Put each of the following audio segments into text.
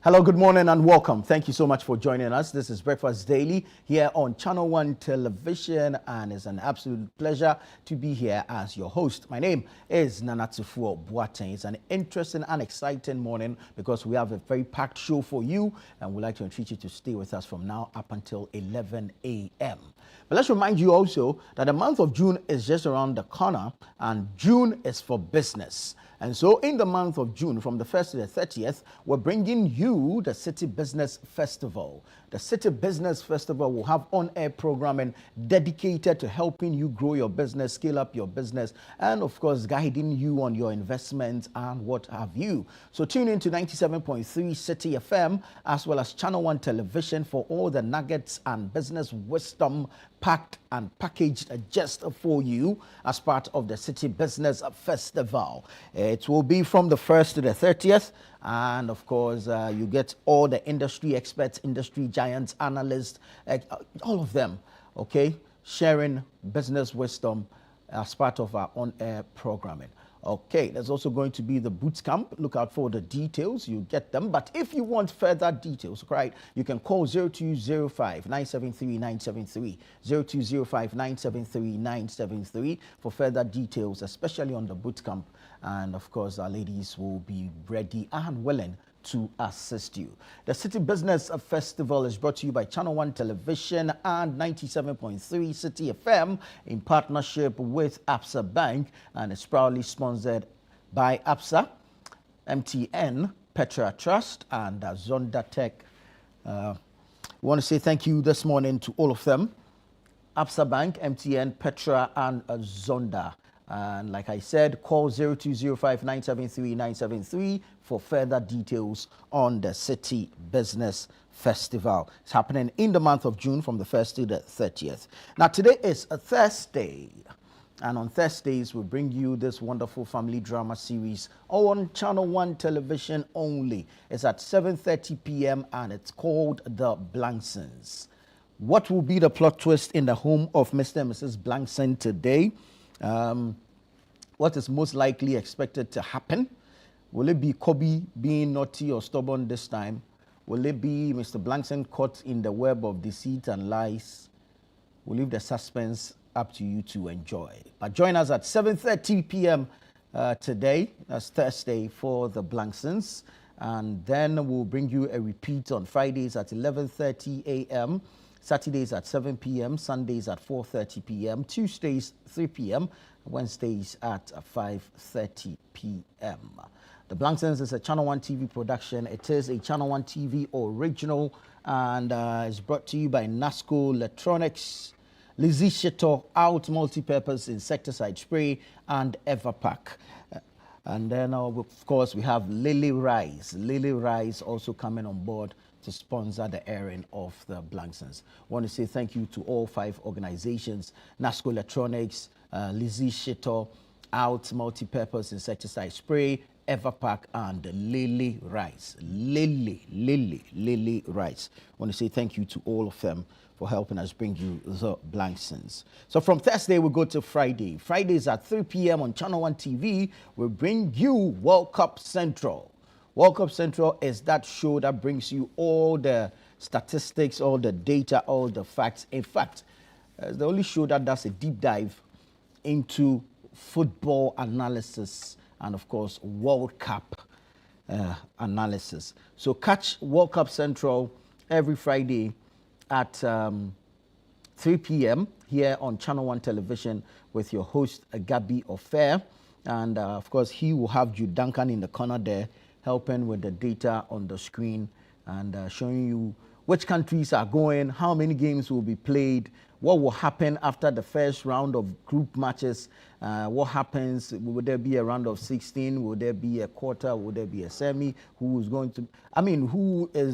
Hello, good morning and welcome. Thank you so much for joining us. This is Breakfast Daily here on Channel One Television, and it's an absolute pleasure to be here as your host. My name is Nanatufuo Boateng. It's an interesting and exciting morning because we have a very packed show for you, and we'd like to entreat you to stay with us from now up until 11 a.m. But let's remind you also that the month of June is just around the corner, and June is for business. And so in the month of June, from the 1st to the 30th, we're bringing you the City Business Festival. The City Business Festival will have on-air programming dedicated to helping you grow your business, scale up your business, and of course, guiding you on your investments and what have you. So tune in to 97.3 City FM as well as Channel One Television for all the nuggets and business wisdom packed and packaged just for you as part of the City Business Festival. It will be from the 1st to the 30th. And of course, you get all the industry experts, industry giants, analysts, all of them, okay, sharing business wisdom as part of our on-air programming. Okay, there's also going to be the boot camp. Look out for the details. You get them. But if you want further details, right, you can call 0205 973 973, 0205 973 973 for further details, especially on the boot camp. And of course, our ladies will be ready and willing to assist you. The City Business Festival is brought to you by Channel One Television and 97.3 City FM in partnership with Absa Bank, and it's proudly sponsored by Absa, MTN, Petra Trust, and Zonda Tech. We want to say thank you this morning to all of them: Absa Bank, MTN, Petra, and Zonda. And like I said, call 0205 973 973 for further details on the City Business Festival. It's happening in the month of June from the 1st to the 30th. Now, today is a Thursday. And on Thursdays, we bring you this wonderful family drama series on Channel One Television only. It's at 7:30 p.m. and it's called The Blanksons. What will be the plot twist in the home of Mr. and Mrs. Blankson today? What is most likely expected to happen? Will it be Kobe being naughty or stubborn this time? Will it be Mr. Blankson caught in the web of deceit and lies? We'll leave the suspense up to you to enjoy. But join us at 7:30 p.m. Today, that's Thursday, for the Blanksons. And then we'll bring you a repeat on Fridays at 11:30 a.m., Saturdays at 7 p.m., Sundays at 4:30 p.m., Tuesdays 3 p.m., Wednesdays at 5:30 p.m. The Blanksons is a Channel One TV production. It is a Channel One TV original, and it's brought to you by Nasco Electronics, Lizzie Shito Out Multi-Purpose Insecticide Spray, and Everpack. And then, of course, we have Lily Rice. Lily Rice also coming on board to sponsor the airing of the Blanksons. I want to say thank you to all 5 organizations: Nasco Electronics, Lizzie Shito Out Multi-Purpose Insecticide Spray, Everpack, and Lily Rice. Lily Rice. I want to say thank you to all of them for helping us bring you the Blanksons. So from Thursday, we go to Friday. Fridays at 3 p.m. on Channel One TV, we bring you World Cup Central. World Cup Central is that show that brings you all the statistics, all the data, all the facts. In fact, it's the only show that does a deep dive into football analysis and, of course, World Cup analysis. So catch World Cup Central every Friday at 3 p.m. here on Channel One Television with your host, Gabi Ofair. And, of course, he will have Jude Duncan in the corner there, helping with the data on the screen and showing you which countries are going, how many games will be played, what will happen after the first round of group matches, what happens, would there be a round of 16, would there be a quarter, would there be a semi, who is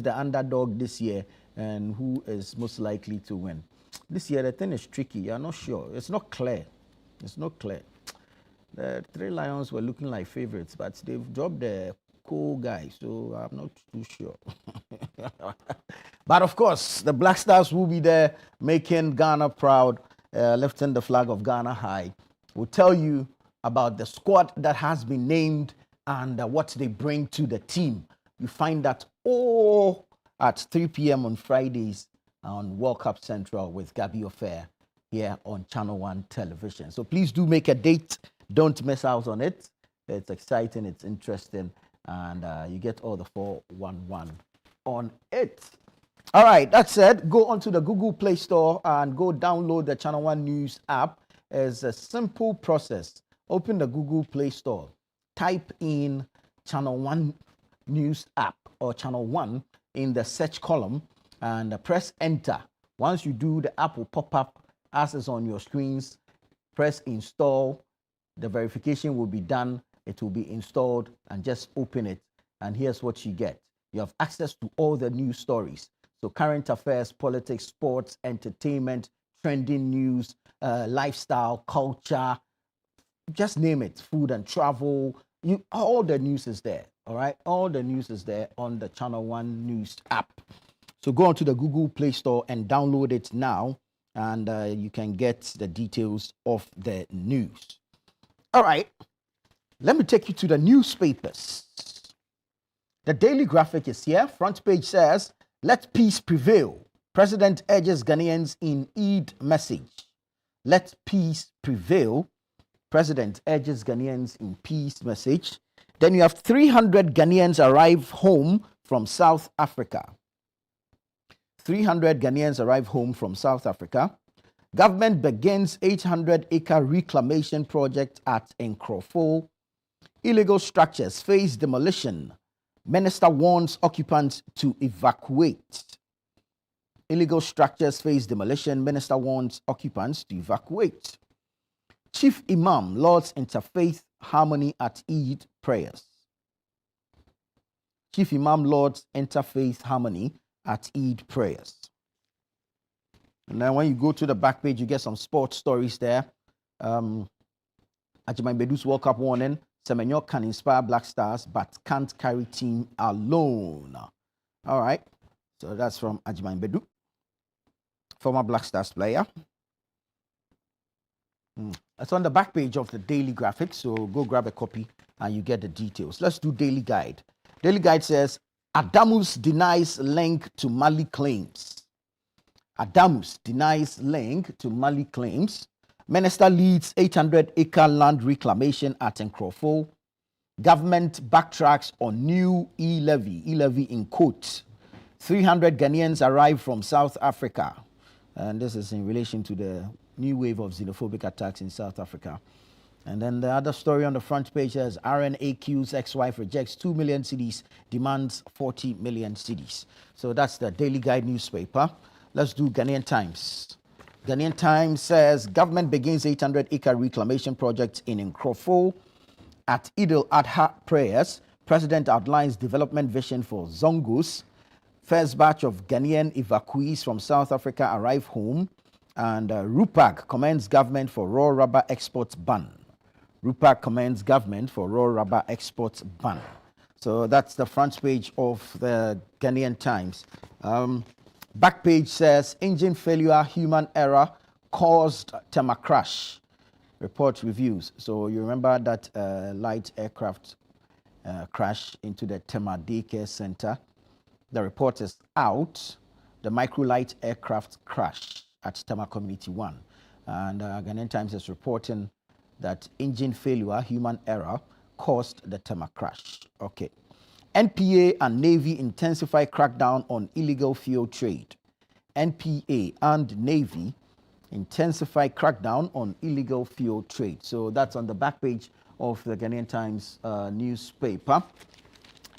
the underdog this year and who is most likely to win. This year, the thing is tricky. You're not sure. It's not clear. The 3 Lions were looking like favorites, but they've dropped the cool guy, so I'm not too sure. But of course, the Black Stars will be there, making Ghana proud, lifting the flag of Ghana high. We'll tell you about the squad that has been named and what they bring to the team. You find that all at 3 p.m. on Fridays on World Cup Central with Gabby Ofair here on Channel 1 Television. So please do make a date. Don't miss out on it. It's exciting, it's interesting, and you get all the 411 on it. All right, that said, go onto the Google Play Store and go download the Channel 1 News app. It's a simple process. Open the Google Play Store, type in Channel 1 News app or Channel 1 in the search column and press enter. Once you do, the app will pop up as is on your screens. Press install. The verification will be done. It will be installed, and just open it. And here's what you get. You have access to all the news stories. So current affairs, politics, sports, entertainment, trending news, lifestyle, culture, just name it, food and travel. All the news is there. All right. All the news is there on the Channel 1 News app. So go onto the Google Play Store and download it now, and you can get the details of the news. All right. Let me take you to the newspapers. The Daily Graphic is here. Front page says, "Let peace prevail. President urges Ghanaians in Eid message." Let peace prevail. President urges Ghanaians in peace message. Then you have 300 Ghanaians arrive home from South Africa. 300 Ghanaians arrive home from South Africa. Government begins 800-acre reclamation project at Nkrofo. Illegal structures face demolition. Minister warns occupants to evacuate. Illegal structures face demolition. Minister warns occupants to evacuate. Chief Imam lauds interfaith harmony at Eid prayers. Chief Imam lauds interfaith harmony at Eid prayers. And then when you go to the back page, you get some sports stories there. Ajiman Bedu's World Cup warning. Semenyo can inspire Black Stars, but can't carry team alone. All right. So that's from Ajiman Bedu, former Black Stars player. It's on the back page of the Daily Graphic, so go grab a copy and you get the details. Let's do Daily Guide. Daily Guide says, Adamus denies link to Mali claims. Adamus denies link to Mali claims. Minister leads 800-acre land reclamation at Nkrofo. Government backtracks on new e-levy. E-levy in quotes. 300 Ghanaians arrive from South Africa. And this is in relation to the new wave of xenophobic attacks in South Africa. And then the other story on the front page says RNAQ's ex-wife rejects 2 million cedis, demands 40 million cedis. So that's the Daily Guide newspaper. Let's do Ghanaian Times. Ghanaian Times says government begins 800-acre reclamation project in Nkrofo. At Eid al-Adha prayers, President outlines development vision for Zongos. First batch of Ghanaian evacuees from South Africa arrive home. And RUPAG commends government for raw rubber exports ban. RUPAG commends government for raw rubber exports ban. So that's the front page of the Ghanaian Times. Back page says engine failure, human error caused Tema crash. Report reviews. So you remember that light aircraft crash into the Tema daycare center. The report is out. The microlight aircraft crash at Tema Community 1. And Ghanaian Times is reporting that engine failure, human error, caused the Tema crash. Okay. NPA and Navy intensify crackdown on illegal fuel trade. NPA and Navy intensify crackdown on illegal fuel trade. So that's on the back page of the Ghanaian Times newspaper.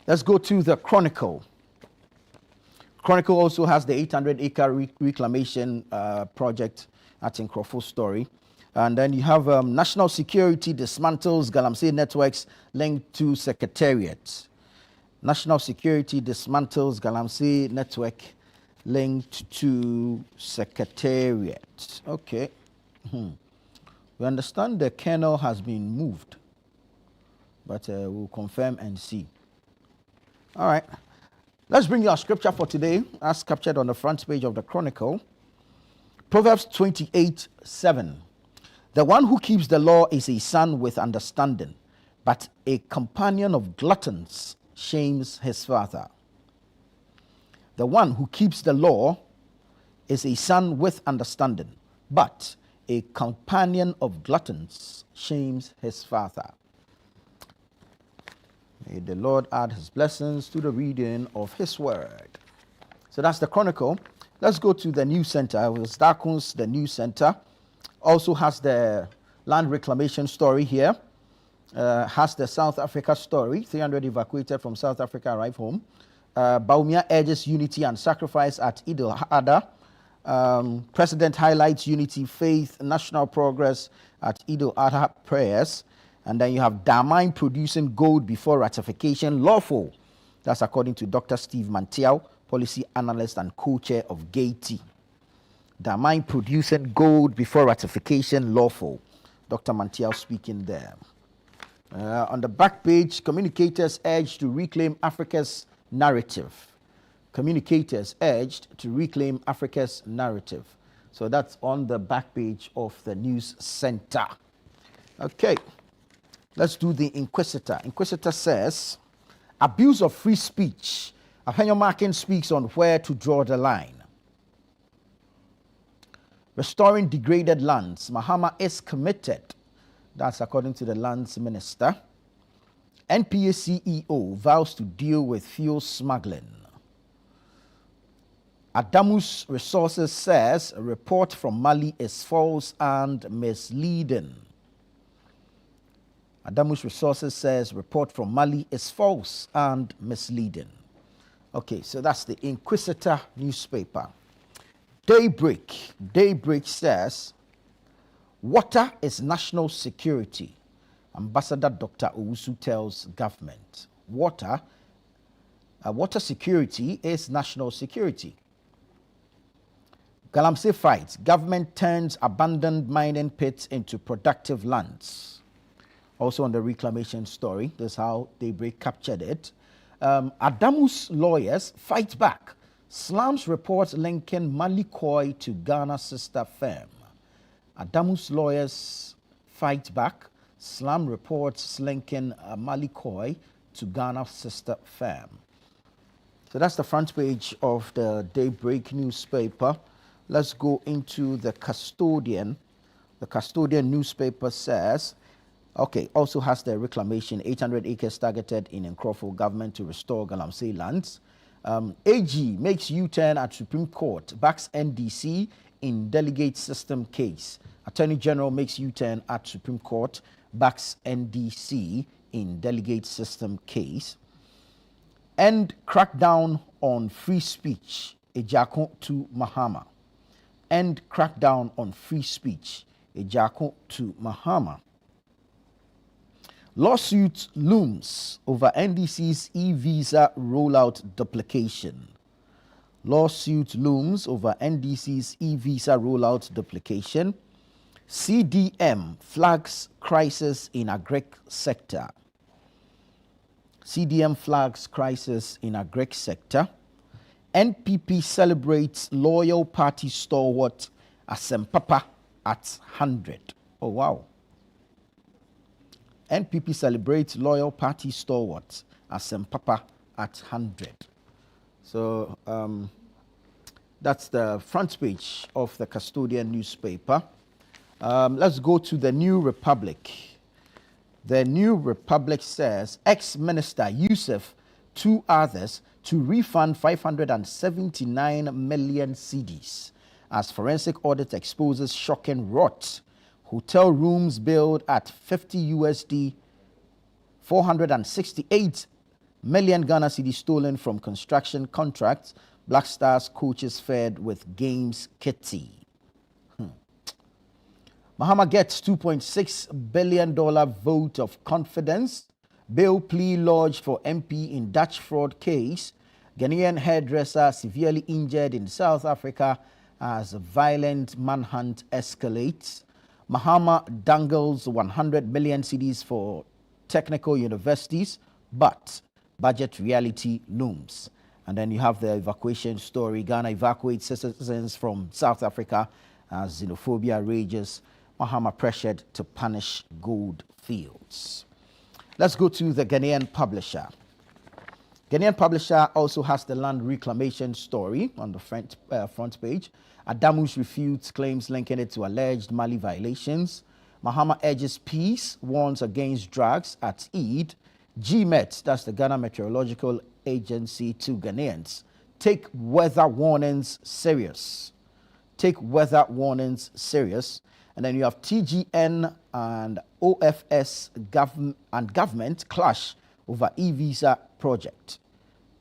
Let's go to the Chronicle. Chronicle also has the 800-acre reclamation project at Nkrofo story. And then you have national security dismantles Galamsey networks linked to secretariat. National security dismantles Galamsey network linked to secretariat. Okay. We understand the kernel has been moved, but we'll confirm and see. All right. Let's bring you our scripture for today, as captured on the front page of the Chronicle. Proverbs 28:7. The one who keeps the law is a son with understanding, but a companion of gluttons shames his father. The one who keeps the law is a son with understanding, but a companion of gluttons shames his father. May the Lord add his blessings to the reading of his word. So that's the Chronicle. Let's go to the News Center. It was Darkun's The News Center. Also has the land reclamation story here. Has the South Africa story. 300 evacuated from South Africa arrive home. Baumia urges unity and sacrifice at Eid al-Adha. President highlights unity, faith, national progress at Eid al-Adha prayers. And then you have Damine producing gold before ratification lawful. That's according to Dr. Steve Mantiao, policy analyst and co-chair of Gaiety. Damine producing gold before ratification lawful. Dr. Mantiao speaking there. On the back page, communicators urged to reclaim Africa's narrative. Communicators urged to reclaim Africa's narrative. So that's on the back page of the News Center. Okay, let's do the Inquisitor. Inquisitor says, abuse of free speech. Apenyo Markin speaks on where to draw the line. Restoring degraded lands. Mahama is committed. That's according to the lands minister. NPA CEO vows to deal with fuel smuggling. Adamus Resources says a report from Mali is false and misleading. Adamus Resources says report from Mali is false and misleading. Okay, so that's the Inquisitor newspaper. Daybreak says water is national security. Ambassador Dr. Owusu tells government water security is national security. Galamsey fights. Government turns abandoned mining pits into productive lands. Also on the reclamation story, that's how Daybreak captured it. Adamu's lawyers fight back. Slams reports linking Malikoi to Ghana's sister firm. Adamu's lawyers fight back. Slam reports linking Malikoi to Ghana's sister firm. So that's the front page of the Daybreak newspaper. Let's go into the Custodian. The Custodian newspaper says, okay, also has the reclamation, 800 acres targeted in Nkrofo government to restore Galamsey lands. AG makes U-turn at Supreme Court, backs NDC in delegate system case. Attorney General makes U-turn at Supreme Court, backs NDC in delegate system case. End crackdown on free speech, Ejako to Mahama. End crackdown on free speech, Ejako to Mahama. Lawsuit looms over NDC's e-visa rollout duplication. Lawsuit looms over NDC's e-visa rollout duplication. CDM flags crisis in agric sector. CDM flags crisis in agric sector. NPP celebrates loyal party stalwart Asempapa at 100. Oh, wow. NPP celebrates loyal party stalwart Asempapa at 100. So that's the front page of the Custodian newspaper. Let's go to the New Republic. The New Republic says ex-minister Yusuf, two others, to refund 579 million cedis as forensic audit exposes shocking rot. Hotel rooms billed at 50 USD, 468 million Ghana cedis stolen from construction contracts. Black Stars coaches fared with games kitty. Mahama gets $2.6 billion vote of confidence. Bail plea lodged for MP in Dutch fraud case. Ghanaian hairdresser severely injured in South Africa as a violent manhunt escalates. Mahama dangles 100 million cedis for technical universities, but budget reality looms. And then you have the evacuation story. Ghana evacuates citizens from South Africa as xenophobia rages. Mahama pressured to punish gold fields. Let's go to the Ghanaian publisher. Ghanaian publisher also has the land reclamation story on the front page. Adamus refutes claims linking it to alleged Mali violations. Mahama urges peace, warns against drugs at Eid. GMET, that's the Ghana Meteorological Agency, to Ghanaians. Take weather warnings serious. Take weather warnings serious. And then you have TGN and OFS government clash over e-visa project.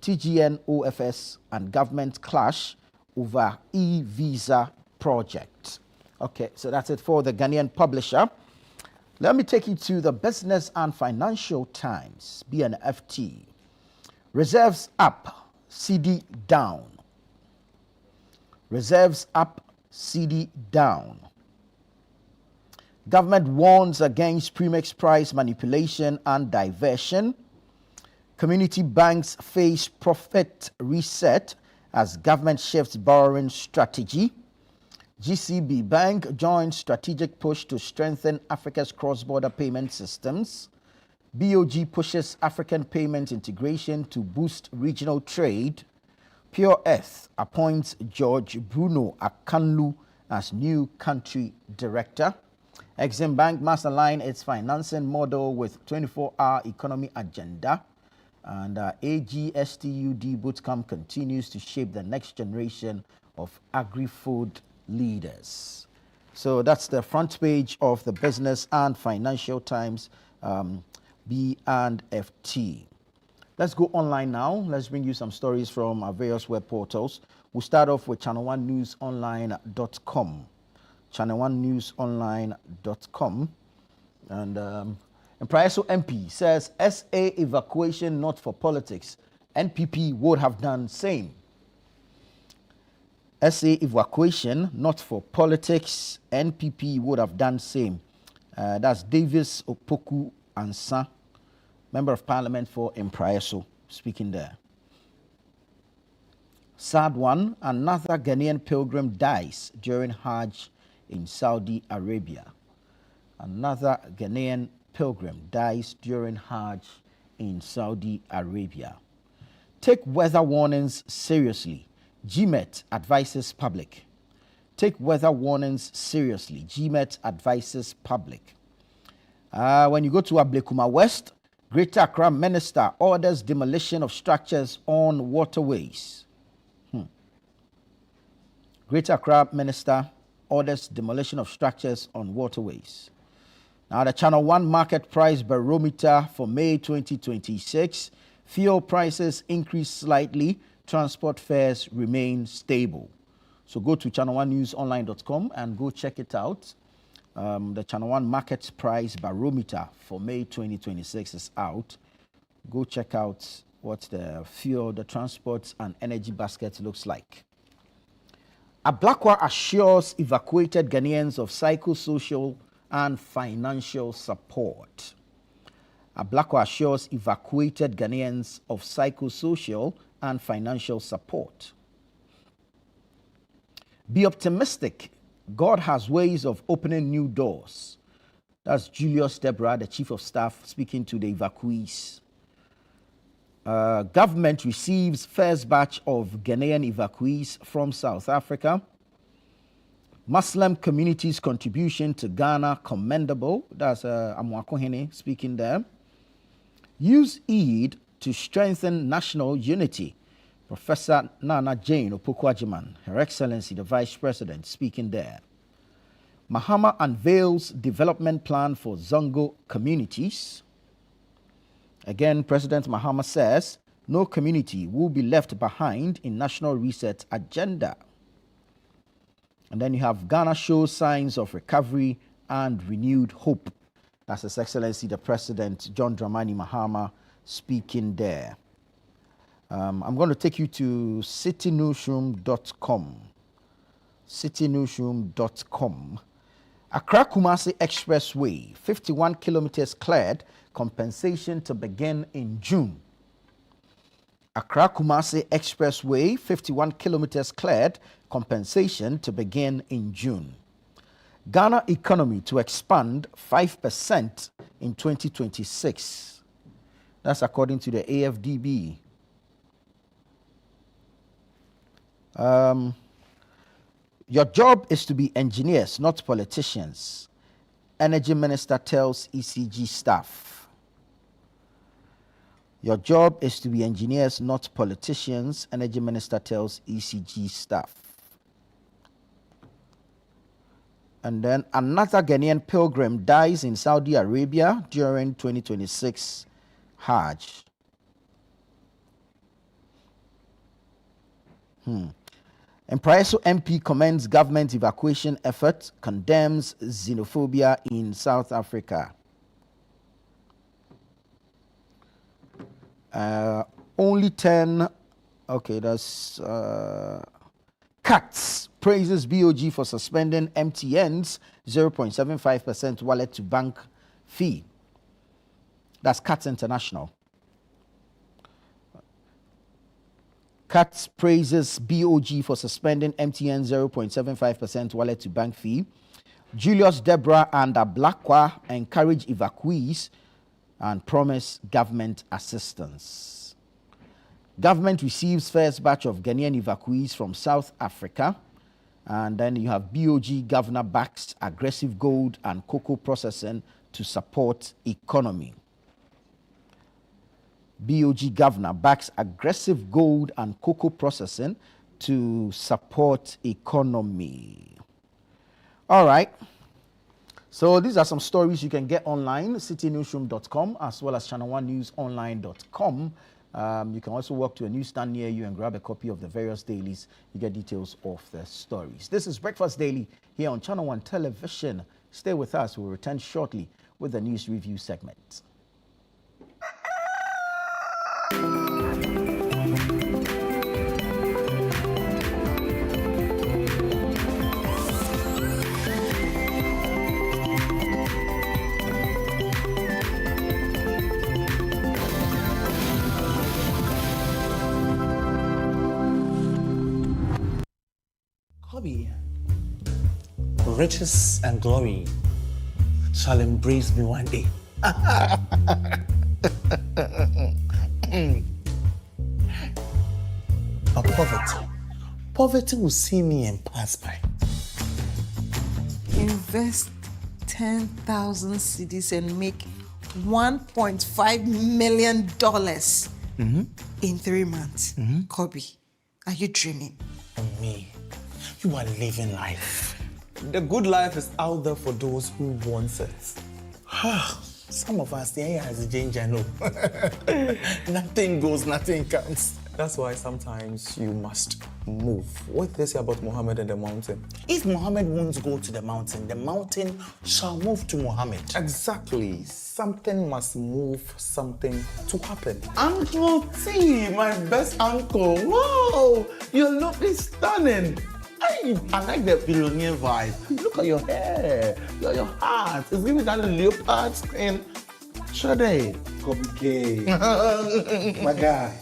TGN, OFS and government clash over e-visa project. Okay, so that's it for the Ghanaian publisher. Let me take you to the Business and Financial Times, BNFT. Reserves up, CD down. Reserves up, CD down. Government warns against premix price manipulation and diversion. Community banks face profit reset as government shifts borrowing strategy. GCB Bank joins strategic push to strengthen Africa's cross-border payment systems. BOG pushes African payment integration to boost regional trade. Pure Earth appoints George Bruno Akanlu as new country director. Exim Bank must align its financing model with 24-hour economy agenda. And AGSTUD Bootcamp continues to shape the next generation of agri-food leaders. So that's the front page of the Business and Financial Times, B&FT. Let's go online now. Let's bring you some stories from our various web portals. We'll start off with channel1newsonline.com. channel1newsonline.com. And Impraiso MP says SA evacuation not for politics. NPP would have done same. SA evacuation not for politics. NPP would have done same. That's Davis Opoku Ansa, Member of Parliament for Impraiso, speaking there. Sad one, another Ghanaian pilgrim dies during Hajj in Saudi Arabia. Another Ghanaian pilgrim dies during Hajj in Saudi Arabia. Take weather warnings seriously. GMET advises public. Take weather warnings seriously. GMET advises public. When you go to Ablekuma West, Greater Accra Minister orders demolition of structures on waterways. Greater Accra Minister orders demolition of structures on waterways. Now, the Channel 1 market price barometer for May 2026. Fuel prices increase slightly. Transport fares remain stable. So go to channel1newsonline.com and go check it out. The Channel 1 market price barometer for May 2026 is out. Go check out what the fuel, the transport and energy basket looks like. Ablakwa assures evacuated Ghanaians of psychosocial and financial support. Ablakwa assures evacuated Ghanaians of psychosocial and financial support. Be optimistic. God has ways of opening new doors. That's Julius Deborah, the Chief of Staff, speaking to the evacuees. Government receives first batch of Ghanaian evacuees from South Africa. Muslim community's contribution to Ghana commendable. That's Amwakohene speaking there. Use Eid to strengthen national unity. Professor Nana Jane Opoku-Agyeman, Her Excellency the Vice President, speaking there. Mahama unveils development plan for Zongo communities. Again, President Mahama says no community will be left behind in national reset agenda. And then you have Ghana shows signs of recovery and renewed hope. That's His Excellency the President John Dramani Mahama speaking there. I'm going to take you to citynewsroom.com. citynewsroom.com. Accra Kumasi Expressway, 51 kilometers cleared, compensation to begin in June. Accra Kumasi Expressway, 51 kilometers cleared, compensation to begin in June. Ghana economy to expand 5% in 2026. That's according to the AFDB. Your job is to be engineers, not politicians. Energy Minister tells ECG staff. Your job is to be engineers, not politicians. Energy Minister tells ECG staff. And then another Ghanaian pilgrim dies in Saudi Arabia during 2026 Hajj. Empraiso MP commends government evacuation effort, condemns xenophobia in South Africa. Only 10, okay, that's Cuts praises BOG for suspending MTN's 0.75% wallet to bank fee. That's Cuts International. Cuts praises BOG for suspending MTN 0.75% wallet to bank fee. Julius Deborah and Ablakwa encourage evacuees and promise government assistance. Government receives first batch of Ghanaian evacuees from South Africa. And then you have BOG governor backs aggressive gold and cocoa processing to support economy. BOG governor backs aggressive gold and cocoa processing to support economy. All right. So these are some stories you can get online, citynewsroom.com, as well as channel1newsonline.com. You can also walk to a newsstand near you and grab a copy of the various dailies. You get details of the stories. This is Breakfast Daily here on Channel 1 Television. Stay with us. We'll return shortly with the news review segment. Riches and glory shall embrace me one day. But poverty will see me and pass by. Invest 10,000 cedis and make $1.5 million in 3 months. Kobe, are you dreaming? Me, you are living life. The good life is out there for those who want it. Some of us, the air is a danger, no. Nothing goes, nothing comes. That's why sometimes you must move. What they say about Muhammad and the mountain? If Muhammad wants to go to the mountain shall move to Muhammad. Exactly. Something must move something to happen. Uncle T, my best uncle. Wow, your look is stunning. Hey, I like the billionaire vibe. Look at your hair, your heart. It's giving that leopard skin. Shade. Complicated. My guy.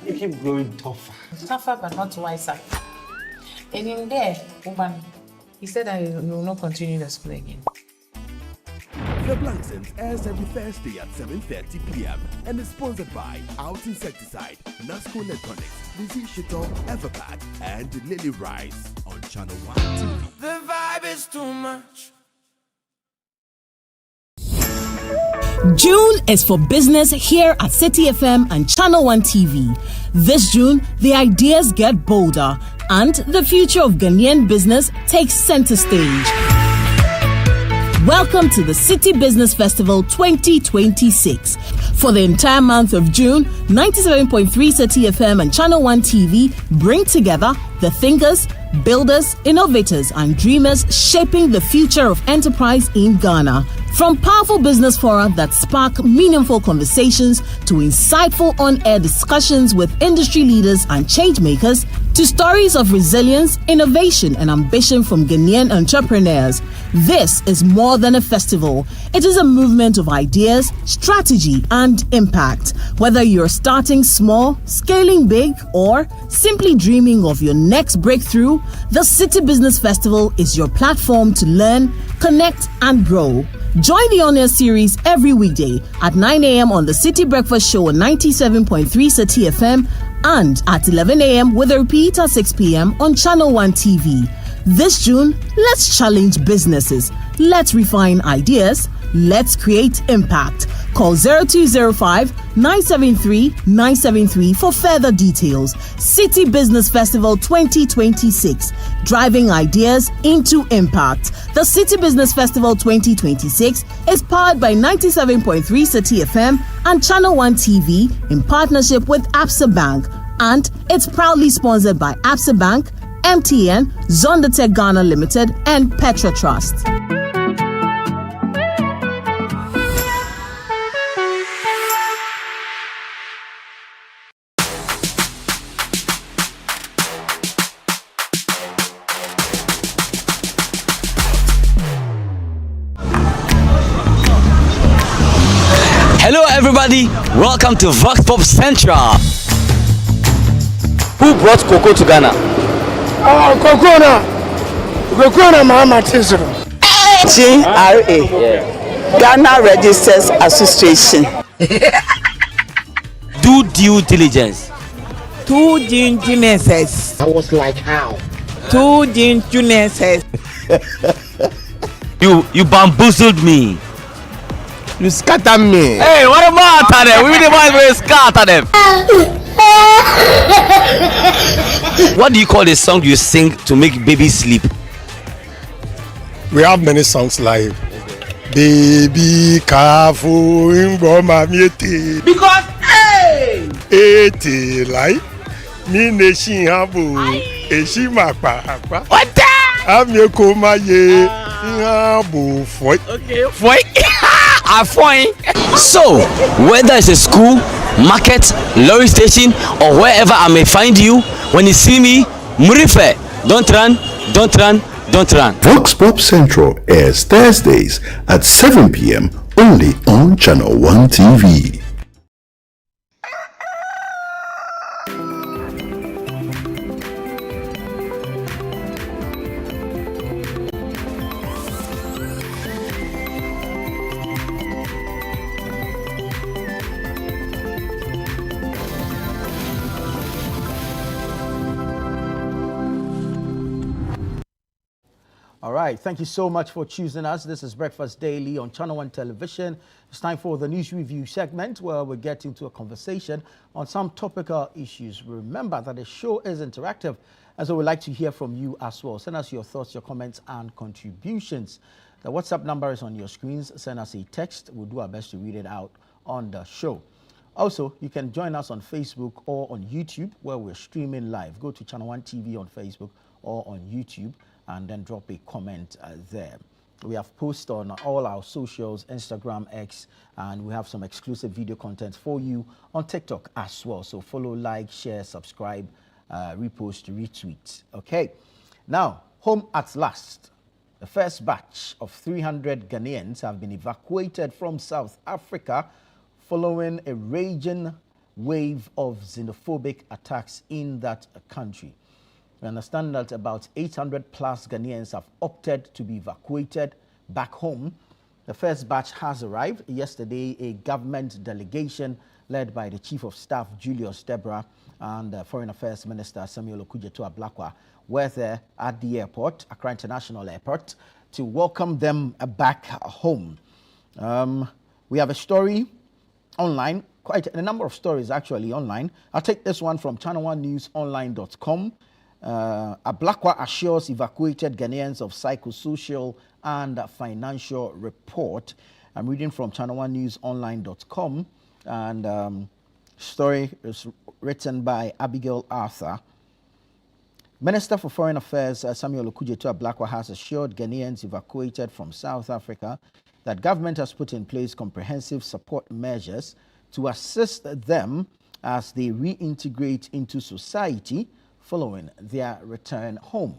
You keep growing tougher. Tougher but not wiser. And in there, woman, he said that he will not continue the school again. The Blacksons airs every Thursday at 7:30 p.m. and is sponsored by Out Insecticide, Nasco Electronics, Lizzie Shito, Everpack, and Lily Rice on Channel 1 TV. The vibe is too much. June is for business here at City FM and Channel 1 TV. This June, the ideas get bolder and the future of Ghanaian business takes center stage. Welcome to the City Business Festival 2026. For the entire month of June, 97.3 City FM and Channel 1 TV bring together the thinkers, builders, innovators, and dreamers shaping the future of enterprise in Ghana. From powerful business fora that spark meaningful conversations to insightful on-air discussions with industry leaders and change makers, to stories of resilience, innovation, and ambition from Ghanaian entrepreneurs. This is more than a festival. It is a movement of ideas, strategy, and impact. Whether you're starting small, scaling big, or simply dreaming of your next breakthrough, the City Business Festival is your platform to learn, connect, and grow. Join the on-air series every weekday at 9 a.m. on the City Breakfast Show on 97.3 City FM and at 11 a.m. with a repeat at 6 p.m. on Channel 1 TV. This June, let's challenge businesses. Let's refine ideas. Let's create impact. Call 0205-973-973 for further details. City Business Festival 2026, driving ideas into impact. The City Business Festival 2026 is powered by 97.3 City FM and Channel 1 TV in partnership with Absa Bank, and it's proudly sponsored by Absa Bank, MTN, Zondatech Ghana Limited, and Petra Trust. Hello everybody, welcome to Vox Pop Central. Who brought cocoa to Ghana? Cocoa Mama Tisro. GRA. Ghana Registers Association. Do due diligence. Two geniuses. I was like, how? Two geniuses. You bamboozled me. You scatter me. Hey, what about them? We the ones who scatter them. What do you call the song you sing to make babies sleep? We have many songs like Baby Careful in Bomamiete. Because, hey! Ete like me nation habu. Eshi makpa. What the? Amieko maye. Habu foi. Okay, foi. So, whether it's a school, market, lorry station, or wherever I may find you, when you see me, Murife, don't run, don't run, don't run. Vox Pop Central airs Thursdays at 7 p.m. only on Channel 1 TV. All right, thank you so much for choosing us. This is Breakfast Daily on Channel 1 Television. It's time for the news review segment where we get into a conversation on some topical issues. Remember that the show is interactive, and so we'd like to hear from you as well. Send us your thoughts, your comments, and contributions. The WhatsApp number is on your screens. Send us a text. We'll do our best to read it out on the show. Also, you can join us on Facebook or on YouTube where we're streaming live. Go to Channel 1 TV on Facebook or on YouTube, and then drop a comment there. We have posts on all our socials, Instagram, X, and we have some exclusive video content for you on TikTok as well. So follow, like, share, subscribe, repost, retweet. Okay, now, home at last. The first batch of 300 Ghanaians have been evacuated from South Africa following a raging wave of xenophobic attacks in that country. We understand that about 800 plus Ghanaians have opted to be evacuated back home. The first batch has arrived. Yesterday, a government delegation led by the Chief of Staff, Julius Deborah, and Foreign Affairs Minister Samuel Okudzeto-Ablakwa were there at the airport, Accra International Airport, to welcome them back home. We have a story online, quite a number of stories actually online. I'll take this one from channel1newsonline.com. Ablakwa assures evacuated Ghanaians of psychosocial and financial report. I'm reading from channel1newsonline.com, and story is written by Abigail Arthur. Minister for Foreign Affairs Samuel Okudzeto-Ablakwa has assured Ghanaians evacuated from South Africa that government has put in place comprehensive support measures to assist them as they reintegrate into society following their return home.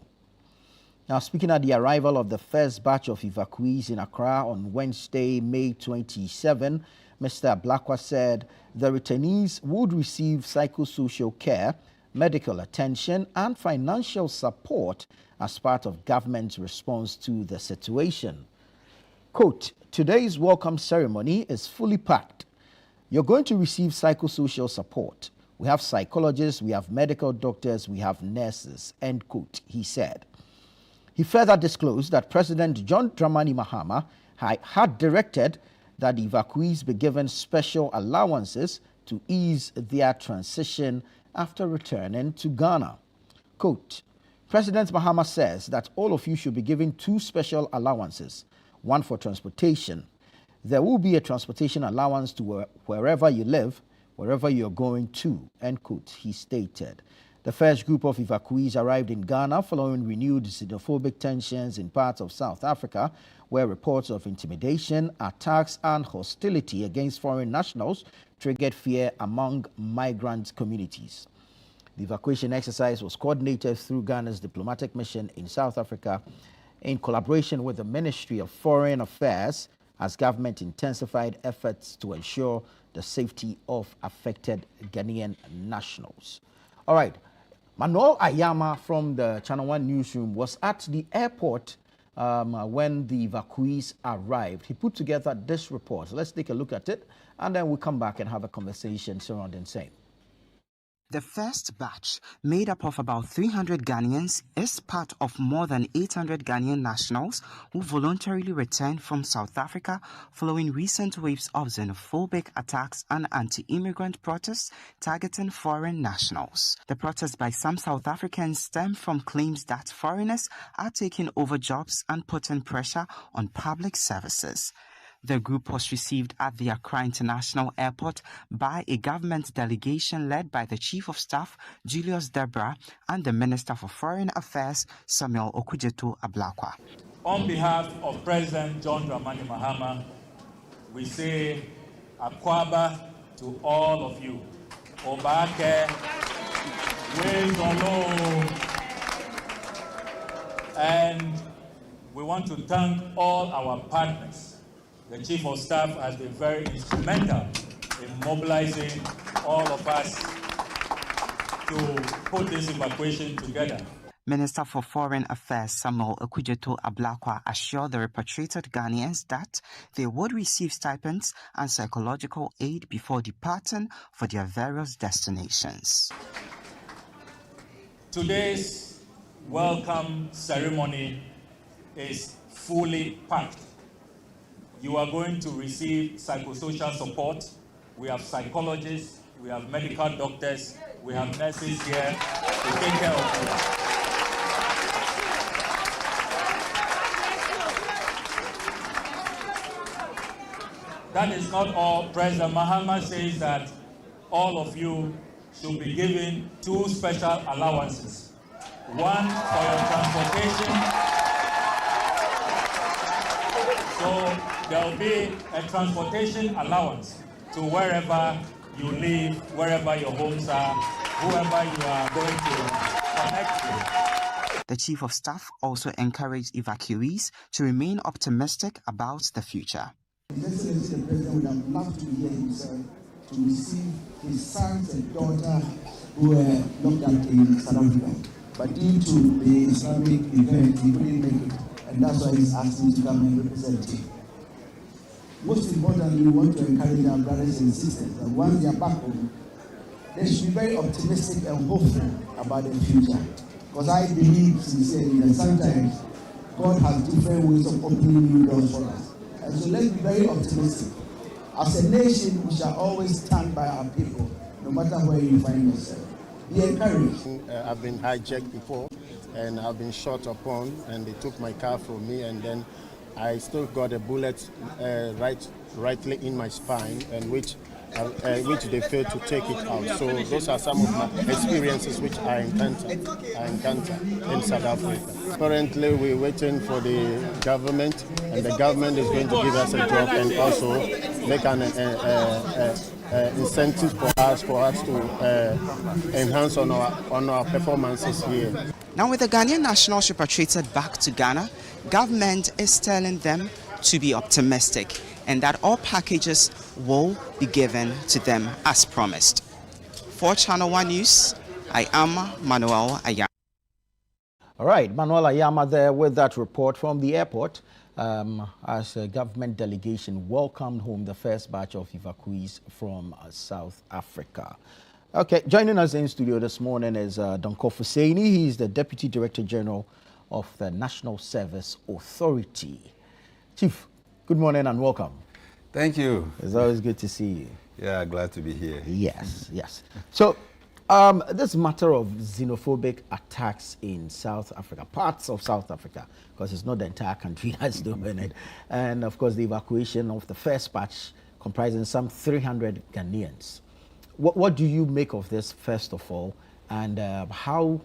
Now, speaking at the arrival of the first batch of evacuees in Accra on Wednesday, May 27, Mr. Ablakwa said the returnees would receive psychosocial care, medical attention, and financial support as part of government's response to the situation. Quote, today's welcome ceremony is fully packed. You're going to receive psychosocial support. We have psychologists, we have medical doctors, we have nurses, end quote, he said. He further disclosed that President John Dramani Mahama had directed that the evacuees be given special allowances to ease their transition after returning to Ghana. Quote, President Mahama says that all of you should be given 2 special allowances, one for transportation. There will be a transportation allowance to wherever you live, wherever you're going to, end quote, he stated. The first group of evacuees arrived in Ghana following renewed xenophobic tensions in parts of South Africa, where reports of intimidation, attacks, and hostility against foreign nationals triggered fear among migrant communities. The evacuation exercise was coordinated through Ghana's diplomatic mission in South Africa in collaboration with the Ministry of Foreign Affairs as government intensified efforts to ensure the safety of affected Ghanaian nationals. All right. Manuel Ayama from the Channel One Newsroom was at the airport when the evacuees arrived. He put together this report. Let's take a look at it, and then we'll come back and have a conversation surrounding same. The first batch, made up of about 300 Ghanaians, is part of more than 800 Ghanaian nationals who voluntarily returned from South Africa following recent waves of xenophobic attacks and anti-immigrant protests targeting foreign nationals. The protests by some South Africans stem from claims that foreigners are taking over jobs and putting pressure on public services. The group was received at the Accra International Airport by a government delegation led by the Chief of Staff, Julius Debra, and the Minister for Foreign Affairs, Samuel Okudzeto-Ablakwa. On behalf of President John Dramani Mahama, we say Akwaba to all of you. Obake, Wezolo, and we want to thank all our partners. The Chief of Staff has been very instrumental in mobilizing all of us to put this evacuation together. Minister for Foreign Affairs Samuel Okudzeto-Ablakwa assured the repatriated Ghanaians that they would receive stipends and psychological aid before departing for their various destinations. Today's welcome ceremony is fully packed. You are going to receive psychosocial support. We have psychologists, we have medical doctors, we have nurses here to take care of you. That is not all. President Mahama says that all of you should be given 2 special allowances. One for your transportation. So there will be a transportation allowance to wherever you live, wherever your homes are, whoever you are going to connect with. The Chief of Staff also encouraged evacuees to remain optimistic about the future. His Excellency the President would have loved to hear himself to receive his sons and daughter who were locked up in South Africa. But due to the Islamic event, he couldn't make it. And that's why he's asked me to come and represent him. Most importantly, we want to encourage our brothers and sisters that once they are back home, they should be very optimistic and hopeful about the future. Because I believe sincerely that sometimes God has different ways of opening new doors for us. And so let's be very optimistic. As a nation, we shall always stand by our people, no matter where you find yourself. Be encouraged. I've been hijacked before, and I've been shot upon, and they took my car from me, and then I still got a bullet rightly in my spine, and which they failed to take it out. So those are some of my experiences which I encounter in South Africa. Currently, we're waiting for the government, and the government is going to give us a job and also make an incentive for us to enhance on our performances here. Now, with the Ghanaian nationals repatriated back to Ghana, government is telling them to be optimistic and that all packages will be given to them as promised. For Channel One News, I am Manuel Ayama. All right, Manuel Ayama there with that report from the airport as a government delegation welcomed home the first batch of evacuees from South Africa. Okay, joining us in studio this morning is Donko Fusaini. He's the Deputy Director General of the National Service Authority. Chief, good morning and welcome. Thank you. It's always good to see you. Yeah, glad to be here. Yes, yes. So, this matter of xenophobic attacks in South Africa, parts of South Africa, because it's not the entire country that's doing it, and of course the evacuation of the first batch comprising some 300 Ghanaians. What do you make of this, first of all, and how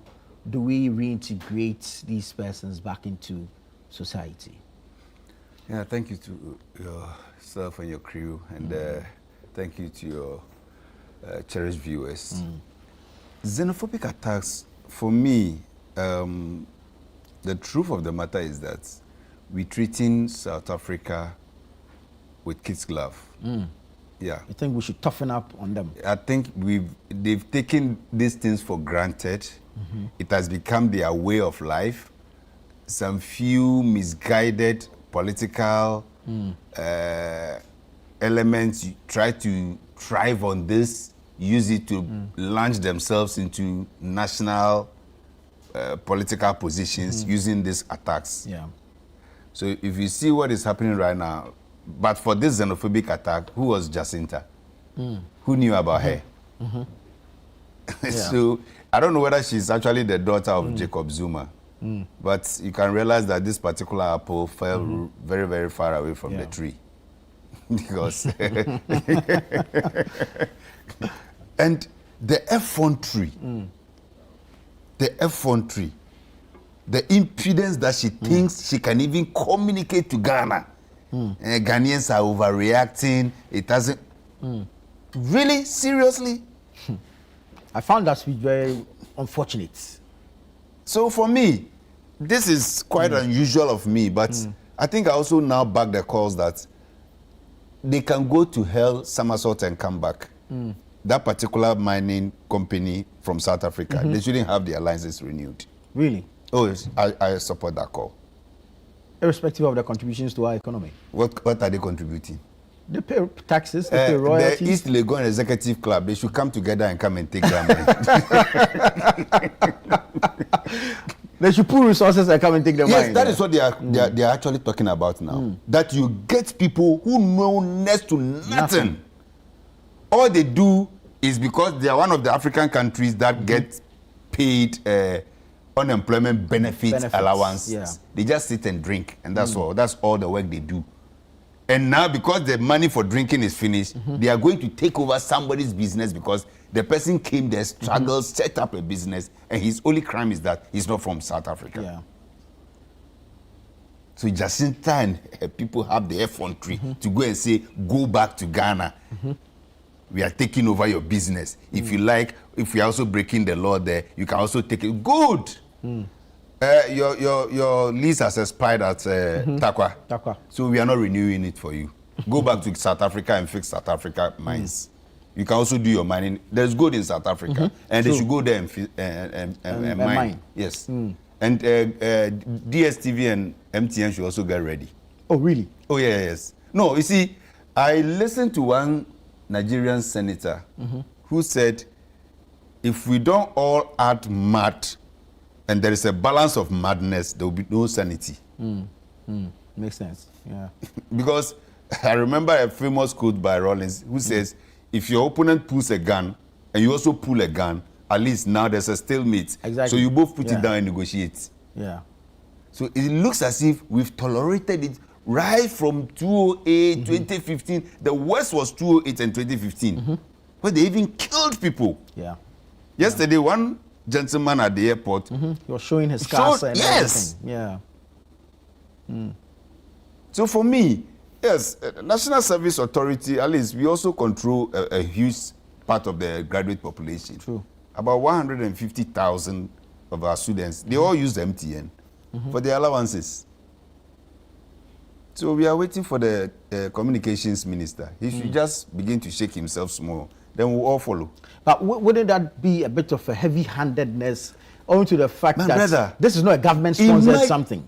do we reintegrate these persons back into society? Yeah, thank you to yourself and your crew, and thank you to your cherished viewers. Xenophobic attacks, for me, the truth of the matter is that we're treating South Africa with kids' glove. Yeah. I think we should toughen up on them. I think they've taken these things for granted. It has become their way of life. Some few misguided political elements try to thrive on this, use it to launch themselves into national political positions using these attacks. Yeah. So if you see what is happening right now, but for this xenophobic attack, who was Jacinta? Who knew about her? So I don't know whether she's actually the daughter of Jacob Zuma. But you can realize that this particular apple fell very, very far away from the tree. Because and the effrontery, the impudence that she thinks she can even communicate to Ghana. Ghanaians are overreacting. It doesn't. Really? Seriously? I found that to be very unfortunate. So for me, this is quite unusual of me, but I think I also now back the calls that they can go to hell, somersault, and come back. That particular mining company from South Africa, they shouldn't have their licenses renewed. Really? Oh, yes, I support that call. Irrespective of the contributions to our economy. What are they contributing? They pay taxes, they pay royalties. The East Legon Executive Club, they should come together and come and take their money. They should pool resources and come and take their money. Yes, that is what they are actually talking about now. That you get people who know next to nothing. All they do is because they are one of the African countries that get paid unemployment benefits allowance. Yeah. They just sit and drink, and that's all. That's all the work they do. And now, because the money for drinking is finished, they are going to take over somebody's business because the person came there, struggled, set up a business, and his only crime is that he's not from South Africa. Yeah. So Jacinta and her people have the effrontery to go and say, go back to Ghana. We are taking over your business. If you like, if we are also breaking the law there, you can also take it. Good. Your lease has expired at Takwa. So we are not renewing it for you. Go back to South Africa and fix South Africa mines. You can also do your mining. There's gold in South Africa, and they should go there and mine. Yes. And DSTV and MTN should also get ready. Oh, really? Oh, yeah, yes. No, you see, I listened to one Nigerian senator who said, if we don't all act mad and there is a balance of madness, there will be no sanity. Makes sense, yeah. Because I remember a famous quote by Rollins who says, if your opponent pulls a gun and you also pull a gun, at least now there's a stalemate. Exactly. So you both put it down and negotiate. Yeah. So it looks as if we've tolerated it right from 2008, 2015. The worst was 2008 and 2015, where they even killed people. Yeah. Yesterday, one gentleman at the airport. He was showing his scars and yes. everything. Yeah. So for me, yes, National Service Authority, at least we also control a huge part of the graduate population. True. About 150,000 of our students, they all use MTN for their allowances. So we are waiting for the communications minister. He should just begin to shake himself small. Then we'll all follow. But wouldn't that be a bit of a heavy-handedness owing to the fact that brother, this is not a government-sponsored something?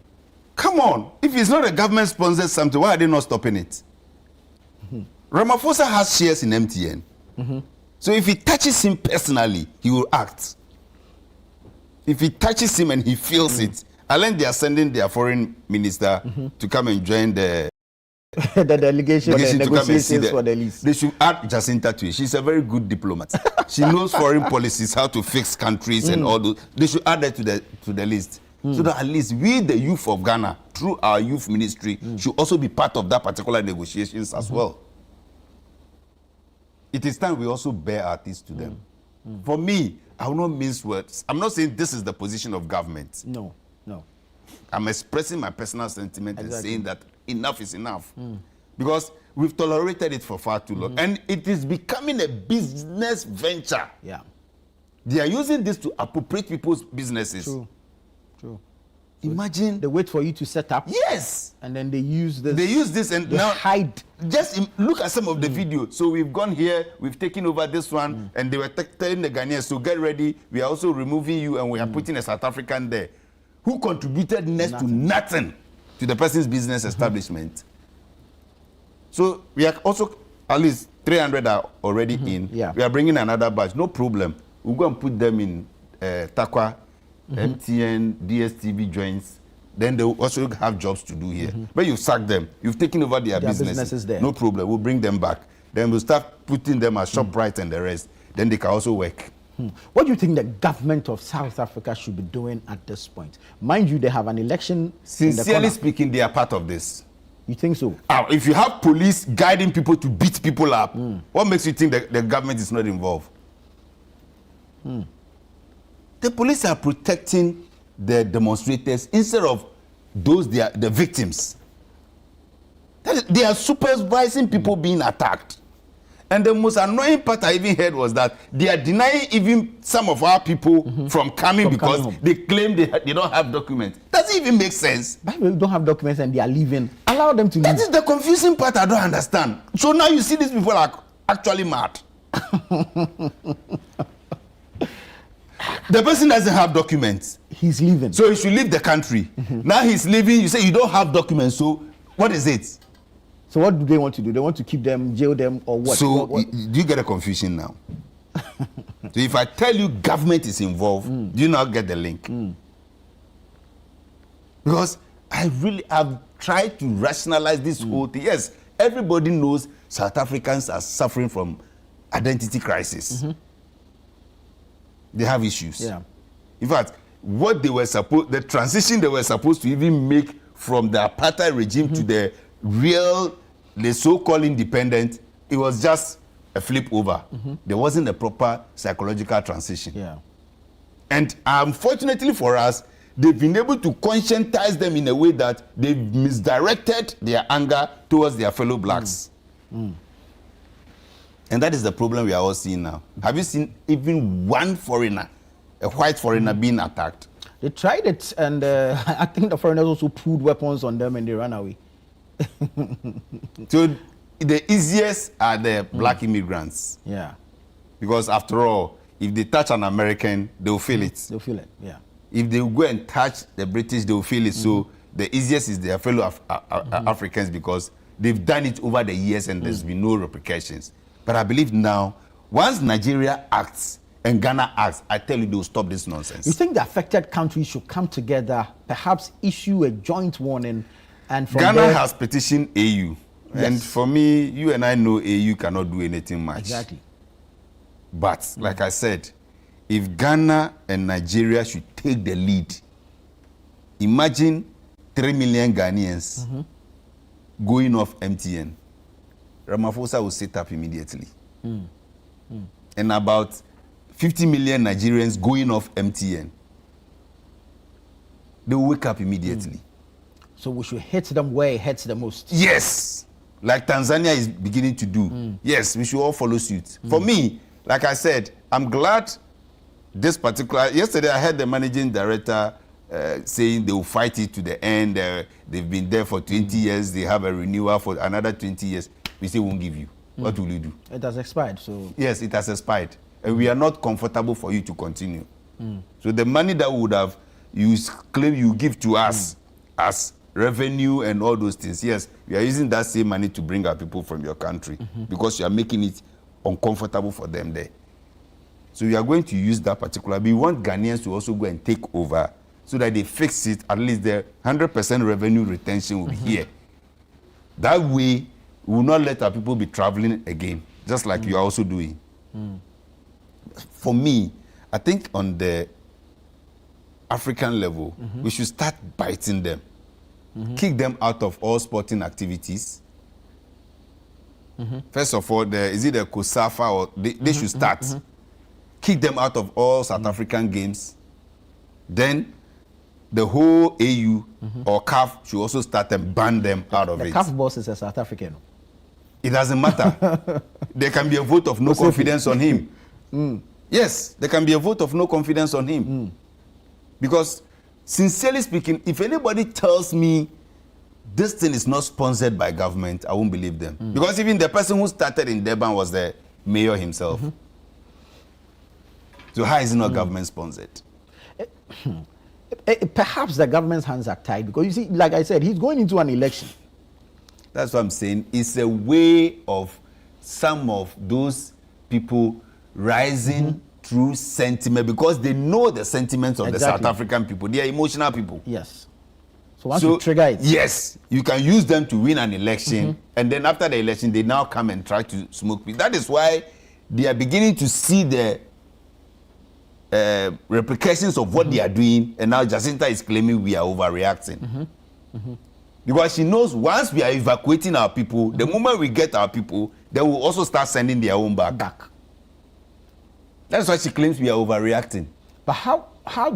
Come on. If it's not a government-sponsored something, why are they not stopping it? Ramaphosa has shares in MTN. So if it touches him personally, he will act. If it touches him and he feels it, unless they are sending their foreign minister to come and join the the delegation to come and see negotiations for the lease. They should add Jacinta to it. She's a very good diplomat. She knows foreign policies, how to fix countries and all those. They should add that to the list. So that at least we, the youth of Ghana, through our youth ministry, should also be part of that particular negotiations as well. It is time we also bear our teeth to them. For me, I will not mince words. I'm not saying this is the position of government. No. I'm expressing my personal sentiment and saying that enough is enough. Because we've tolerated it for far too long. And it is becoming a business venture. Yeah. They are using this to appropriate people's businesses. True. Imagine. They wait for you to set up. Yes. And then they use this. They use this and now hide. Just look at some of the video. So we've gone here, we've taken over this one, and they were telling the Ghanaians, so get ready. We are also removing you and we are putting a South African there who contributed next to nothing to the person's business establishment. So we are also, at least 300 are already in. Yeah. We are bringing another batch, no problem. We'll go and put them in Takwa, MTN, DSTV joints. Then they will also have jobs to do here. But you sack them, you've taken over their businesses there. No problem, we'll bring them back. Then we'll start putting them as ShopRite and the rest. Then they can also work. What do you think the government of South Africa should be doing at this point? Mind you, they have an election. Sincerely speaking, they are part of this. You think so? If you have police guiding people to beat people up, what makes you think that the government is not involved? The police are protecting the demonstrators instead of the victims. They are supervising people being attacked. And the most annoying part I even heard was that they are denying even some of our people from coming because they claim they don't have documents. Does it even make sense? But they don't have documents and they are leaving. Allow them to leave. That is the confusing part I don't understand. So now you see these people are actually mad. The person doesn't have documents. He's leaving. So he should leave the country. Now he's leaving. You say you don't have documents. So what is it? So what do they want to do? They want to keep them, jail them, or what? So what? do you get a confusion now? So if I tell you government is involved, do you not get the link? Because I really have tried to rationalize this whole thing. Yes, everybody knows South Africans are suffering from identity crisis. They have issues. Yeah. In fact, the transition they were supposed to even make from the apartheid regime to the so-called independent, it was just a flip over. There wasn't a proper psychological transition. Yeah. And unfortunately for us, they've been able to conscientize them in a way that they've misdirected their anger towards their fellow blacks. And that is the problem we are all seeing now. Have you seen even one foreigner, a white foreigner, being attacked? They tried it, and I think the foreigners also pulled weapons on them and they ran away. So the easiest are the black immigrants. Yeah. Because after all, if they touch an American, they'll feel it. They'll feel it, yeah. If they go and touch the British, they'll feel it. So the easiest is their fellow Africans because they've done it over the years and there's been no repercussions. But I believe now, once Nigeria acts and Ghana acts, I tell you, they'll stop this nonsense. You think the affected countries should come together, perhaps issue a joint warning, and from Ghana has petitioned AU. Yes. And for me, you and I know AU cannot do anything much. Exactly. But, like I said, if Ghana and Nigeria should take the lead, imagine 3 million Ghanaians going off MTN. Ramaphosa will sit up immediately. And about 50 million Nigerians going off MTN. They will wake up immediately. So we should hit them where it hurts the most. Yes. Like Tanzania is beginning to do. Yes, we should all follow suit. For me, like I said, I'm glad this particular... Yesterday, I heard the managing director saying they will fight it to the end. They've been there for 20 years. They have a renewal for another 20 years. We say, won't give you. What will you do? It has expired, so... Yes, it has expired. And we are not comfortable for you to continue. So the money that would have claim you give to us as revenue and all those things, yes, we are using that same money to bring our people from your country because you are making it uncomfortable for them there. So we are going to use that particular. We want Ghanaians to also go and take over so that they fix it. At least the 100% revenue retention will be here. That way, we will not let our people be traveling again, just like you are also doing. For me, I think on the African level, we should start biting them. Kick them out of all sporting activities. First of all, is it the COSAFA or they should start. Kick them out of all South African games. Then the whole AU or CAF should also start and ban them out of it. The CAF boss is a South African. It doesn't matter. There can be a vote of no confidence on him. Yes, there can be a vote of no confidence on him. Because, sincerely speaking, if anybody tells me this thing is not sponsored by government, I won't believe them. Because even the person who started in Durban was the mayor himself. So how is it not government sponsored? Perhaps the government's hands are tied because, you see, like I said, he's going into an election. That's what I'm saying. It's a way of some of those people rising through sentiment because they know the sentiments of the South African people. They are emotional people. Yes. So once you trigger it. Yes, you can use them to win an election, and then after the election, they now come and try to smoke peace. That is why they are beginning to see the repercussions of what they are doing, and now Jacinta is claiming we are overreacting. Because she knows once we are evacuating our people, the moment we get our people, they will also start sending their own back. That's why she claims we are overreacting. But how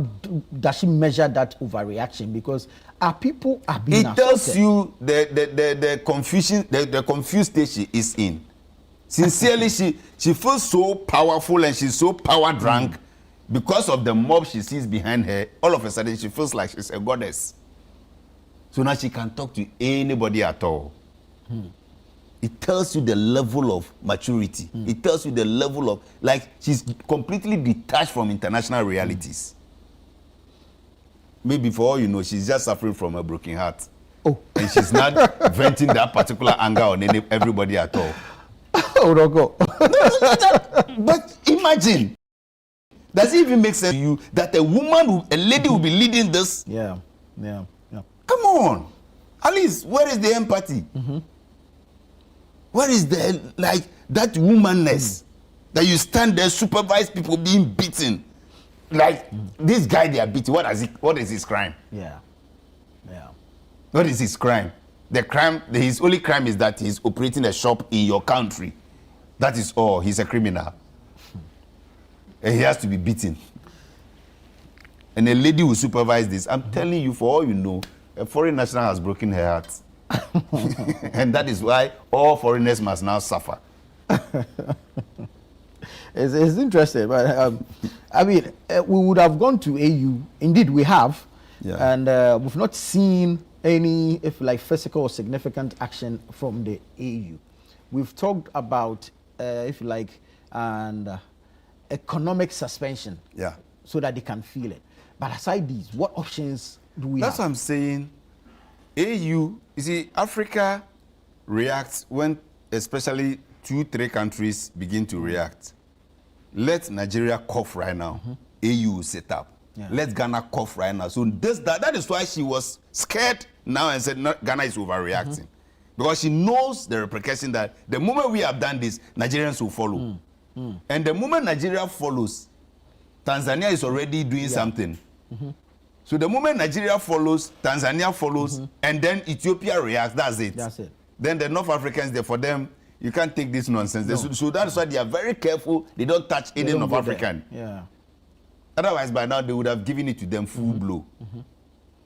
does she measure that overreaction? Because our people are being assaulted. It tells you the confusion, the confused state she is in. Sincerely, she feels so powerful and she's so power drunk because of the mob she sees behind her. All of a sudden, she feels like she's a goddess. So now she can talk to anybody at all. It tells you the level of maturity. It tells you the level of, like, she's completely detached from international realities. Maybe for all you know, she's just suffering from a broken heart. Oh. And she's not venting that particular anger on everybody at all. Oh, no, go. But imagine, does it even make sense to you that a lady will be leading this? Yeah. Come on. At least, where is the empathy? Where is the, like, that womanness that you stand there, supervise people being beaten? Like, this guy they are beating, what is his crime? Yeah. What is his crime? His only crime is that he's operating a shop in your country. That is all. He's a criminal. And he has to be beaten. And a lady will supervise this. I'm telling you, for all you know, a foreign national has broken her heart. And that is why all foreigners must now suffer. It's interesting, but I mean, we would have gone to AU. Indeed, we have. Yeah. And we've not seen any, if like, physical or significant action from the AU. We've talked about, if you like, and economic suspension. Yeah. So that they can feel it. But aside these, what options do we That's have? what I'm saying. AU, you see, Africa reacts when especially 2-3 countries begin to react. Let Nigeria cough right now. AU will set up. Yeah. Let Ghana cough right now. So that is why she was scared now and said Ghana is overreacting. Because she knows the repercussion that the moment we have done this, Nigerians will follow. And the moment Nigeria follows, Tanzania is already doing something. So the moment Nigeria follows, Tanzania follows, and then Ethiopia reacts, that's it. That's it. Then the North Africans, for them, you can't take this nonsense. No. So that's why they are very careful. They don't touch any North African. Yeah. Otherwise, by now, they would have given it to them full blow.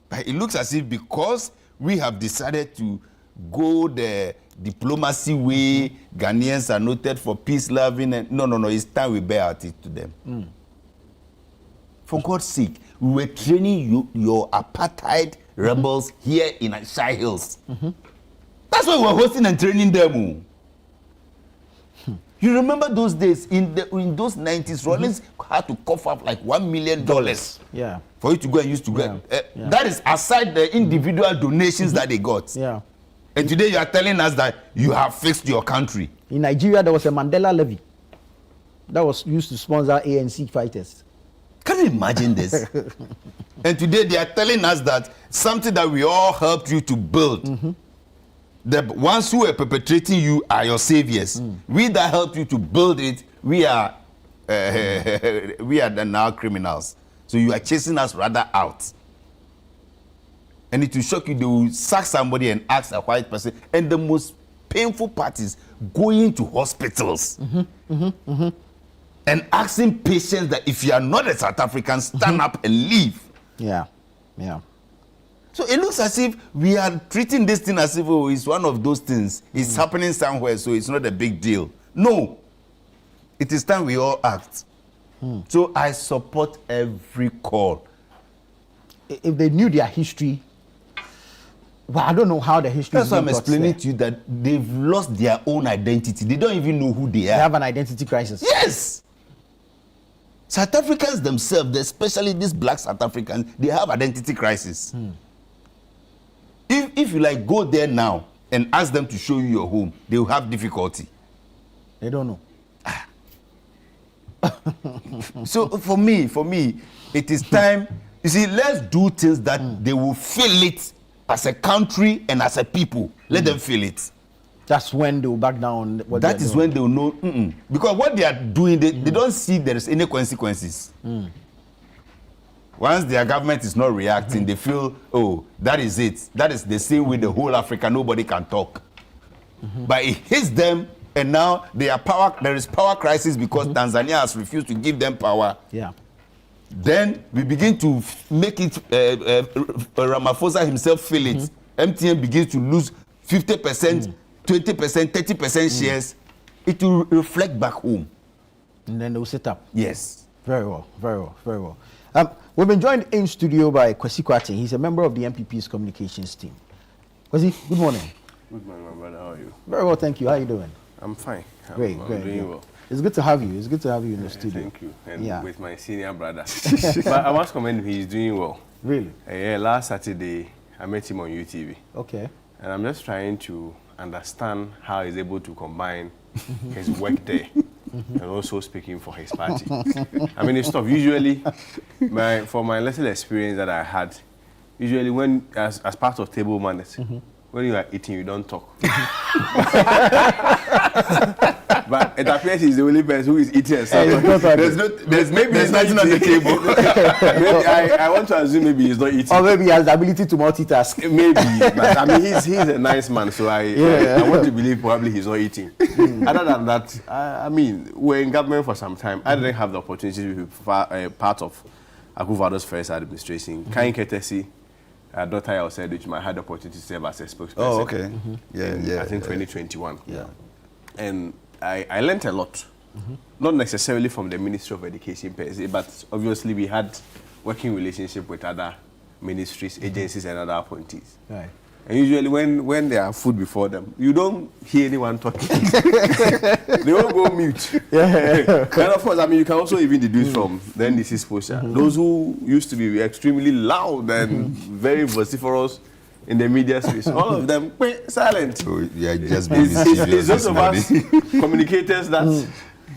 But it looks as if because we have decided to go the diplomacy way, Ghanaians are noted for peace loving, and no, it's time we bear our teeth to them. For God's sake, we were training your apartheid rebels here in Shai Hills. That's why we were hosting and training them. You remember those days, in those 90s, Rollins had to cough up like $1 million Yeah. for you to go and use to go. That is aside the individual donations that they got. Yeah. And today you are telling us that you have fixed your country. In Nigeria, there was a Mandela levy. that was used to sponsor ANC fighters. Can you imagine this? And today they are telling us that something that we all helped you to build, the ones who are perpetrating you are your saviors. We that helped you to build it, we are the now criminals. So you are chasing us rather out. And it will shock you, they will sack somebody and ask a white person. And the most painful part is going to hospitals and asking patients that if you are not a South African, stand up and leave. Yeah. So it looks as if we are treating this thing as if it's one of those things. It's happening somewhere, so it's not a big deal. No. It is time we all act. So I support every call. If they knew their history, well, I don't know how the history. That's why I'm explaining to you that they've lost their own identity. They don't even know who they are. They have an identity crisis. Yes. South Africans themselves, especially these black South Africans, they have identity crisis. If you like go there now and ask them to show you your home, they will have difficulty. They don't know. So for me, it is time. You see, let's do things that they will feel it as a country and as a people. Let them feel it. That's when they will back down. That is when they will know. Because what they are doing, they don't see there is any consequences. Once their government is not reacting, they feel, oh, that is it. That is the same way the whole Africa, nobody can talk. But it hits them, and now there is power crisis because Tanzania has refused to give them power. Yeah. Then we begin to make it, Ramaphosa himself feel it. MTN begins to lose 50%, 20%, 30% shares. It will reflect back home. And then they will sit up. Yes. Very well. We've been joined in studio by Kwesi Kwarteng. He's a member of the MPP's communications team. Kwesi, good morning. Good morning, my brother. How are you? Very well, thank you. How are you doing? I'm fine. Great. I'm doing well. It's good to have you. It's good to have you in the studio. Thank you. And with my senior brother. But I must commend him. He's doing well. Really? Yeah, last Saturday, I met him on UTV. Okay. And I'm just trying to understand how he's able to combine his work there and also speaking for his party. I mean, it's tough. Usually, for my little experience that I had, usually when, as part of table manners, when you are eating, you don't talk. But it appears he's the only person who is eating. So there's nothing on the table. Maybe I want to assume maybe he's not eating. Or maybe he has the ability to multitask. Maybe. But I mean, he's a nice man, so I want to believe probably he's not eating. Other than that, I mean, we're in government for some time. I didn't have the opportunity to be part of Akufo-Addo's first administration. Kind courtesy. Dr. Yao said which I had the opportunity to serve as a spokesperson. Oh, okay. I think 2021. Yeah. And I learned a lot. Not necessarily from the Ministry of Education per se, but obviously we had working relationship with other ministries, agencies, and other appointees. Right. And usually when there are food before them, you don't hear anyone talking. They all go mute. And of course, I mean, you can also even deduce from the NDC's posture. Those who used to be extremely loud and very vociferous in the media space, all of them silent. So yeah, just being it's those of us communicators that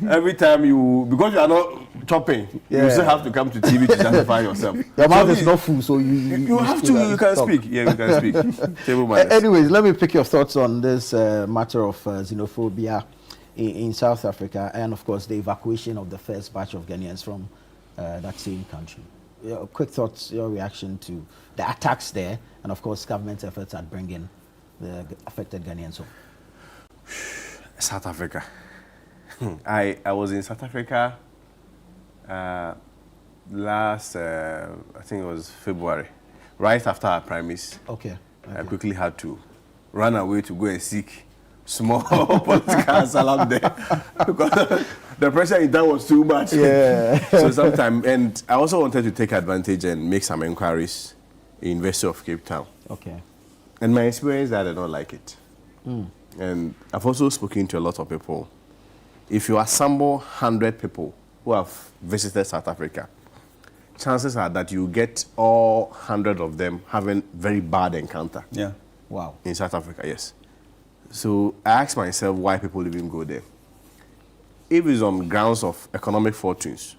every time because you are not chopping, you still have to come to TV to justify yourself. Your mouth is not full, so you have to. You can speak. Yeah, you can speak. Table manners. Anyways, let me pick your thoughts on this matter of xenophobia in South Africa, and of course the evacuation of the first batch of Ghanaians from that same country. Quick thoughts, your reaction to the attacks there, and of course government efforts at bringing the affected Ghanaians home. South Africa. I was in South Africa last, I think it was February, right after our primaries. Okay. I quickly had to run away to go and seek small political asylum there because the pressure in town was too much. Yeah. So sometime, and I also wanted to take advantage and make some inquiries in University of Cape Town. Okay. And my experience, I did not like it. And I've also spoken to a lot of people. If you assemble 100 people who have visited South Africa, chances are that you get all 100 of them having very bad encounter. Yeah. Wow. In South Africa, yes. So I asked myself why people even go there. if it's on grounds of economic fortunes,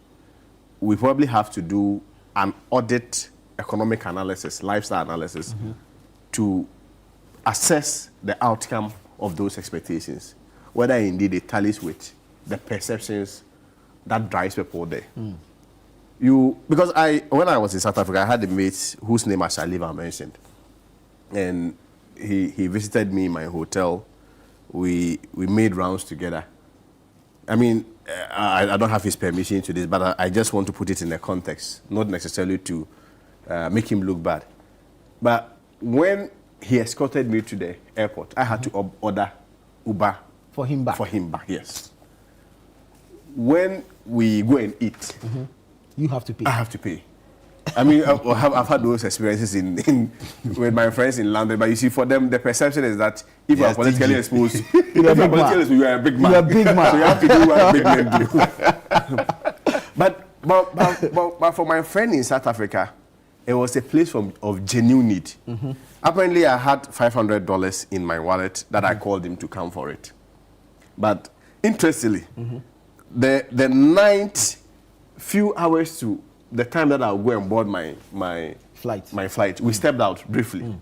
we probably have to do an audit economic analysis, lifestyle analysis, to assess the outcome of those expectations, whether indeed it tallies with the perceptions that drives people there. Because when I was in South Africa, I had a mate whose name I shall leave unmentioned, and he visited me in my hotel. We made rounds together. I mean, I don't have his permission to this, but I just want to put it in a context, not necessarily to make him look bad. But when he escorted me to the airport, I had to order Uber for him back. For him back, yes. When we go and eat, you have to pay. I have to pay. I mean, I've had those experiences with my friends in London, but you see, for them, the perception is that if you are politically exposed, you are a big man. You are a big man. So you have to do what big men do. But for my friend in South Africa, it was a place of genuine need. Apparently, I had $500 in my wallet that I called him to come for it. But interestingly, the night, few hours to the time that I'll go and board my flight, we stepped out briefly.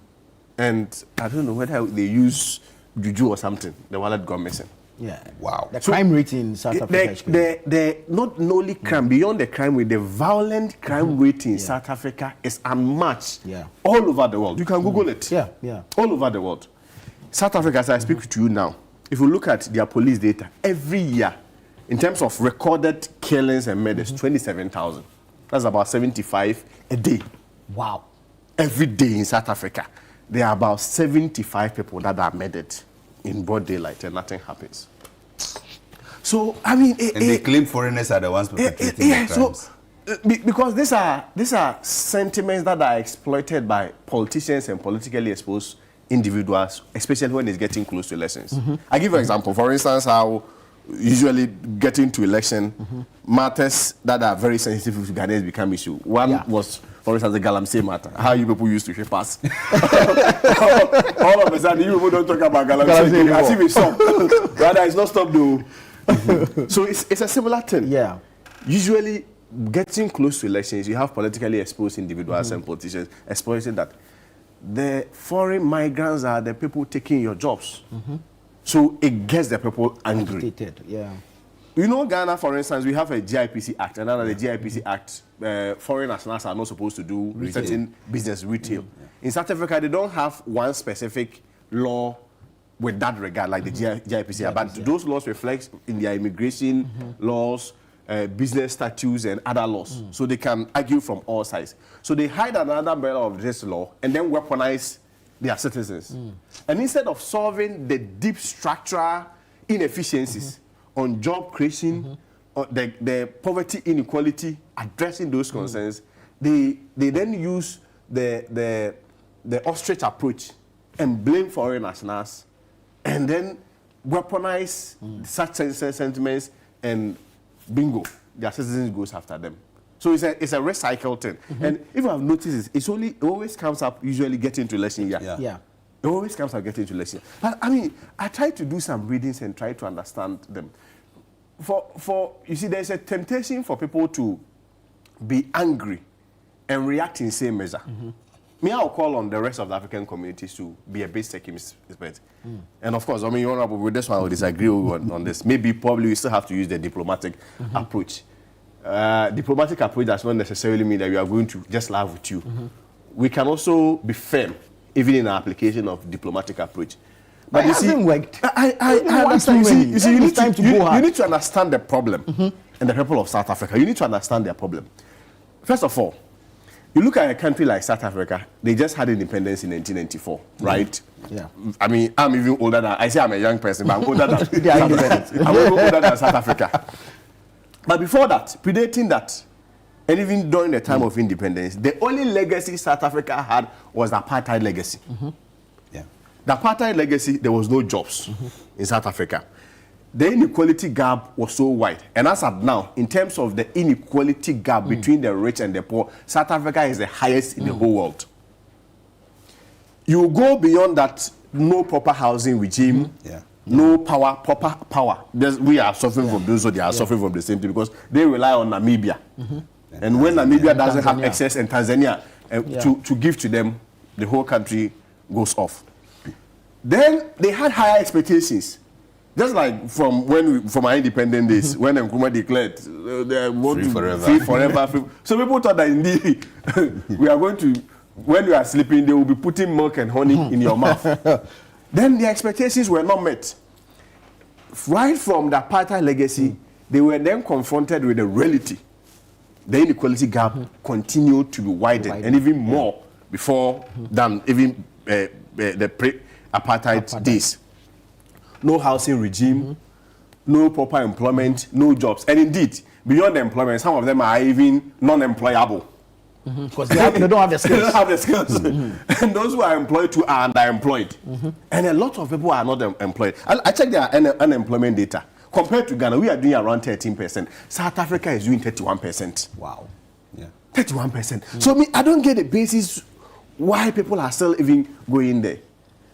And I don't know whether they use juju or something. The wallet got missing. Yeah. Wow. The crime rate in South Africa. The not only crime, beyond the crime rate, the violent crime rate in South Africa is unmatched all over the world. You can Google it. Yeah. All over the world. South Africa, as I speak to you now, if you look at their police data, every year, in terms of recorded killings and murders, 27,000. That's about 75 a day. Wow. Every day in South Africa, there are about 75 people that are murdered in broad daylight and nothing happens. So, I mean... and they claim foreigners are the ones perpetrating the crimes. Because these are sentiments that are exploited by politicians and politically exposed individuals, especially when it's getting close to elections. I give you an example. For instance, how usually getting to election matters that are very sensitive to Ghanaians become issue. One was, for instance, the Galamsey matter. How you people used to ship us. All of a sudden, you people don't talk about Galamsey as if it's stopped. Rather, it's not stopped though. So it's a similar thing. Yeah. Usually, getting close to elections, you have politically exposed individuals and politicians exploiting that. The foreign migrants are the people taking your jobs. So it gets the people angry. Agitated, yeah. You know, Ghana, for instance, we have a GIPC Act, and under the GIPC Act, foreign nationals are not supposed to do certain business retail. In South Africa, they don't have one specific law with that regard, like the GIPC, but those laws reflect in their immigration laws, business statutes, and other laws. So they can argue from all sides. So they hide another umbrella of this law and then weaponize their citizens. And instead of solving the deep structural inefficiencies on job creation, or the poverty inequality, addressing those concerns, they then use the ostrich approach and blame foreign nationals and then weaponize such sentiments, and bingo, their citizens goes after them. So it's a recycled thing. And if you have noticed, it always comes up usually getting to election year. Yeah. It always comes up getting to election. But I mean, I try to do some readings and try to understand them. You see, there's a temptation for people to be angry and react in the same measure. Me, I'll call on the rest of the African communities to be a bit circumspect. And of course, I mean, Honorable, with this one, I will disagree on this. Probably we still have to use the diplomatic approach. Diplomatic approach does not necessarily mean that we are going to just laugh with you. We can also be firm, even in our application of diplomatic approach. But you see, worked. I understand. You see, you need to understand the problem and the people of South Africa. You need to understand their problem. First of all, you look at a country like South Africa, they just had independence in 1994, right? Yeah. I mean, I'm even older than, I say I'm a young person, but I'm older than South Africa. I'm even older than South Africa. But before that, predating that, and even during the time of independence, the only legacy South Africa had was the apartheid legacy. The apartheid legacy, there was no jobs in South Africa. The inequality gap was so wide. And as of now, in terms of the inequality gap between the rich and the poor, South Africa is the highest in the whole world. You go beyond that, no proper housing regime, no power, proper power. We are suffering from those, so they are suffering from the same thing because they rely on Namibia. And when Namibia doesn't have excess and Tanzania to give to them, the whole country goes off. Then they had higher expectations. Just like from our independent days, when Nkrumah declared they want free forever. So people thought that indeed we are going to, when you are sleeping, they will be putting milk and honey in your mouth. Then the expectations were not met. Right from the apartheid legacy, they were then confronted with the reality. The inequality gap continued to be widened and even more before than even the pre-apartheid days. No housing regime, no proper employment, no jobs. And indeed, beyond the employment, some of them are even non-employable. Because they don't have the skills. They don't have the skills. And those who are employed too are underemployed. And a lot of people are not employed. I checked their unemployment data. Compared to Ghana, we are doing around 13%. South Africa is doing 31%. Wow. Yeah. 31%. So I don't get the basis why people are still even going there.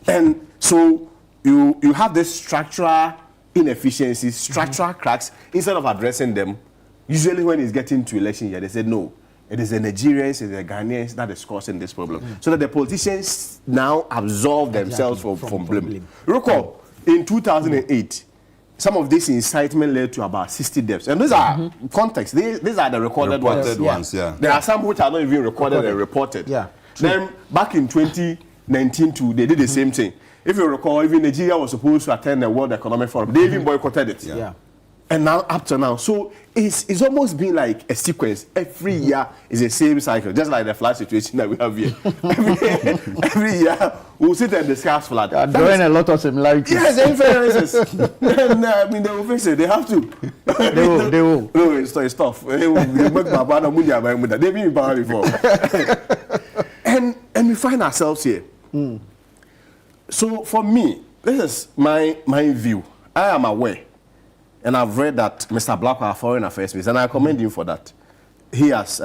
And so you have this structural inefficiencies, structural cracks. Instead of addressing them, usually when it's getting to election year, they say no. It is the Nigerians, it is the Ghanaians that is causing this problem. So that the politicians now absolve themselves from blame. Recall, in 2008, some of this incitement led to about 60 deaths. And these are context. These are the recorded ones. There are some which are not even recorded and reported. Then back in 2019 too, they did the same thing. If you recall, even Nigeria was supposed to attend the World Economic Forum. They even boycotted it. And now, up to now. So it's almost been like a sequence. Every year is the same cycle, just like the flood situation that we have here. every year, we'll sit and discuss flood. Drawing a lot of similarities. Yes, inferences. And they will fix it. They have to. They will. No, it's tough. They've been in power before. And we find ourselves here. So for me, this is my view. I am aware, and I've read that Mr. Black, our Foreign Affairs Minister, and I commend him for that. He has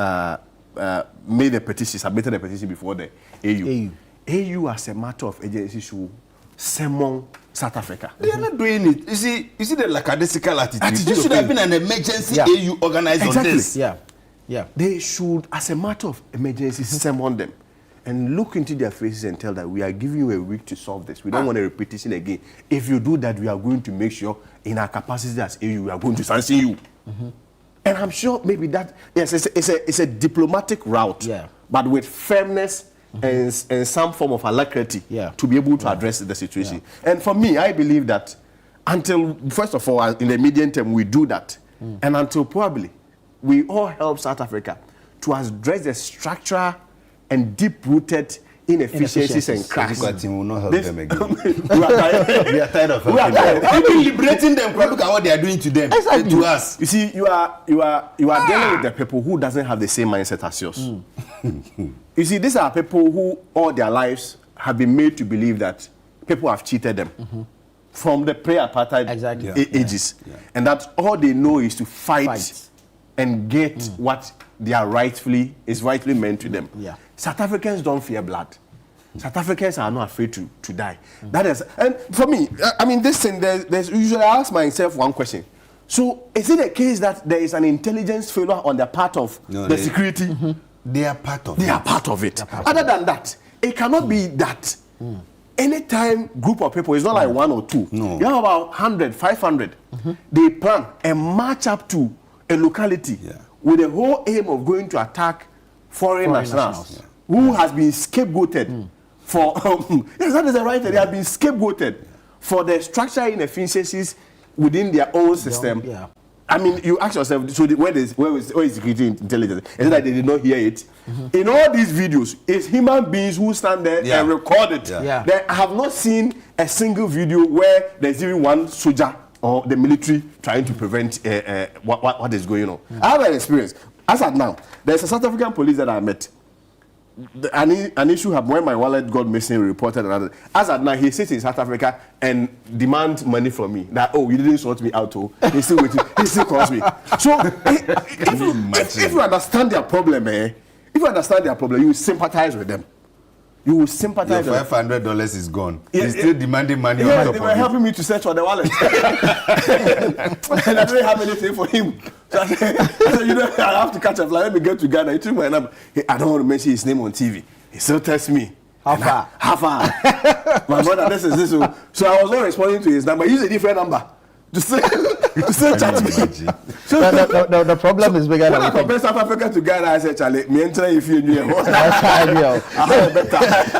made a petition, submitted a petition before the AU. AU as a matter of agency should summon South Africa. They are not doing it. You see the lackadaisical attitude. This should have been an emergency AU organized on this. They should, as a matter of emergency, summon them. And look into their faces and tell that we are giving you a week to solve this. We don't want a repetition again. If you do that, we are going to make sure in our capacity as AU, we are going to sanction you. And I'm sure maybe that, yes, it's a diplomatic route, but with firmness and some form of alacrity to be able to address the situation. And for me, I believe that until, first of all, in the medium term, we do that. And until probably we all help South Africa to address the structural and deep-rooted inefficiencies and cracks. We will not help them again. We are tired of helping them. We've been liberating them. Look at what they are doing to them, to us. You see, you are dealing with the people who doesn't have the same mindset as yours. You see, these are people who all their lives have been made to believe that people have cheated them from the pre-apartheid ages, and that all they know is to fight. And get what they are rightfully meant to them. South Africans don't fear blood. South Africans are not afraid to die. That is, and for me, I mean, this thing, there's usually I ask myself one question. So, is it a case that there is an intelligence failure on the part of the security? They are part of it. They are part of it. Other than that, it cannot be that. Anytime group of people, it's not like one or two. You have about 100, 500. They plan and march up to a locality with the whole aim of going to attack foreign nationals who has been scapegoated for yes, that is the right. They have been scapegoated for the structural inefficiencies within their own system. I mean, you ask yourself, so where is security intelligence? Is it that they did not hear it? In all these videos, it's human beings who stand there and record it. They have not seen a single video where there's even one soldier or the military trying to prevent what is going on. I have an experience. As at now, there's a South African police that I met. An issue happened when my wallet got missing, reported another. As at now, he sits in South Africa and demands money from me. That, you didn't sort me out, he's still waiting. He still calls me. So, if you understand their problem, you sympathize with them. You will sympathize. Your $500 is gone. Yeah, He's still demanding money on Yeah, top they of were it. helping me to search for the wallet. And I didn't have anything for him. So I said, I have to catch up. Like, let me get to Ghana. He took my number. Hey, I don't want to mention his name on TV. He still texts me. How far? How far? My brother, this is this. So I was not responding to his number. He used a different number. To still chat to me. So The problem is bigger when than I we think. compare South Africa to Ghana, I said, Charlie, me enter if you knew. That's ideal.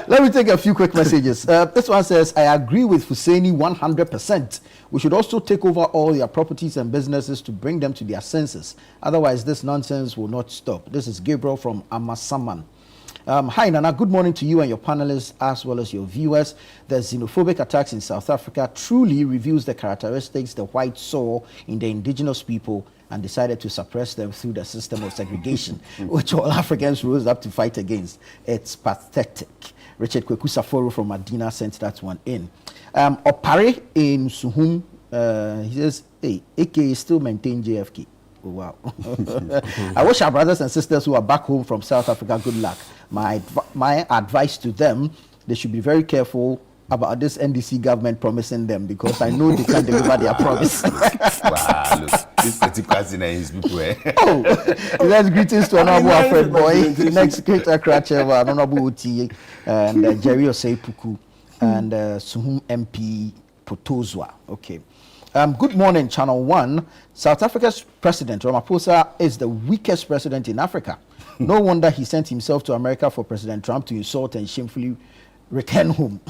Let me take a few quick messages. This one says, I agree with Husseini 100%. We should also take over all their properties and businesses to bring them to their senses. Otherwise, this nonsense will not stop. This is Gabriel from Amasaman. Hi, Nana. Good morning to you and your panelists as well as your viewers. The xenophobic attacks in South Africa truly reveals the characteristics the whites saw in the indigenous people and decided to suppress them through the system of segregation, which all Africans rose up to fight against. It's pathetic. Richard Kweku Saforo from Medina sent that one in. Opare in Suhum, he says, hey, AK still maintain JFK. Oh, wow. I wish our brothers and sisters who are back home from South Africa good luck. My advice to them, they should be very careful about this NDC government promising them, because I know they can't deliver their promise. Wow, look, this particular thing is people. Oh, let's greetings to Honorable Alfred Boy, next great Akrachewa, Honorable Oti, and Jerry Osei Puku, and Suhum MP Potozwa. Okay. Good morning, Channel 1. South Africa's President Ramaphosa is the weakest president in Africa. No wonder he sent himself to America for President Trump to insult and shamefully return home.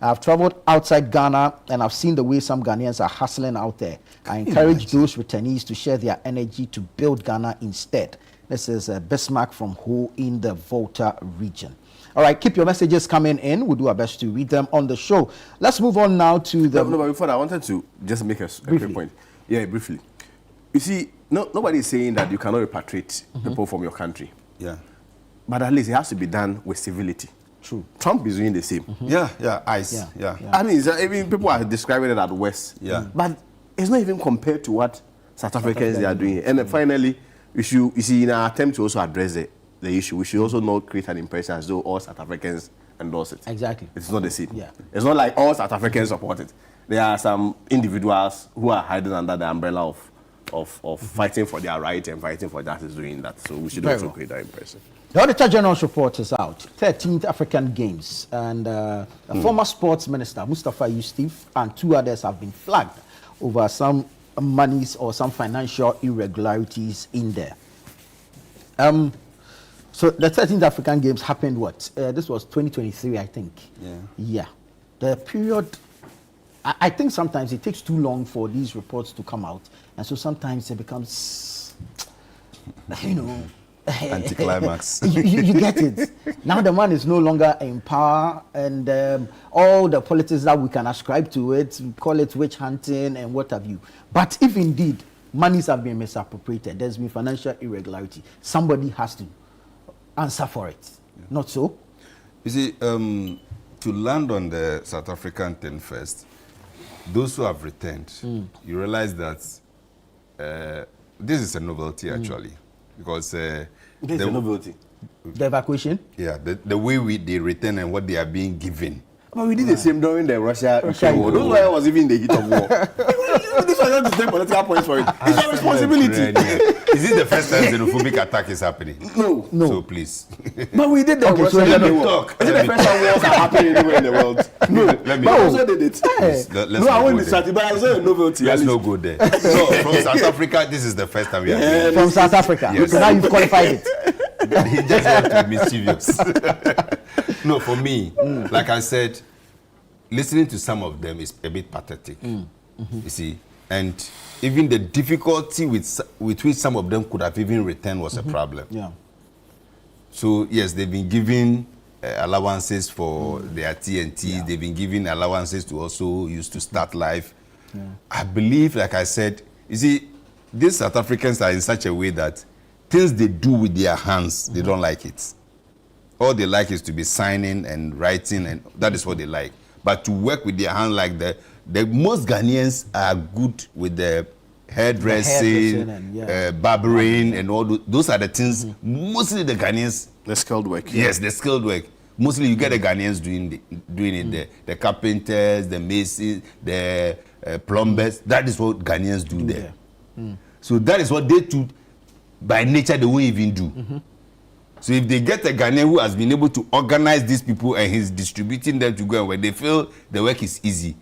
I've traveled outside Ghana and I've seen the way some Ghanaians are hustling out there. I encourage those returnees to share their energy to build Ghana instead. This is Bismarck from Ho in the Volta region. All right, keep your messages coming in. We'll do our best to read them on the show. Let's move on now to the... No, but before that, I wanted to just make a quick point. Yeah, briefly. You see, nobody is saying that you cannot repatriate people from your country. Yeah. But at least it has to be done with civility. True. Trump is doing the same. ICE. Yeah. I mean, people are describing it as West. Yeah. But it's not even compared to what South Africans they are doing. And then finally, you see, in our attempt to also address the issue, we should also not create an impression as though all South Africans endorse it. Exactly. It's not the same. Yeah. It's not like all South Africans support it. There are some individuals who are hiding under the umbrella of fighting for their right and fighting for justice doing that. So we should also create that impression. The Auditor General's report is out. 13th African Games. And a former sports minister, Mustafa Yusuf, and two others have been flagged over some monies or some financial irregularities in there. So the 13th African Games happened what? This was 2023, I think. Yeah. The period, I think sometimes it takes too long for these reports to come out. And so sometimes it becomes, anticlimax. you get it. Now the man is no longer in power, and all the politics that we can ascribe to it, call it witch hunting and what have you. But if indeed monies have been misappropriated, there's been financial irregularity, somebody has to answer for it. Not so? You see, to land on the South African thing first, those who have returned, you realize that this is a novelty actually, because this is a novelty. The evacuation? Yeah, the way they return and what they are being given. But we did the same during the Russia-Ukraine war. Those were was even in the heat of war. This was not to take political points for it. It's your responsibility. Is it the first time xenophobic attack is happening? No. So please. But we did the Russia-Ukraine war. Talk. Is it the first time wars are happening anywhere in the world? No. Let me but I also did it. Let's I won't be starting, but I was a novelty. Let's not go there. So from South Africa, this is the first time we are doing it. From South Africa. Yes. Now you've qualified it. He just wants to be mischievous. No, for me, like I said, listening to some of them is a bit pathetic. You see, and even the difficulty with which some of them could have even returned was a problem. Yeah. So yes, they've been given allowances for their TNT. Yeah. They've been given allowances to also use to start life. Yeah. I believe, like I said, you see, these South Africans are in such a way that things they do with their hands, they don't like it. All they like is to be signing and writing, and that is what they like. But to work with their hand like the most Ghanaians are good with the hairdressing, barbering, and all those are the things. Mostly the Ghanaians. The skilled work. Yes, the skilled work. Mostly you get the Ghanaians doing it. The carpenters, the masons, the plumbers. That is what Ghanaians do there. So that is what they do. By nature, they won't even do. So if they get a Ghanaian who has been able to organize these people and he's distributing them to go and where they feel the work is easy,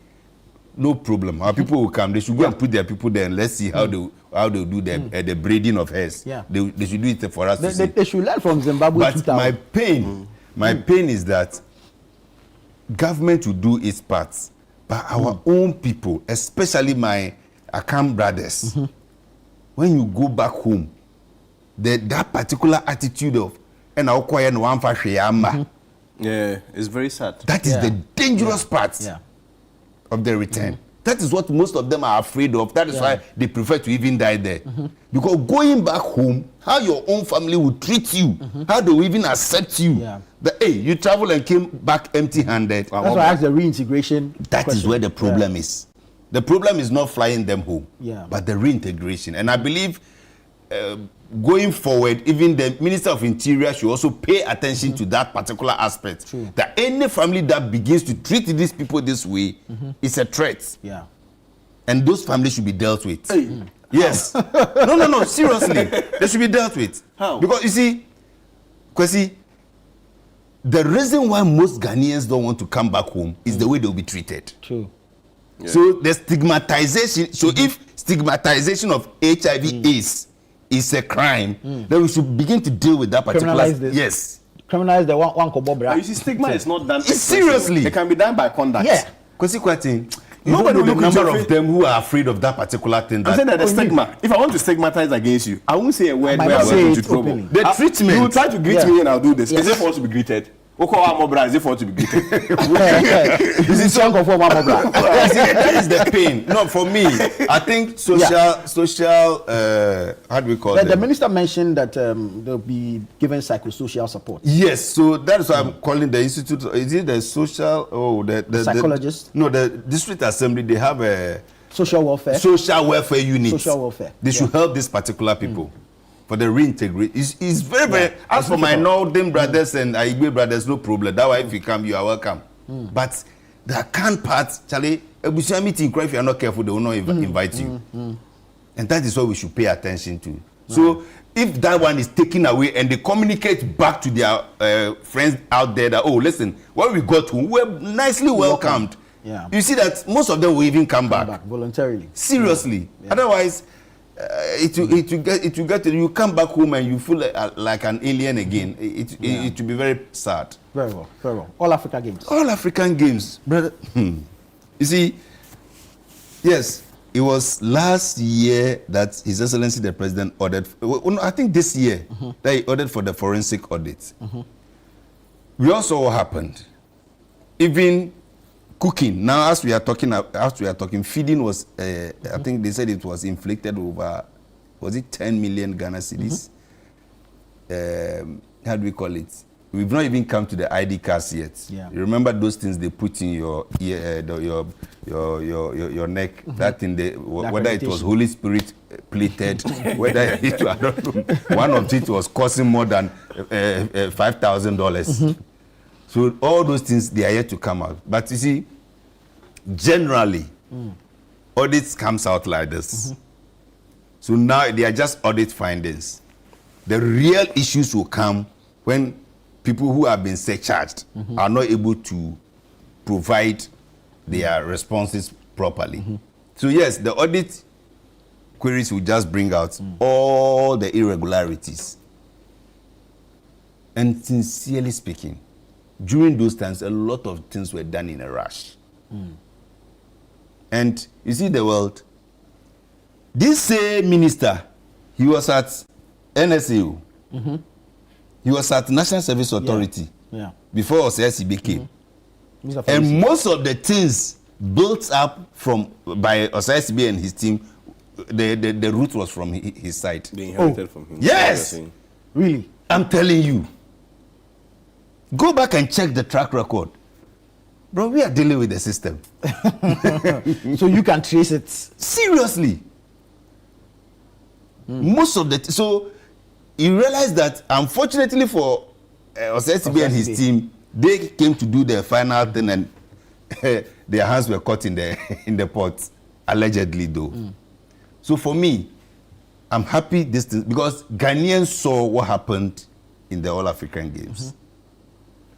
no problem. Our people will come. They should go and put their people there and let's see how they do the braiding of hairs. Yeah. They should do it for us to see. They should learn from Zimbabwe. But my pain is that government will do its part, but our own people, especially my Akam brothers, when you go back home, that particular attitude of yeah, it's very sad. That is the dangerous part of the return. That is what most of them are afraid of. That is why they prefer to even die there. Because going back home, how your own family will treat you, how they will even accept you. That, hey, you travel and came back empty-handed. That's why I asked the reintegration. That is where the problem is. The problem is not flying them home, but the reintegration. And I believe going forward, even the Minister of Interior should also pay attention to that particular aspect. That any family that begins to treat these people this way is a threat. And those families should be dealt with. Yes. No, seriously. They should be dealt with. How? Because you see, the reason why most Ghanaians don't want to come back home is the way they'll be treated. True. So the stigmatization, so if stigmatization of HIV AIDS is a crime, then we should begin to deal with that particular. Criminalize this. Yes. Criminalize the one kobo bra. You see, stigma is not done. Seriously. It can be done by conduct. Yeah. Nobody will look the number of them who are afraid of that particular thing. I'm saying that the stigma. If I want to stigmatize against you, I won't say a word where I'm going to trouble. The treatment. You will try to greet me and I'll do this. Is it for us to be greeted? Is it for us to be greeted? This is song of that is the pain. No, for me, I think social. How do we call it? The minister mentioned that they'll be given psychosocial support. Yes, so that's why I'm calling the institute. Is it the social? The psychologist? No, the district assembly. They have a social welfare unit. Social welfare. They should help these particular people. For the reintegration, it's very, very. As for my Northern brothers and Igbe brothers, no problem. That way, if you come, you are welcome. But the can part, Charlie, a meeting, if you are not careful, they will not invite you. And that is what we should pay attention to. So, if that one is taken away and they communicate back to their friends out there that, oh, listen, when we got home, we're nicely welcomed. You see that most of them will even come back voluntarily. Seriously. Otherwise, it will get you come back home and you feel like an alien again. It will be very sad. Very well. All African Games, brother. You see, yes, it was last year that His Excellency the President ordered. I think this year that he ordered for the forensic audit. We also what happened. Even cooking now, as we are talking, feeding was. I think they said it was inflicted over. Was it 10 million Ghana cedis? How do we call it? We've not even come to the ID cards yet. You remember those things they put in your ear, your neck. That thing, whether it was Holy Spirit plated, whether it I don't know. One of it was costing more than $5,000. So all those things they are yet to come out. But you see, generally, audits comes out like this. So now they are just audit findings. The real issues will come when people who have been surcharged are not able to provide their responses properly. So yes, the audit queries will just bring out all the irregularities. And sincerely speaking, during those times, a lot of things were done in a rush. And you see the world, this same minister, he was at NSAO. He was at National Service Authority before OSSB came. And most of the things built up by OSSB and his team, the root was from his side. Being inherited from him. Yes! Really? I'm telling you. Go back and check the track record. Bro, we are dealing with the system. So you can trace it. Seriously. Most of so you realize that unfortunately for OSSB and his team, They came to do the final thing, and their hands were caught in the pot, allegedly though. So for me, I'm happy this thing, because Ghanaians saw what happened in the All African Games.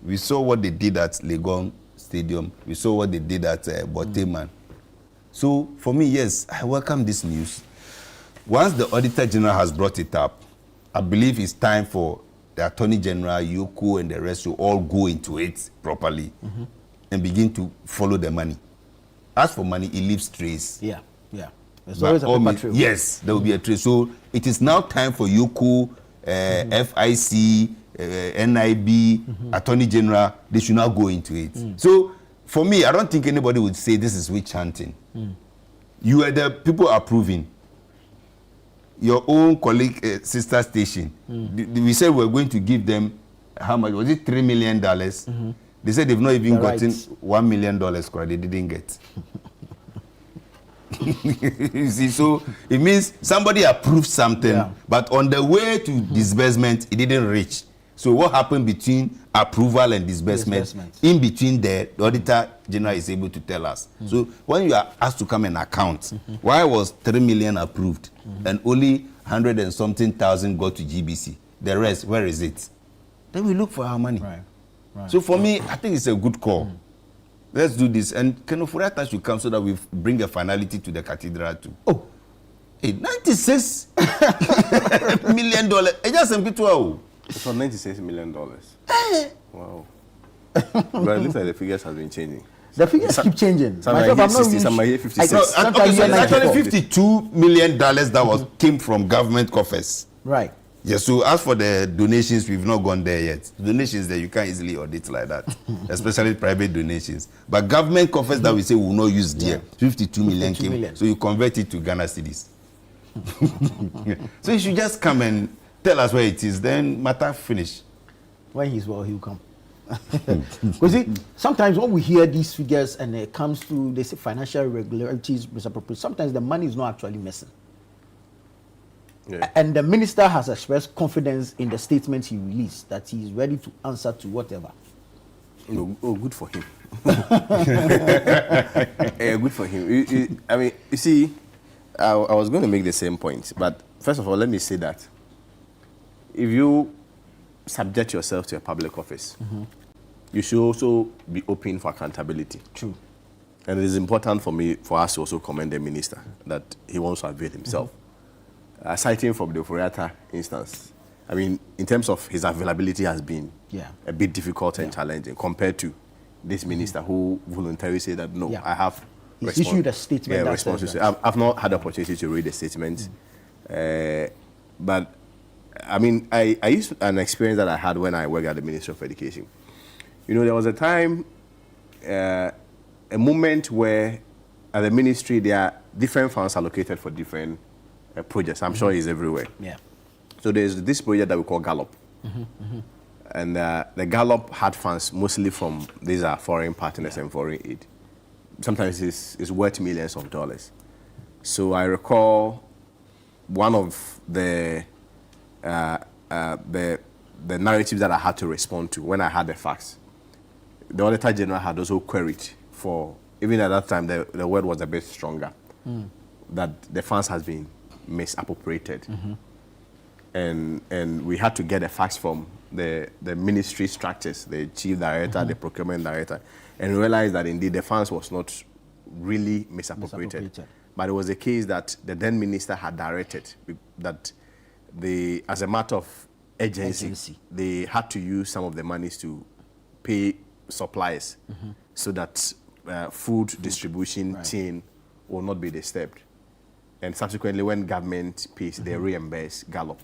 We saw what they did at Legon Stadium. We saw what they did at Boteman. So for me, yes, I welcome this news. Once the Auditor General has brought it up, I believe it's time for the Attorney General, Yoko, and the rest to all go into it properly and begin to follow the money. As for money, it leaves trace. Yeah. There's always a paper trail. Yes, there will be a trace. So it is now time for Yoko, FIC, NIB, Attorney General, they should now go into it. So for me, I don't think anybody would say this is witch hunting. You are the people approving. Your own colleague, sister station, we said we're going to give them, how much? Was it $3 million? They said they've not even gotten $1 million, they didn't get. You see, so it means somebody approved something, but on the way to disbursement, it didn't reach. So what happened between approval and disbursement? In between there, the Auditor General is able to tell us. So when you are asked to come and account, why was 3 million approved and only 100 and something thousand got to GBC? The rest, where is it? Then we look for our money. So for me, I think it's a good call. Let's do this. And Kenofurata should come so that we bring a finality to the cathedral too. Oh, $96 million. It's for $96 million. Wow. But it looks like the figures have been changing. The figures keep changing. Some are here 60, some are here 56. So it's actually $52 million that came from government coffers. Right. Yeah, so as for the donations, we've not gone there yet. Donations that you can't easily audit like that, especially private donations. But government coffers that we say we will not use there, 52 million came. So you convert it to Ghana cedis. So you should just come and tell us where it is, then matter finish. When he's well, he'll come. Because see, sometimes when we hear these figures and it comes to they say financial irregularities, misappropriation, sometimes the money is not actually missing. Yeah. And the minister has expressed confidence in the statement he released that he is ready to answer to whatever. Oh, good for him. Good for him. I mean, you see, I was going to make the same point, but first of all, let me say that if you subject yourself to a public office, you should also be open for accountability. True. And it is important for us to also commend the minister that he wants to avail himself. Citing from the Furiata instance, I mean, in terms of his availability has been a bit difficult and challenging compared to this minister who voluntarily said that, no, I have issued a statement. I've not had the opportunity to read the statement. But, I mean, I used an experience that I had when I worked at the Ministry of Education. You know, there was a time, a moment where at the ministry there are different funds allocated for different projects. I'm sure it's everywhere. Yeah. So there's this project that we call Gallop. And the Gallop had funds mostly from, these are foreign partners and foreign aid. Sometimes it's worth millions of dollars. So I recall one of the narratives that I had to respond to when I had the facts. The Auditor General had also queried for, even at that time, the word was a bit stronger, that the funds has been misappropriated. And we had to get the facts from the ministry structures, the chief director, the procurement director, and realize that indeed the funds was not really misappropriated. But it was a case that the then minister had directed that as a matter of urgency, they had to use some of the monies to pay suppliers so that food distribution chain will not be disturbed. And subsequently, when government pays, they reimburse Gallop.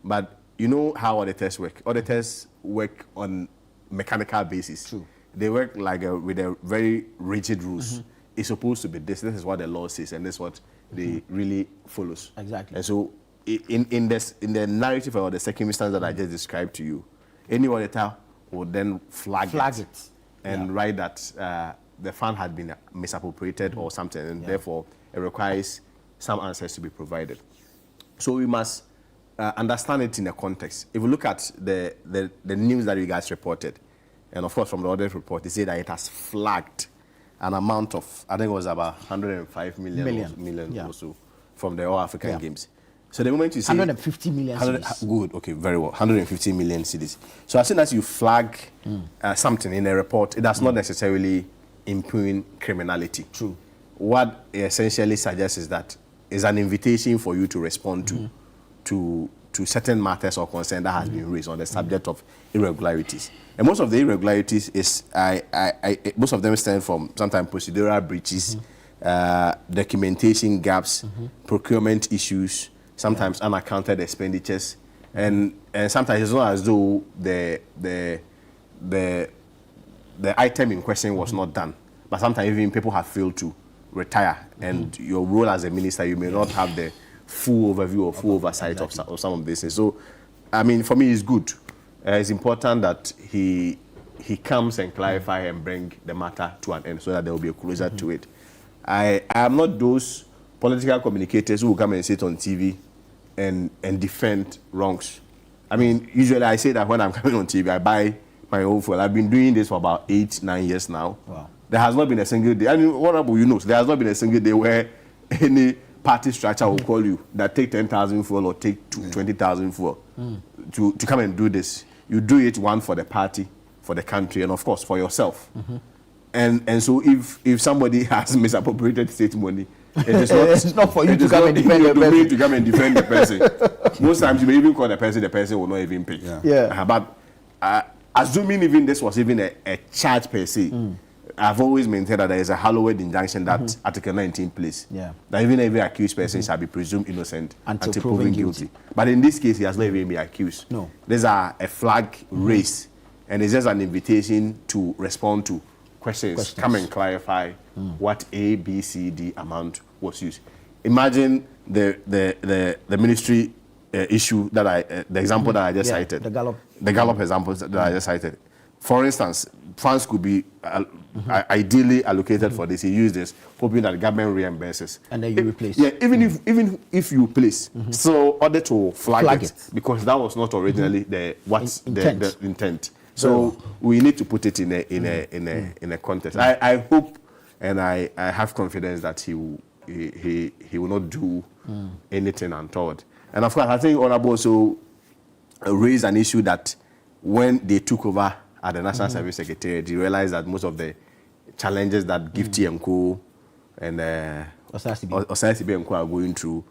But you know how auditors work. Auditors work on mechanical basis. True. They work like with a very rigid rules. It's supposed to be this. This is what the law says, and this is what they really follows. Exactly. And so, in the narrative or the circumstance that I just described to you, any auditor would then flag it and write that the fund had been misappropriated or something, and therefore it requires some answers to be provided. So we must understand it in a context. If we look at the news that you guys reported, And of course, from the audit report, they say that it has flagged an amount of, I think it was about 105 million yeah. or so from the All African Games. So the moment you say 150 million cedis. Good, okay, very well. 150 million cedis. So as soon as you flag something in a report, it does not necessarily impugn criminality. True. What it essentially suggests is that it's an invitation for you to respond to certain matters or concern that has been raised on the subject of irregularities. And most of the irregularities is most of them stem from sometimes procedural breaches, documentation gaps, procurement issues, sometimes unaccounted expenditures, and sometimes it's not as though the item in question was not done, but sometimes even people have failed to retire, and your role as a minister, you may not have the full overview or full oversight of some of this. So, I mean, for me, it's good. It's important that he comes and clarify and bring the matter to an end so that there will be a closure to it. I am not those political communicators who will come and sit on TV and defend wrongs. I mean, usually I say that when I'm coming on TV, I buy my own fuel. I've been doing this for about 8-9 years now. Wow. There has not been a single day. I mean, honorable, you know, there has not been a single day where any party structure will call you that take 10,000 fuel or take 20,000 fuel to come and do this. You do it, one, for the party, for the country, and of course for yourself. And so if somebody has misappropriated state money, it is not, it's not for you to come and defend the person. To come and defend the person. Most times you may even call the person will not even pay. But assuming even this was even a charge per se, I've always maintained that there is a hallowed injunction that Article 19 plays. That even every accused person shall be presumed innocent until proven guilty. But in this case, he has not even been accused. No. These are a flag raised, and it's just an invitation to respond to questions. Come and clarify what A, B, C, D amount was used. Imagine the ministry issue that the example that I just cited. The Gallup example that I just cited. For instance, funds could be ideally allocated for this. You use this, hoping that the government reimburses. And then you replace. Yeah, even if you place, so order to flag it, because that was not originally the intent. So we need to put it in a context. I hope and I have confidence that he will not do anything untoward. And of course, I think Honorable also raised an issue that when they took over at the National Service Secretariat, you realize that most of the challenges that Gifty and Co. and Osasibe and Co. are going through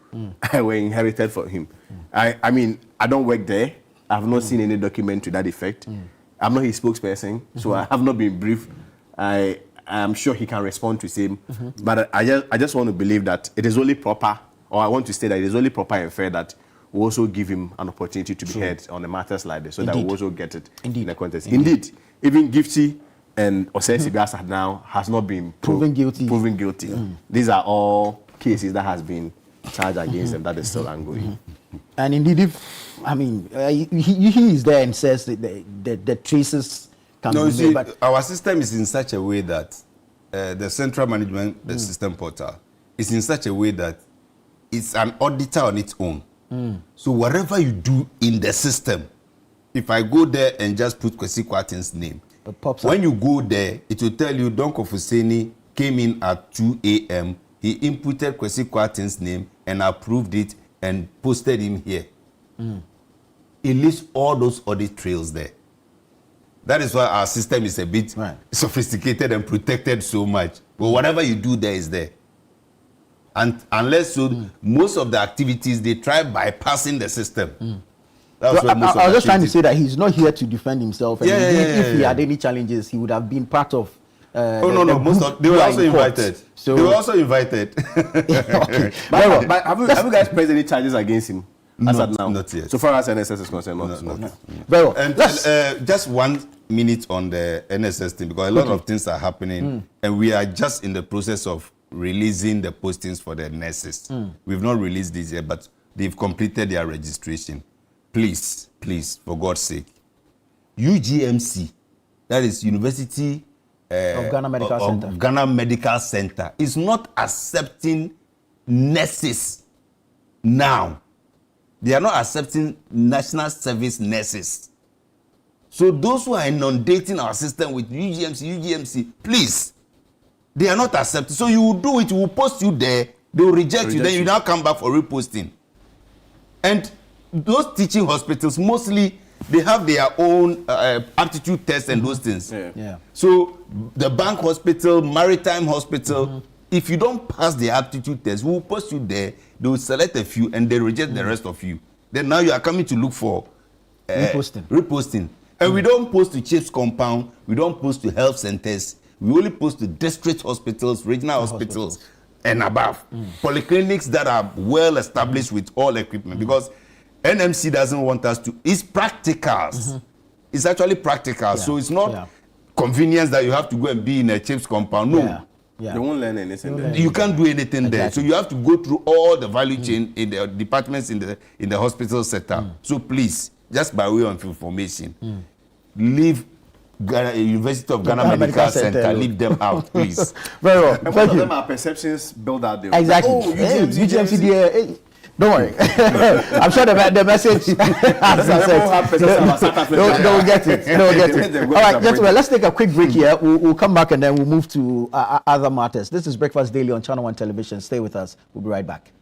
were inherited from him. I mean, I don't work there. I have not seen any document to that effect. I'm not his spokesperson, so I have not been briefed. I am sure he can respond to same, but I just want to believe that it is only proper, or I want to state that it is only proper and fair that we also give him an opportunity to be heard on the matters like this, so that we also get it in the context. Indeed, even Gifty and Osasibe now has not been proven guilty. These are all cases that has been charged against them that is still ongoing. And indeed, if he is there and says that the traces can be made, but our system is in such a way that the central management the system portal is in such a way that it's an auditor on its own. So whatever you do in the system, if I go there and just put Kwesi Kwarteng's name, when you go there, it will tell you Donko Fuseni came in at 2 a.m. He inputted Kwesi Kwarteng's name and approved it and posted him here. It lists all those audit trails there. That is why our system is a bit sophisticated and protected so much. But whatever you do there is there. And unless most of the activities, they try bypassing the system. I was just trying to say that he's not here to defend himself. And if he had any challenges, he would have been part of. They were also invited. So they were also invited. But have you guys pressed any charges against him? Not yet. So far as NSS is concerned, not. Very well. And just 1 minute on the NSS thing, because a lot of things are happening, and we are just in the process of releasing the postings for the nurses. We've not released these yet, but they've completed their registration. Please, for God's sake, UGMC, that is University of Ghana Medical Center, is not accepting nurses now. They are not accepting national service nurses. So those who are inundating our system with UGMC, please, they are not accepted. So you will do it, you will post you there, they will reject you, then you now come back for reposting. And those teaching hospitals, mostly, they have their own aptitude tests and those things. So the bank hospital, maritime hospital, if you don't pass the aptitude test, we will post you there, they will select a few and they reject the rest of you. Then now you are coming to look for reposting. And we don't post to chief's compound, we don't post to health centers, we only post to district hospitals, regional hospitals, and above. Polyclinics that are well established with all equipment, because NMC doesn't want us to, it's practicals. It's actually practical, so it's not convenience that you have to go and be in a chief's compound. No. They won't learn anything. You can't do anything there. So you have to go through all the value chain in the departments in the hospital setup. So please, just by way of information, leave University of Ghana Medical Center, leave them out, please. Very well. And most of them are perceptions built out there. Exactly. Oh, UGMC, don't worry. I'm sure the message. They'll get it. They'll get it. All right, gentlemen, let's take a quick break here. We'll come back and then we'll move to other matters. This is Breakfast Daily on Channel 1 Television. Stay with us. We'll be right back.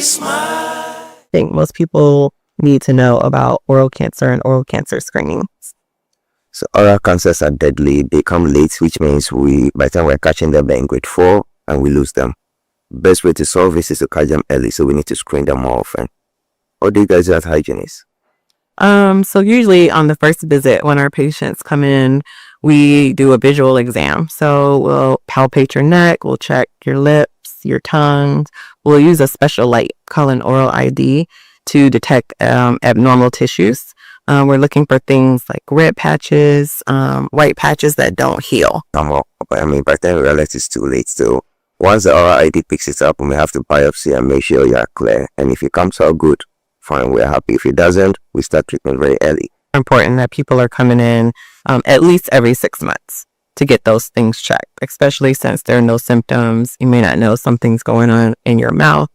I think most people need to know about oral cancer and oral cancer screenings. So oral cancers are deadly. They come late, which means by the time we're catching them, they're in grade 4 and we lose them. Best way to solve this is to catch them early, so we need to screen them more often. What do you guys do as hygienists? So usually on the first visit, when our patients come in, we do a visual exam. So we'll palpate your neck, we'll check your lips, your tongue. We'll use a special light called an oral ID to detect abnormal tissues. We're looking for things like red patches, white patches that don't heal. But I mean, by the time we realize it's too late. So once the oral ID picks it up, we may have to biopsy and make sure you're clear. And if it comes out good, fine, we're happy. If it doesn't, we start treatment very early. Important that people are coming in at least every 6 months to get those things checked, especially since there are no symptoms. You may not know something's going on in your mouth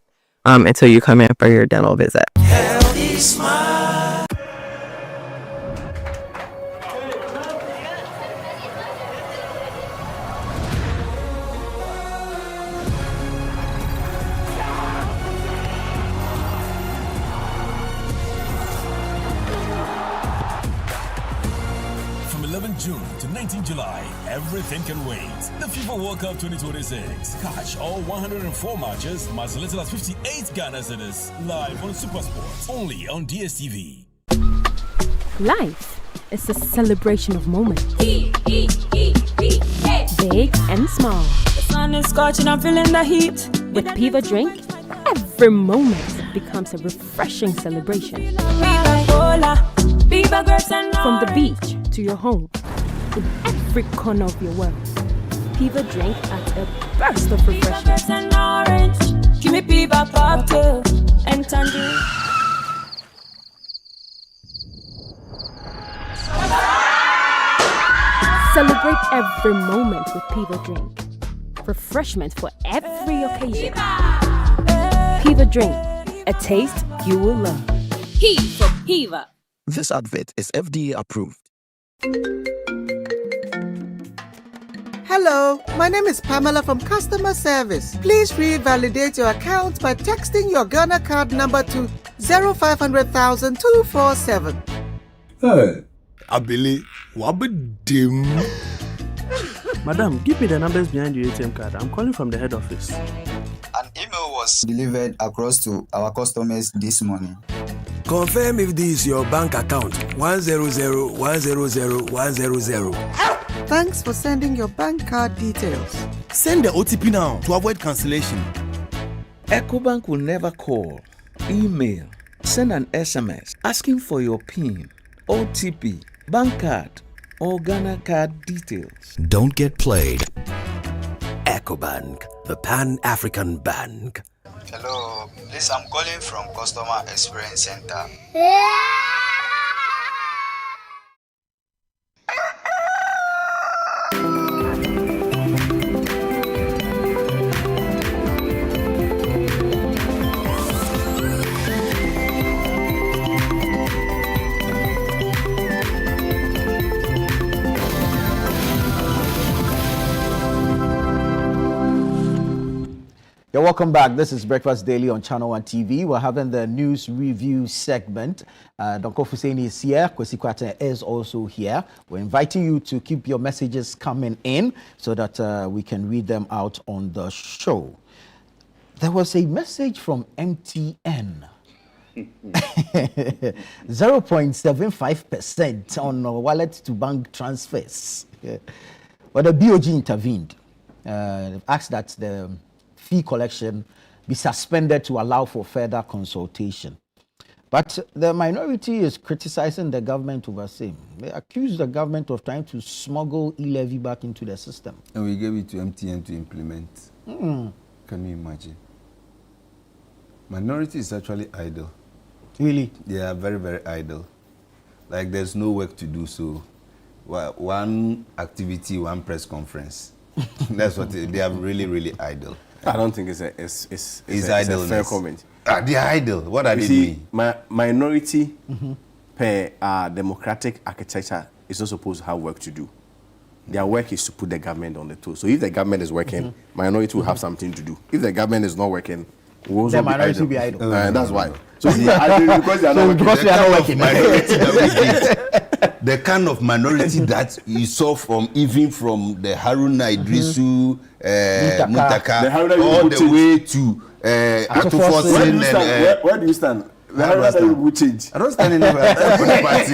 until you come in for your dental visit. Healthy smile. From 11 June to 19 July, everything can wait. The FIFA World Cup 2026. Catch all 104 matches, as little as 58 Ghana cedis, live on SuperSport, only on DSTV. Life is a celebration of moments. Big and small. The sun is scorching, I'm feeling the heat. With Piva Drink, every moment becomes a refreshing celebration. From the beach to your home, in every corner of your world, Piva Drink adds a burst of refreshment. And orange, give me Piva cocktail and tangerine. Celebrate every moment with Piva Drink. Refreshment for every occasion. Piva Drink, a taste you will love. P for Piva. This advert is FDA approved. Hello, my name is Pamela from Customer Service. Please revalidate your account by texting your Ghana card number to 0500,247. Hey, Abili, wabedim. Madam, give me the numbers behind your ATM card. I'm calling from the head office. An email was delivered across to our customers this morning. Confirm if this is your bank account. 100,100,100. Thanks for sending your bank card details. Send the OTP now to avoid cancellation. EcoBank will never call, email, send an SMS asking for your PIN, OTP, bank card, or Ghana card details. Don't get played. EcoBank, the Pan-African Bank. Hello, please, I'm calling from Customer Experience Center. You're welcome back. This is Breakfast Daily on Channel 1 TV. We're having the news review segment. Dr. Hussein is here. Kwesi Kwate is also here. We're inviting you to keep your messages coming in so that we can read them out on the show. There was a message from MTN. 0.75% on wallet to bank transfers. But the BOG intervened. Asked that the fee collection be suspended to allow for further consultation. But the minority is criticizing the government over same. They accuse the government of trying to smuggle e-levy back into the system. And we gave it to MTN to implement. Can you imagine? Minority is actually idle. Really? They are very, very idle. Like there's no work to do, so one activity, one press conference. That's what they are really, really idle. I don't think it's a fair comment. They are idle. What are they doing? Minority per democratic architecture is not supposed to have work to do. Their work is to put the government on the toes. So if the government is working, minority will have something to do. If the government is not working, we'll also the minority will be idle. That's why. So they are idle because they are not working. Because we are not working. The kind of minority that you saw from the Haruna Idrisu, Muntaka, all the way to Atufosin. Where do you stand? The Haruna will change. I don't stand in the party.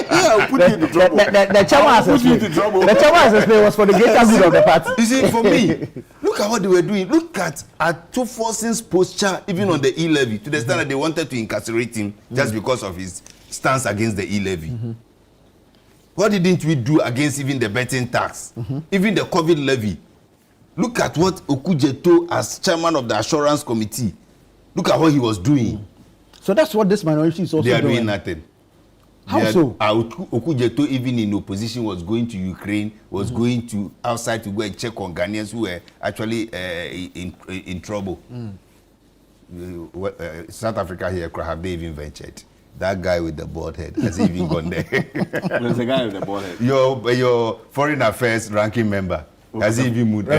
I'll put you in trouble. The chairman has explained. The chairman has explained was for the greater good of the party. You see, for me, look at what they were doing. Look at Atufosin's posture, even on the e-levy, to the extent that they wanted to incarcerate him just because of his stance against the e-levy. What didn't we do against even the betting tax, even the COVID levy? Look at what Okujeto, as chairman of the assurance committee, look at what he was doing. So that's what this minority is also doing. They are doing nothing. How so? Okujeto, even in opposition, was going to Ukraine, was going to outside to go and check on Ghanaians who were actually in trouble. South Africa here, have they even ventured? That guy with the bald head, has he even gone there? There's a guy with the bald head. Your foreign affairs ranking member, has he even moved?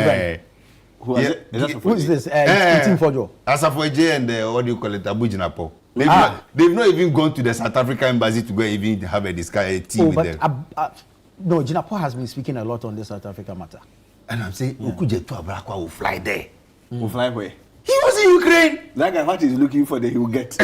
Who is this? Eating Fojo. Asafoje and what do you call it? Abu Jinapo. They've not even gone to the South African embassy to go and even have a tea with them. No, Jinapo has been speaking a lot on the South Africa matter. And I'm saying, Okujeto Abrakwa will fly there. Will fly where? He was in Ukraine. That guy, what he's looking for, he will get.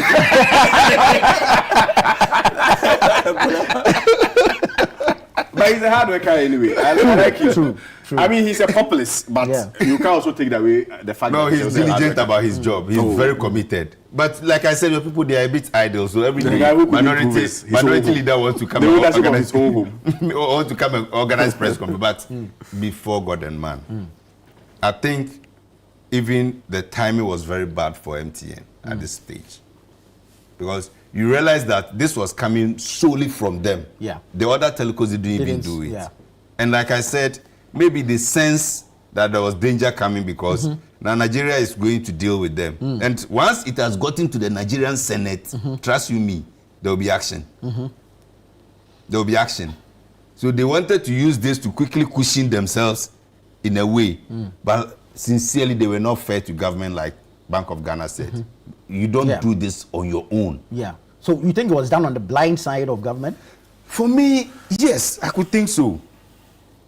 But he's a hard worker anyway. I like him. True. I mean, he's a populist, but you can also take away the fact that he's diligent about his job. He's very committed. But like I said, your people, they are a bit idle. So every day, minority leader wants to come and organize his own home. Or to come and organize press conference. But before God and man, I think even the timing was very bad for MTN at this stage. Because you realize that this was coming solely from them. Yeah. The other telcos didn't even do it. Yeah. And like I said, maybe they sense that there was danger coming because now Nigeria is going to deal with them. And once it has gotten to the Nigerian Senate, trust you me, there will be action. There will be action. So they wanted to use this to quickly cushion themselves in a way. But sincerely, they were not fair to government, like Bank of Ghana said. You don't do this on your own. Yeah. So you think it was done on the blind side of government? For me, yes, I could think so.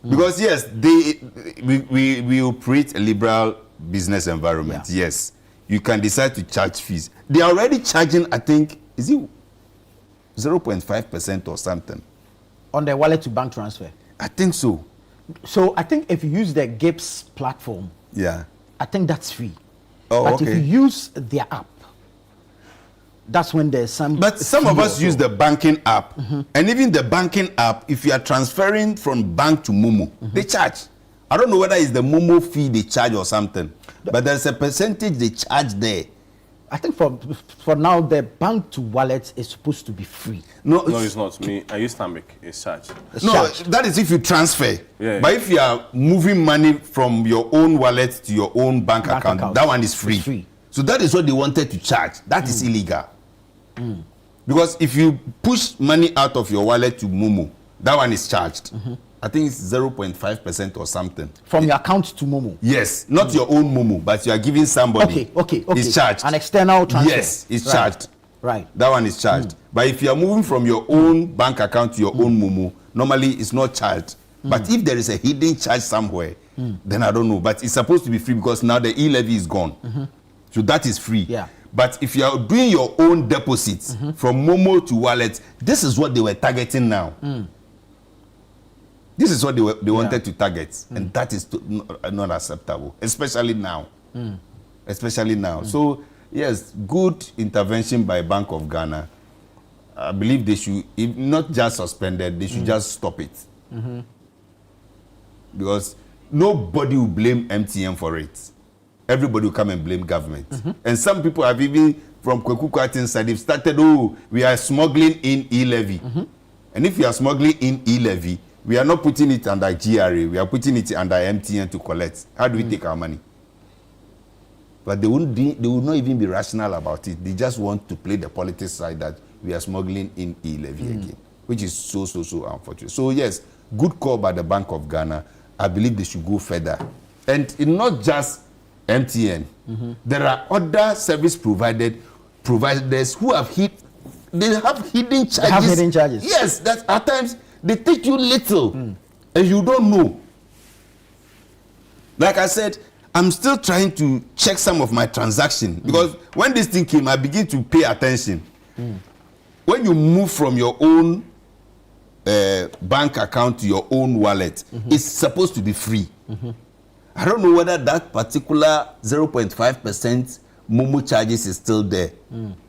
Because yes, we operate a liberal business environment. Yes, you can decide to charge fees. They are already charging, I think, is it 0.5% or something on the wallet to bank transfer? I think so. So I think if you use the GIPS platform, I think that's free. But if you use their app, that's when there's some. But some of us use the banking app, and even the banking app, if you are transferring from bank to Momo, they charge. I don't know whether it's the Momo fee they charge or something, but there's a percentage they charge there. I think for now, the bank to wallet is supposed to be free. No, it's not. I use Stanbic. It's charged. That is if you transfer. Yeah. But if you are moving money from your own wallet to your own bank account, that one is free. It's free. So that is what they wanted to charge. That is illegal. Because if you push money out of your wallet to Momo, that one is charged. I think it's 0.5% or something. From your account to Momo? Yes, not your own Momo, but you are giving somebody. Okay. It's charged. An external transfer. Yes, it's charged. Right. That one is charged. But if you are moving from your own bank account to your own Momo, normally it's not charged. But if there is a hidden charge somewhere, then I don't know. But it's supposed to be free because now the e-levy is gone. So that is free. Yeah. But if you are doing your own deposits from Momo to wallet, this is what they were targeting now. This is what they wanted to target, and that is not acceptable, especially now. Especially now. So, yes, good intervention by Bank of Ghana. I believe they should, if not just suspended, they should just stop it. Because nobody will blame MTN for it. Everybody will come and blame government. And some people have even, from Kweku Kwatin's side, they've started, we are smuggling in e-levy. And if you are smuggling in e-levy, we are not putting it under GRA. We are putting it under MTN to collect. How do we take our money? But they would not even be rational about it. They just want to play the politics side that we are smuggling in e-levy again, which is so unfortunate. So yes, good call by the Bank of Ghana. I believe they should go further. And it's not just MTN. There are other service providers who have they have hidden charges. They have hidden charges. Yes, that at times they take you little and you don't know. Like I said, I'm still trying to check some of my transactions because when this thing came, I begin to pay attention. When you move from your own bank account to your own wallet, it's supposed to be free. I don't know whether that particular 0.5% Momo charges is still there.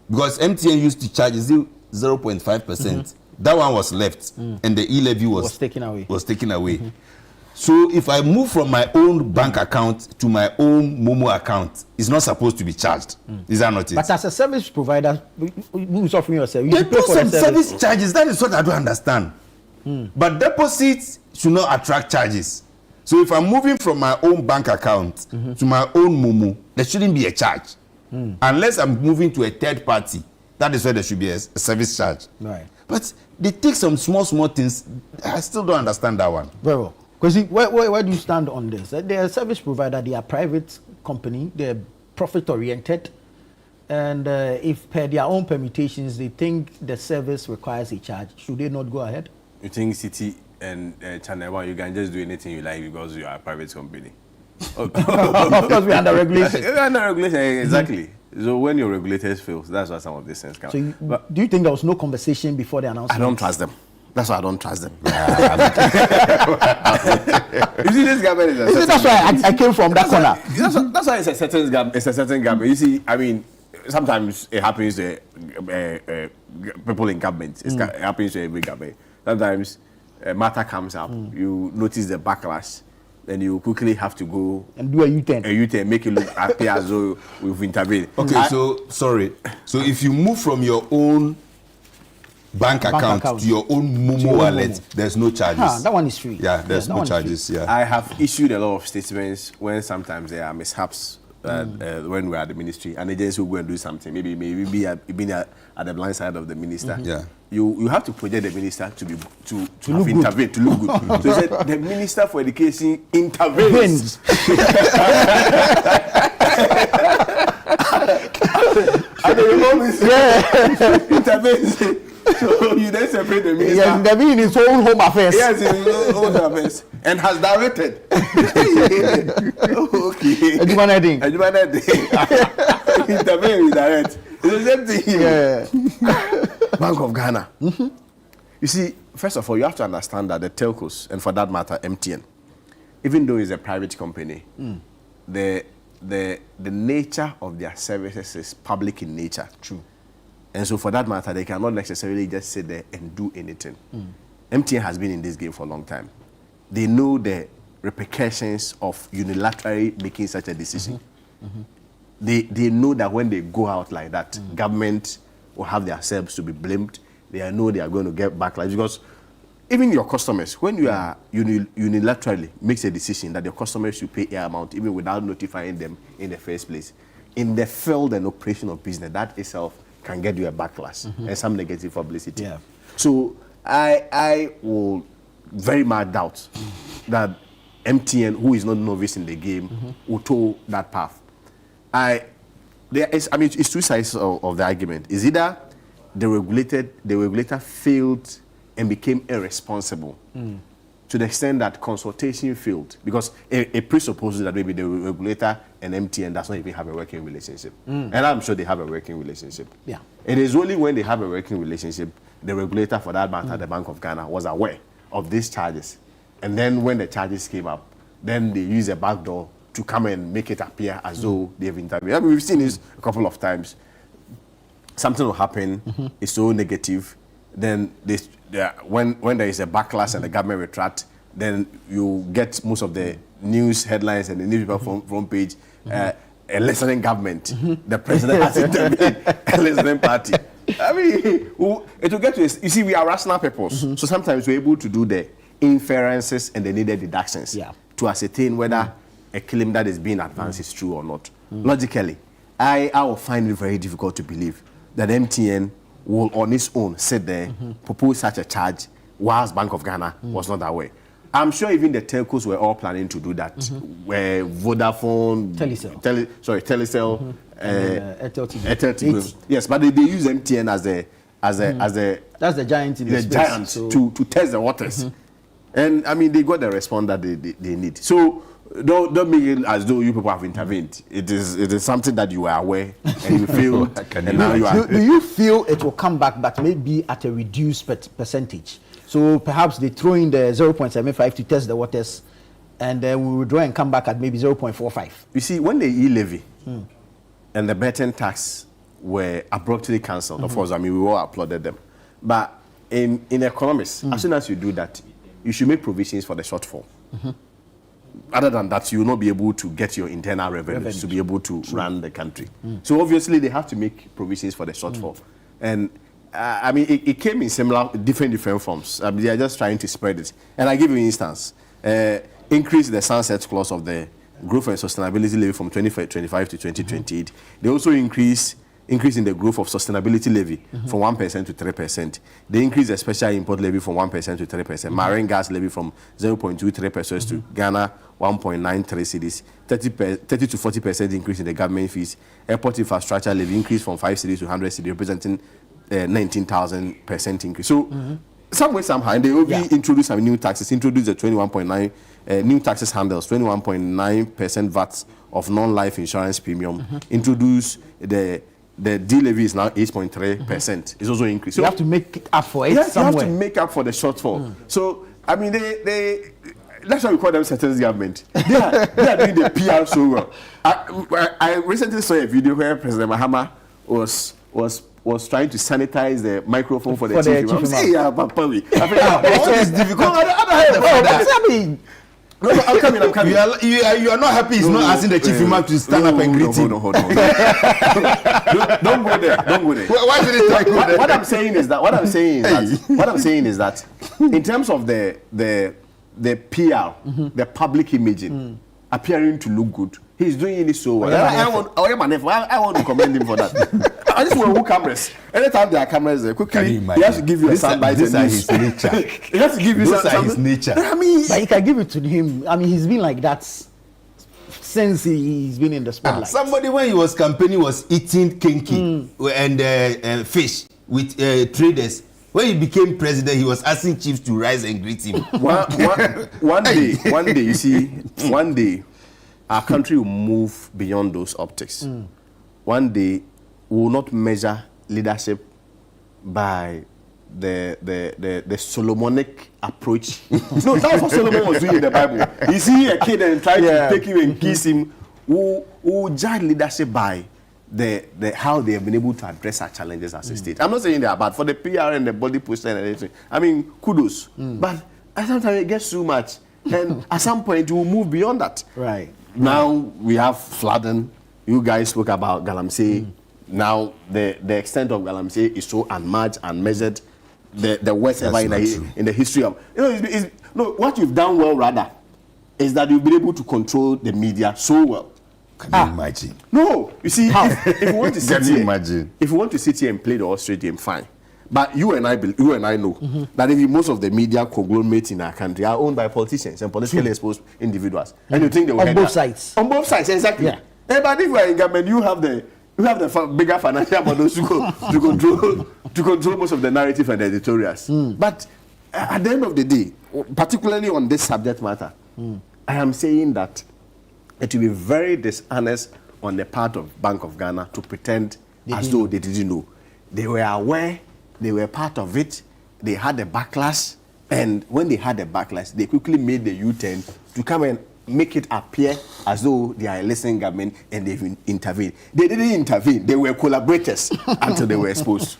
Because MTN used to charge 0.5%. That one was left, and the e-levy was taken away. So if I move from my own bank account to my own Momo account, it's not supposed to be charged. Is that not it? But as a service provider, who's offering your service? They put some service charges. That is what I don't understand. But deposits should not attract charges. So if I'm moving from my own bank account to my own Momo, there shouldn't be a charge. Unless I'm moving to a third party, that is where there should be a service charge. Right. But they take some small things. I still don't understand that one. Very well. Because where do you stand on this? They're a service provider. They are a private company. They're profit-oriented. And if per their own permutations, they think the service requires a charge, should they not go ahead? You think City and Channel One, you can just do anything you like because you are a private company? Of course, we're under regulation. We're under regulation, exactly. So when your regulators fail, that's why some of these things come. So do you think there was no conversation before the announcement? I don't trust them. That's why I don't trust them. You see, this government is a certain that's why I came from that corner. That's why it's a certain government. You see, I mean, sometimes it happens to people in government. It happens to every government. Sometimes a matter comes up, you notice the backlash, then you quickly have to go and do a U-turn. Make it look appear as though we've intervened. Okay, so if you move from your own bank account to your own Momo wallet, there's no charges. That one is free. Yeah, there's no charges. Yeah, I have issued a lot of statements when sometimes there are mishaps when we are at the ministry. An agency will go and do something. Maybe be at the blind side of the minister. Yeah. You have to project the minister to have intervened, to look good. So he said the Minister for Education intervenes. And the intervenes. So you then separate the minister. Yes, intervene in his own home affairs. Yes, in his own home affairs. And has directed. Okay. Intervene with direct. It's the same thing. Yeah. Bank of Ghana. You see, first of all, you have to understand that the telcos, and for that matter, MTN, even though it's a private company, the nature of their services is public in nature. True. And so for that matter, they cannot necessarily just sit there and do anything. MTN has been in this game for a long time. They know the repercussions of unilaterally making such a decision. They know that when they go out like that, government will have themselves to be blamed. They know they are going to get backlash, because even your customers, when you are unilaterally makes a decision that your customers should pay a amount even without notifying them in the first place, in the field and operation of business, that itself can get you a backlash and some negative publicity. Yeah. So I will very much doubt that MTN, who is not novice in the game, will toe that path. It's two sides of the argument. Is either the regulator failed and became irresponsible to the extent that consultation failed, because it presupposes that maybe the regulator and MTN does not even have a working relationship. And I'm sure they have a working relationship. Yeah. It is only when they have a working relationship, the regulator, for that matter, the Bank of Ghana, was aware of these charges. And then when the charges came up, then they use a backdoor to come and make it appear as though they've intervened. I mean, we've seen this a couple of times. Something will happen, it's so negative, then when there is a backlash and the government retract, then you get most of the news headlines and the newspaper front page, a listening government, the president has intervened, a listening party. I mean, it will get to, you see, we are rational people, so sometimes we're able to do the inferences and the needed deductions to ascertain whether a claim that is being advanced is true or not. Logically, I will find it very difficult to believe that MTN will on its own sit there, propose such a charge, whilst Bank of Ghana was not that way. I'm sure even the telcos were all planning to do that, where Vodafone, Telecel, Airtel, yes, but they use MTN as a that's the giant in the space, giant to test the waters. And I mean, they got the response that they need. So don't make it as though you people have intervened. It is something that you are aware and you feel. And now you are. Do you feel it will come back, but maybe at a reduced percentage? So perhaps they throw in the 0.75 to test the waters, and then we withdraw and come back at maybe 0.45. You see, when the e-levy and the betting tax were abruptly cancelled, of course, I mean, we all applauded them. But in economics, as soon as you do that, you should make provisions for the shortfall. Other than that, you will not be able to get your internal revenues to be able to run the country. So obviously, they have to make provisions for the shortfall. And I mean, it came in different forms. I mean, they are just trying to spread it. And I give you an instance. Increase the sunset clause of the growth and sustainability levy from 2025 to 2028. They also increase in the growth of sustainability levy from 1% to 3%. They increase the special import levy from 1% to 3%. Marine gas levy from 0.23 pesos to Ghana 1.93 cedis. 30 to 40% increase in the government fees. Airport infrastructure levy increase from 5 cedis to 100 cedis, representing 19,000% increase. So some way, somehow, and they will introduce some new taxes. Introduce the 21.9 new taxes handles, 21.9% VAT of non-life insurance premium. Introduce the D levy is now 8.3%. It's also increased. So you have to make it up for it somewhere. You have to make up for the shortfall. So I mean, they that's why we call them settings government. They are doing the PR so well. I recently saw a video where President Mahama was trying to sanitize the microphone for the chief imam. It's difficult. I mean, no, I'm coming. You are not happy. He's not asking the chief imam to stand up and greet him. Hold on. Don't go there. Why did it go there? What I'm saying is that in terms of the PR, the public imaging, appearing to look good, he's doing it so well. I want to commend him for that. I just want to cameras. Anytime there are cameras there, quickly, he has to give you a soundbite. This is his nature. He has to give you his nature. I mean, but you can give it to him. I mean, he's been like that since he's been in the spotlight. Somebody, when he was campaigning, was eating kinky and fish with traders. When he became president, he was asking chiefs to rise and greet him. One day, you see, one day, our country will move beyond those optics. One day, we will not measure leadership by the Solomonic approach. No, that's what Solomon was doing in the Bible. You see a kid and try to take him and kiss him. We will judge leadership by the how they have been able to address our challenges as a state. I'm not saying they are bad for the PR and the body posture and everything. I mean, kudos. But sometimes it gets too much. And at some point, we'll move beyond that. Right. Now we have flooding. You guys spoke about Galamsey. Now the extent of Galamsey is so unmatched, unmeasured. The worst ever in the history of what you've done well rather is that you've been able to control the media so well. Can you imagine? No, you see, if you want to sit Can you here, imagine? if you want to sit here and play the Austrian game, fine. But you and I know that if most of the media conglomerates in our country are owned by politicians and politically exposed individuals, and you think they will on both sides? On both sides, exactly. Yeah. But if you are in government, you have the bigger financial models to control most of the narrative and the editorials. But at the end of the day, particularly on this subject matter, I am saying that it will be very dishonest on the part of Bank of Ghana to pretend as though they didn't know. They were aware, they were part of it, they had a backlash, and when they had a backlash, they quickly made the U-turn to come and make it appear as though they are a listening government and they've intervened. They didn't intervene, they were collaborators until they were exposed.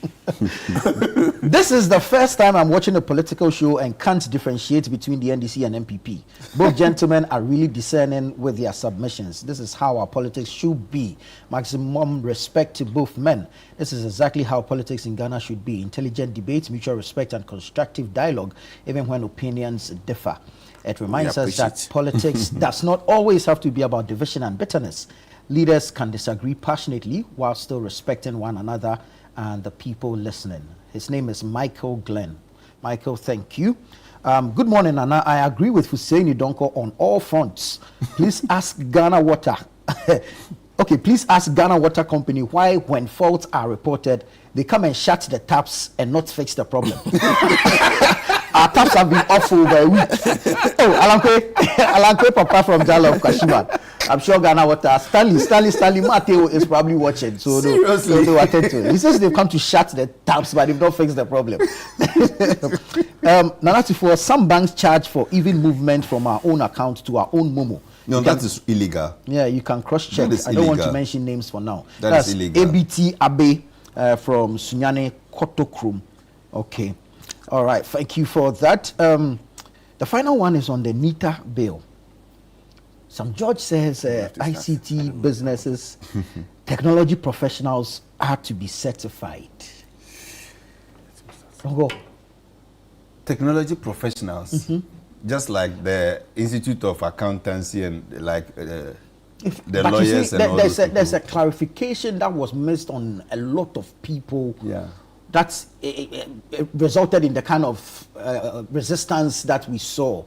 This is the first time I'm watching a political show and can't differentiate between the NDC and MPP. Both gentlemen are really discerning with their submissions. This is how our politics should be. Maximum respect to both men. This is exactly how politics in Ghana should be. Intelligent debate, mutual respect, and constructive dialogue, even when opinions differ. It reminds us that politics does not always have to be about division and bitterness. Leaders can disagree passionately while still respecting one another and the people listening. His name is Michael Glenn. Michael, thank you. Good morning, Nana. I agree with Hussein Donko on all fronts. Please ask Ghana Water. Okay, please ask Ghana Water Company why, when faults are reported, they come and shut the taps and not fix the problem. Our taps have been off for over a week. Alankwe Papa from Jalo of Kashiman. I'm sure Ghana Water, Stanley Mateo is probably watching. So they attend to it. He says they've come to shut the taps, but they've not fixed the problem. Nanati, some banks charge for even movement from our own account to our own Momo. No, that is illegal. Yeah, you can cross-check. I don't want to mention names for now. That's illegal. ABT Abe from Sunyane Kotokrum. Okay. All right. Thank you for that. The final one is on the NITA bill. Some judge says ICT businesses, technology professionals are to be certified. Technology professionals, just like the Institute of Accountancy and like the lawyers and all those people. There's a clarification that was missed on a lot of people. Yeah. That's resulted in the kind of resistance that we saw.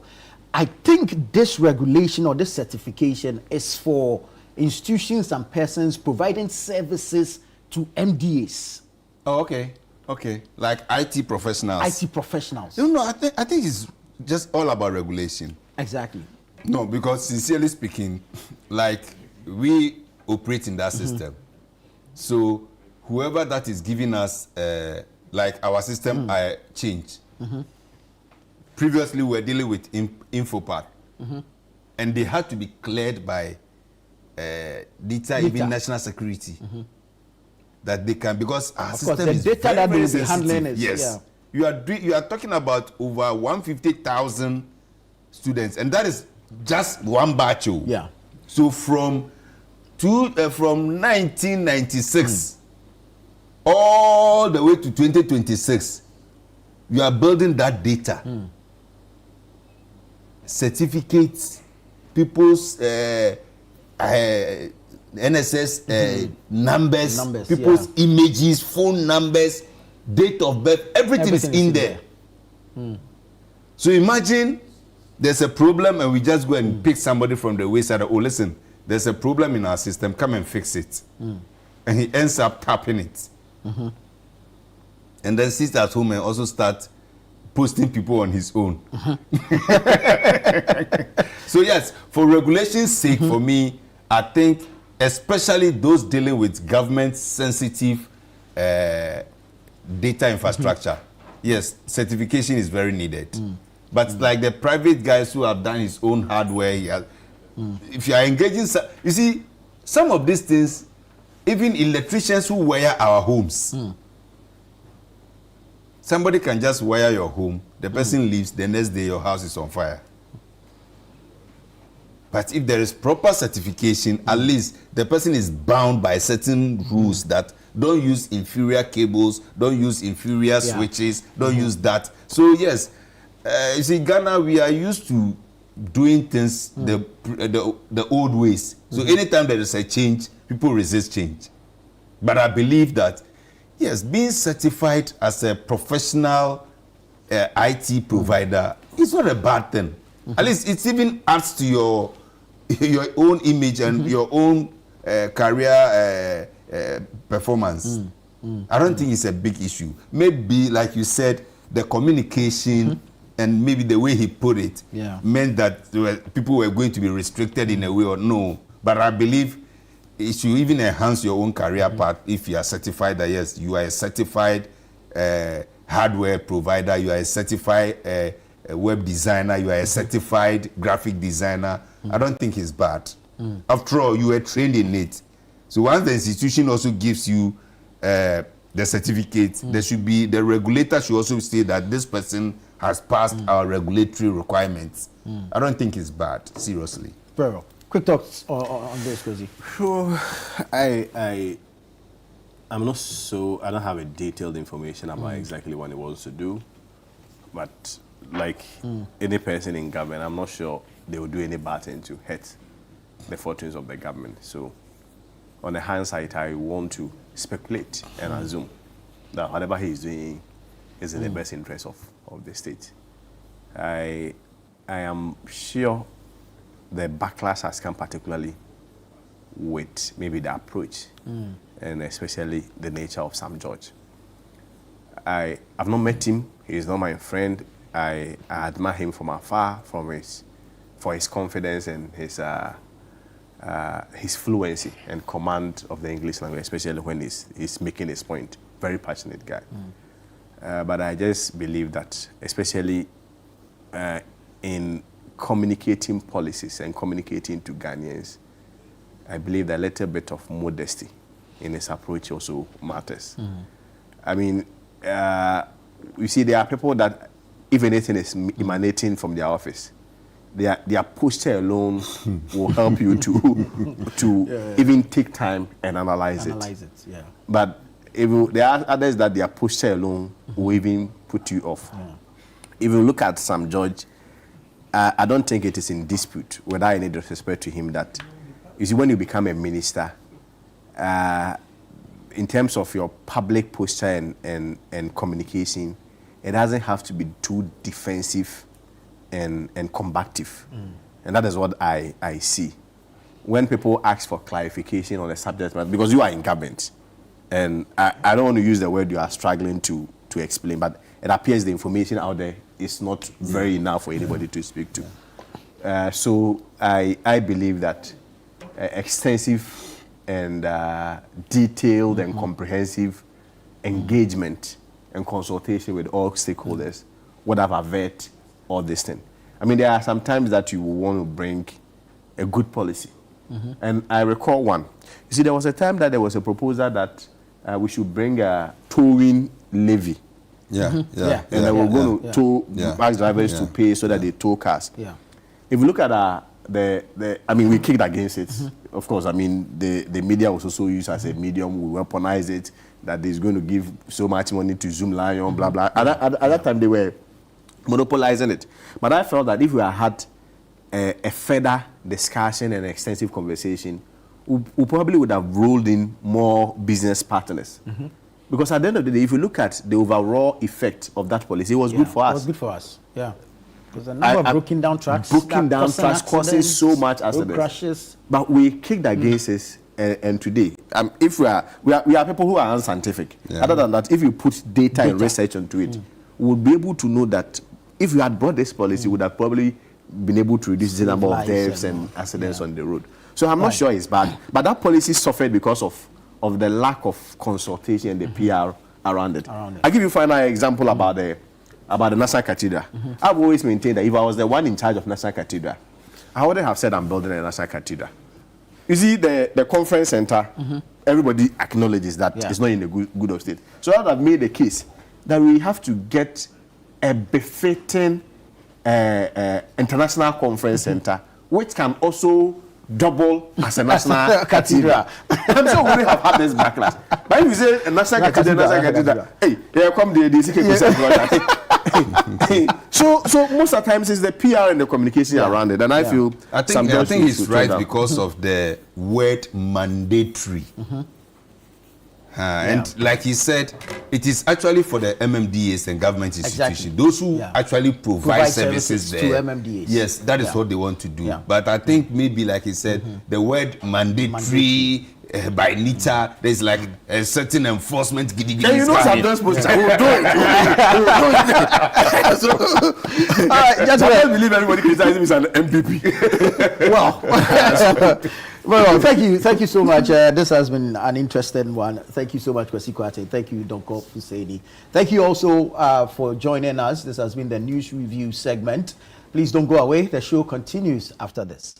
I think this regulation or this certification is for institutions and persons providing services to MDAs. Oh, okay. Like IT professionals. IT professionals. No, I think it's just all about regulation. Exactly. No, because sincerely speaking, like we operate in that system. So whoever that is giving us, like our system, changed. Previously, we were dealing with InfoPath, and they had to be cleared by data, even national security, that they can, because our system is very, that very they will be handling is, yes, you are talking about over 150,000 students, and that is just one batch. Yeah. So from 1996 all the way to 2026, you are building that data. Certificates, people's NSS numbers, people's images, phone numbers, date of birth, everything is in there. So imagine there's a problem and we just go and pick somebody from the wayside. Oh, listen, there's a problem in our system, come and fix it. And he ends up tapping it. And then sits at home and also start posting people on his own. So yes, for regulation's sake, for me, I think especially those dealing with government sensitive data infrastructure, yes, certification is very needed. But like the private guys who have done his own hardware, if you are engaging, you see, some of these things, even electricians who wire our homes, somebody can just wire your home, the person leaves, the next day your house is on fire. But if there is proper certification, at least the person is bound by certain rules that don't use inferior cables, don't use inferior switches, don't use that. So yes, you see, Ghana, we are used to doing things the old ways. So anytime there is a change, people resist change. But I believe that, yes, being certified as a professional IT provider is not a bad thing. At least it even adds to your own image and your own career performance. I don't think it's a big issue. Maybe, like you said, the communication and maybe the way he put it meant that people were going to be restricted in a way or no. But I believe it should even enhance your own career path if you are certified that, yes, you are a certified hardware provider, you are a certified web designer, you are a certified graphic designer. I don't think it's bad. After all, you were trained in it. So once the institution also gives you the certificate, there should be, the regulator should also say that this person has passed our regulatory requirements. I don't think it's bad, seriously. Very well. Quick thoughts on this, Kwesi. Sure. I'm not so, I don't have a detailed information about exactly what he wants to do, but like any person in government, I'm not sure they will do any bad thing to hurt the fortunes of the government. So on the hindsight, I want to speculate and assume that whatever he is doing is in the best interest of the state. I am sure the backlash has come particularly with maybe the approach and especially the nature of Sam George. I've not met him. He's not my friend. I admire him from afar for his confidence and his fluency and command of the English language, especially when he's making his point. Very passionate guy. But I just believe that, especially in communicating policies and communicating to Ghanaians, I believe that a little bit of modesty in his approach also matters. I mean, you see, there are people that, if anything is emanating from their office, their posture alone will help you to even take time and analyze it. But there are others that their posture alone will even put you off. If you look at Sam George, I don't think it is in dispute, without any disrespect to him, that you see, when you become a minister, in terms of your public posture and communication, it doesn't have to be too defensive and combative. And that is what I see. When people ask for clarification on a subject matter, because you are in government, and I don't want to use the word you are struggling to explain, but it appears the information out there is not very enough for anybody to speak to. So I believe that extensive and detailed and comprehensive engagement and consultation with all stakeholders would have averted all this thing. I mean, there are some times that you want to bring a good policy. And I recall one. You see, there was a time that there was a proposal that we should bring a towing levy. And they were going to tow bus drivers to pay so that they tow cars. If you look at I mean, we kicked against it. Of course, I mean, the media was also used as a medium. We weaponized it, that they're going to give so much money to Zoom Lion, blah, blah. At that time, they were monopolizing it. But I felt that if we had a further discussion and extensive conversation, we probably would have rolled in more business partners. Because at the end of the day, if you look at the overall effect of that policy, it was good for us. It was good for us, Because the number of broken down trucks causing so much accidents. Crashes. But we kicked against this, and today, if we are people who are unscientific. Other than that, if you put data and research onto it, we'll be able to know that if we had brought this policy, we would have probably been able to reduce the number of deaths and accidents on the road. So I'm not sure it's bad, but that policy suffered because of the lack of consultation and the PR around it. I'll give you a final example about the National Cathedral. I've always maintained that if I was the one in charge of National Cathedral, I wouldn't have said I'm building a National Cathedral. You see, the conference center, everybody acknowledges that it's not in a good of state. So that I've made the case that we have to get a befitting international conference center which can also double as a national cathedral. I'm sure we wouldn't have had this backlash. But if you say a national cathedral, hey, here come the So most of the times it's the PR and the communication around it, and I feel I think it's right because of the word mandatory. And like he said, it is actually for the MMDAs and government institutions, those who actually provide services there. To MMDAs. Yes, that is what they want to do. But I think maybe, like he said, the word mandatory by nature, there's like a certain enforcement. You know, sometimes supposed to do it. I don't believe everybody criticizing me as an MPP. Well, thank you so much. This has been an interesting one. Thank you so much, Kwesi Kwate. Thank you, Donko Fusedi. Thank you also for joining us. This has been the News Review segment. Please don't go away. The show continues after this.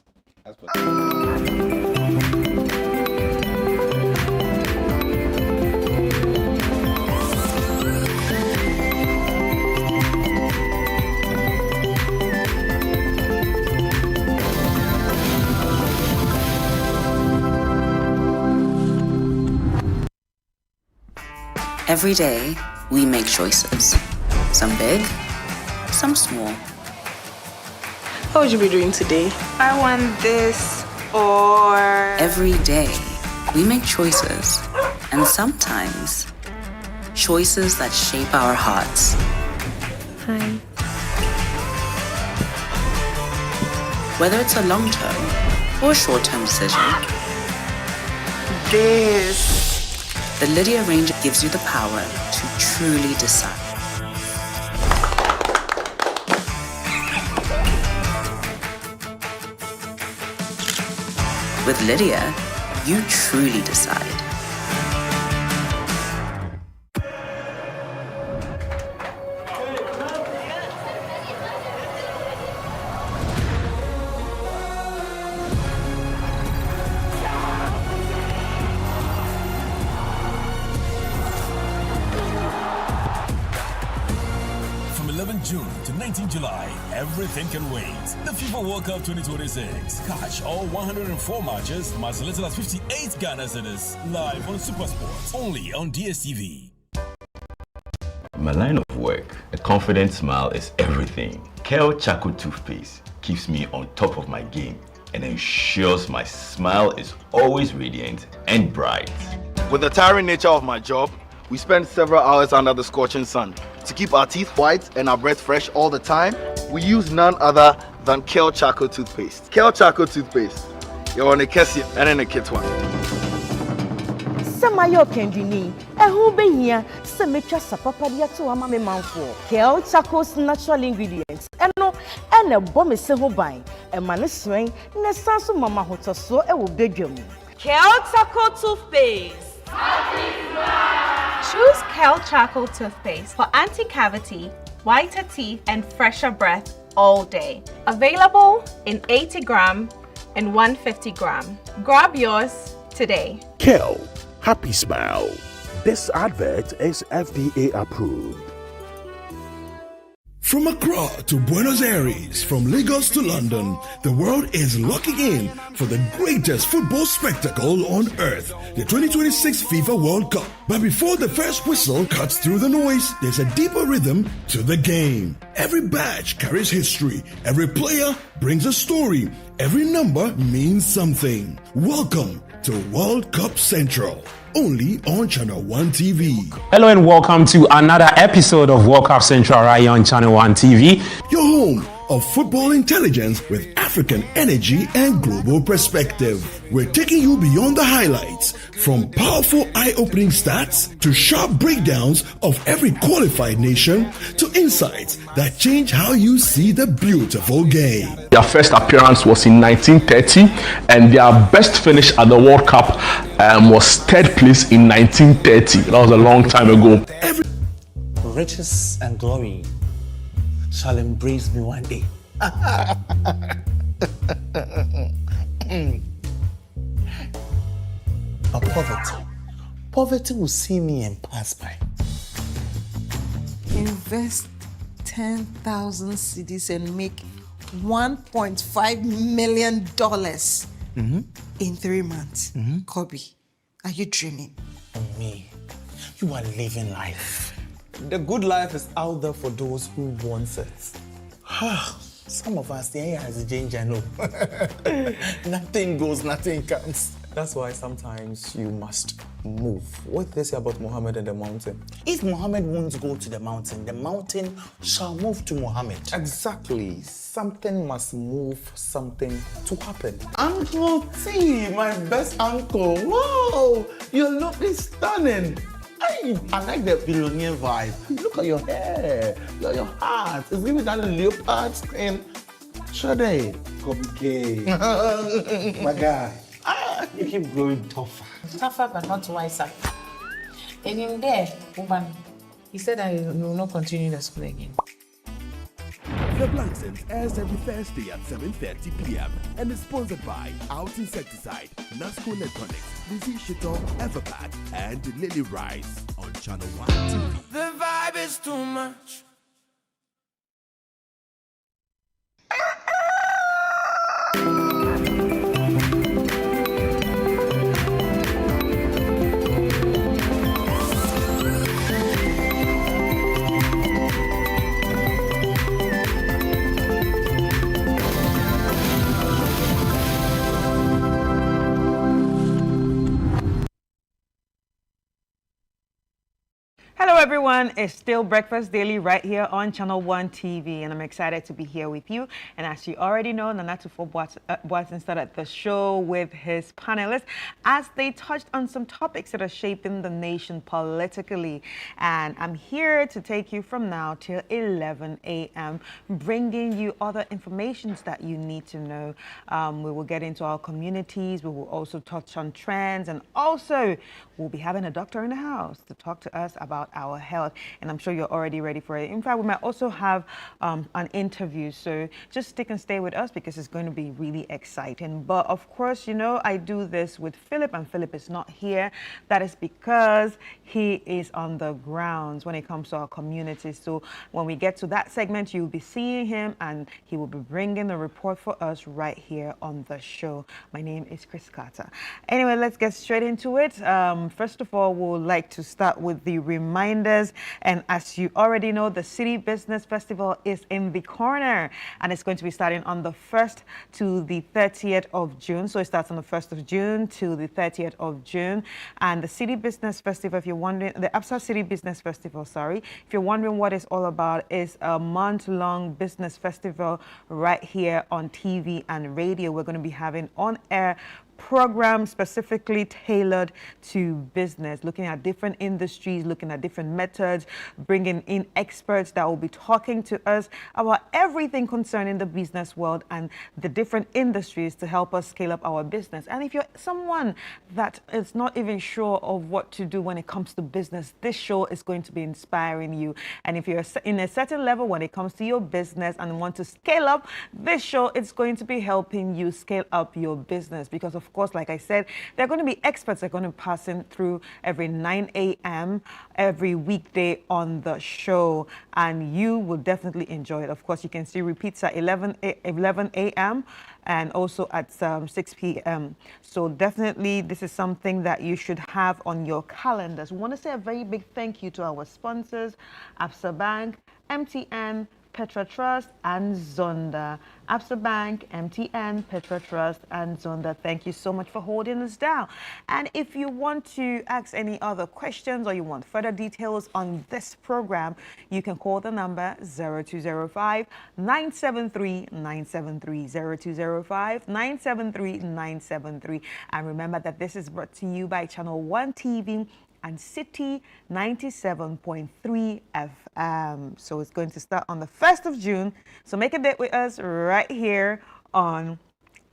Every day, we make choices. Some big, some small. What would you be doing today? I want this or... Every day, we make choices. And sometimes, choices that shape our hearts. Hi. Whether it's a long-term or short-term decision. The Lydia Ranger gives you the power to truly decide. With Lydia, you truly decide. June to 19 July, everything can wait. The FIFA World Cup 2026. Catch all 104 matches, as little as 58 Ghana cedis, live on SuperSport, only on DSTV. My line of work, a confident smile is everything. Kel Charcoal Toothpaste keeps me on top of my game and ensures my smile is always radiant and bright. With the tiring nature of my job, we spend several hours under the scorching sun. To keep our teeth white and our breath fresh all the time, we use none other than Kel Charcoal Toothpaste. Kel Charcoal Toothpaste. You're on a kessie and in a kit one. Samayo Kendini, a who be here, Sametra Sapapadia to a mammy manful. Kel Charcoal's natural ingredients, and a bomb is so buying, a man is swing, and a sansu mama hoto so a will beg you. Kel Charcoal Toothpaste. Choose Kel Charcoal Toothpaste for anti-cavity, whiter teeth, and fresher breath all day. Available in 80 gram and 150 gram. Grab yours today. Kel, happy smile. This advert is FDA approved. From Accra to Buenos Aires, from Lagos to London, the world is locking in for the greatest football spectacle on earth, the 2026 FIFA World Cup. But before the first whistle cuts through the noise, there's a deeper rhythm to the game. Every badge carries history, every player brings a story, every number means something. Welcome to World Cup Central, only on Channel One TV. Hello and welcome to another episode of World Cup Central right on Channel One TV. Your home of football intelligence with African energy and global perspective. We're taking you beyond the highlights, from powerful eye-opening stats to sharp breakdowns of every qualified nation to insights that change how you see the beautiful game. Their first appearance was in 1930 and their best finish at the World Cup was third place in 1930. That was a long time ago. Riches and glory shall embrace me one day. But poverty will see me and pass by. Invest 10,000 cedis and make $1.5 million in 3 months. Kobe, are you dreaming? Me, you are living life. The good life is out there for those who want it. Some of us, the air has a ginger, no. Nothing goes, nothing comes. That's why sometimes you must move. What they say about Muhammad and the mountain? If Muhammad won't go to the mountain shall move to Muhammad. Exactly. Something must move something to happen. Uncle T, my best uncle. Wow, your look is stunning. Hey, I like the billionaire vibe. Look at your hair, your heart. It's giving that leopard skin. Shade. Complicated. My guy. You keep growing tougher. Tougher but not wiser. And in there, woman, he said that he will not continue the school again. The Blacksons airs every Thursday at 7:30 p.m. and is sponsored by Out Insecticide, Nasco Electronics, Lizzie Shito, Everpack, and Lily Rice on Channel 1 TV. The vibe is too much. Hello everyone, it's still Breakfast Daily right here on Channel 1 TV, and I'm excited to be here with you. And as you already know, Nanatufo Boateng started the show with his panelists as they touched on some topics that are shaping the nation politically. And I'm here to take you from now till 11 a.m., bringing you other informations that you need to know. We will get into our communities, we will also touch on trends, and also we'll be having a doctor in the house to talk to us about our health, and I'm sure you're already ready for it. In fact, we might also have an interview, so just stick and stay with us because it's going to be really exciting. But of course, you know, I do this with Philip, and Philip is not here. That is because he is on the grounds when it comes to our community. So when we get to that segment, you'll be seeing him, and he will be bringing the report for us right here on the show. My name is Chris Carter. Anyway, let's get straight into it. First of all, we would like to start with the reminders. And as you already know, the City Business Festival is in the corner, and it's going to be starting on the 1st to the 30th of June. So it starts on the 1st of June to the 30th of June. And the City Business Festival, if you're wondering, the Absa City Business Festival, sorry, if you're wondering what it's all about, is a month-long business festival right here on TV and radio. We're going to be having on-air program specifically tailored to business, looking at different industries, looking at different methods, bringing in experts that will be talking to us about everything concerning the business world and the different industries to help us scale up our business. And if you're someone that is not even sure of what to do when it comes to business, this show is going to be inspiring you. And if you're in a certain level when it comes to your business and want to scale up, this show is going to be helping you scale up your business, because of course, like I said, there are going to be experts that are going to pass in through every 9 a.m. every weekday on the show, and you will definitely enjoy it. Of course, you can see repeats at 11 a.m. and also at 6 p.m. So definitely this is something that you should have on your calendars. We want to say a very big thank you to our sponsors, Absa Bank, MTN, Petra Trust, and Zonda. Absa Bank, MTN, Petra Trust, and Zonda. Thank you so much for holding us down. And if you want to ask any other questions or you want further details on this program, you can call the number 0205-973-973, 0205-973-973. And remember that this is brought to you by Channel 1 TV and City 97.3 FM. So it's going to start on the 1st of June. So make a date with us right here on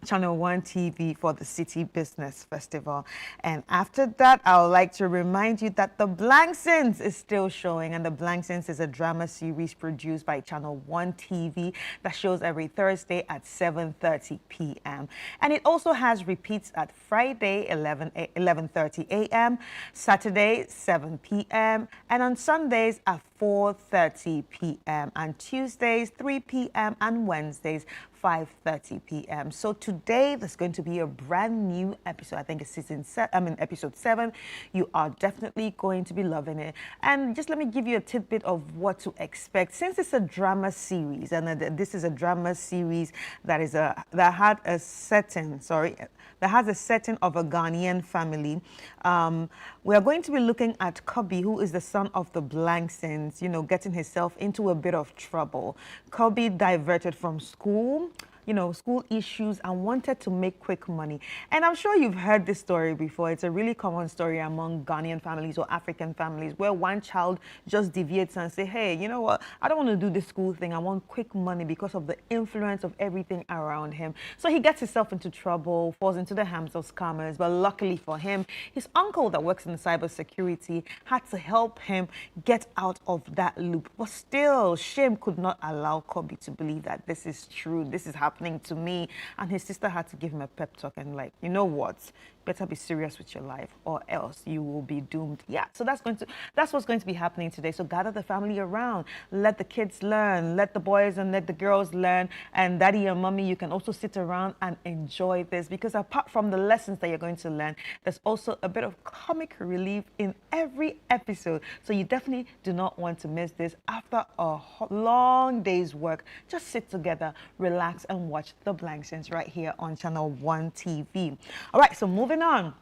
Channel 1 TV for the City Business Festival. And after that, I would like to remind you that The Blank Sins is still showing, and The Blank Sins is a drama series produced by Channel 1 TV that shows every Thursday at 7:30 p.m. And it also has repeats at Friday 11:30 a.m., Saturday 7 p.m., and on Sundays at 4:30 p.m. and Tuesdays 3 p.m. and Wednesdays 5:30 p.m. So today there's going to be a brand new episode. I think it's episode 7. You are definitely going to be loving it. And just let me give you a tidbit of what to expect. Since it's a drama series, and this is a drama series that has a setting of a Ghanaian family. We are going to be looking at Kobe, who is the son of the Blanksons, getting himself into a bit of trouble. Kobe diverted from school, school issues, and wanted to make quick money. And I'm sure you've heard this story before. It's a really common story among Ghanaian families or African families where one child just deviates and say, hey, you know what? I don't want to do this school thing. I want quick money because of the influence of everything around him. So he gets himself into trouble, falls into the hands of scammers. But luckily for him, his uncle that works in cybersecurity had to help him get out of that loop. But still, shame could not allow Kobe to believe that this is true. This is happening to me. And his sister had to give him a pep talk and you know what? Better be serious with your life or else you will be doomed. Yeah, so that's what's going to be happening today. So gather the family around, let the kids learn, let the boys and let the girls learn, and daddy and mommy, you can also sit around and enjoy this, because apart from the lessons that you're going to learn, there's also a bit of comic relief in every episode. So you definitely do not want to miss this. After a long day's work, just sit together, relax, and watch The Blanksons right here on Channel 1 TV. All right, so moving on.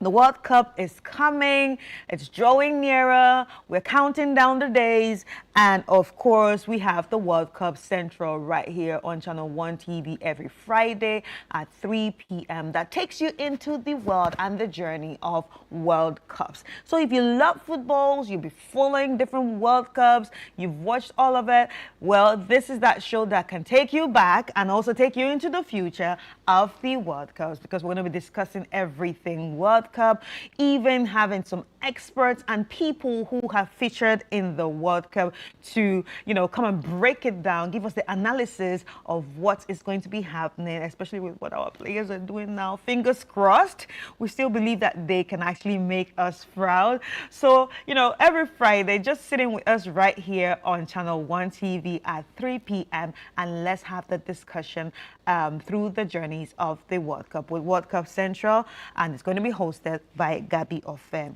The World Cup is coming. It's drawing nearer. We're counting down the days. And of course, we have the World Cup Central right here on Channel 1 TV every Friday at 3 p.m. That takes you into the world and the journey of World Cups. So if you love footballs, you'll be following different World Cups, you've watched all of it, well, this is that show that can take you back and also take you into the future of the World Cups, because we're going to be discussing everything World Cup, even having some experts and people who have featured in the World Cup to, come and break it down, give us the analysis of what is going to be happening, especially with what our players are doing now. Fingers crossed. We still believe that they can actually make us proud. So, every Friday, just sitting with us right here on Channel 1 TV at 3 p.m. and let's have the discussion through the journeys of the World Cup with World Cup Central, and it's going to be hosted by Gabby Ofe.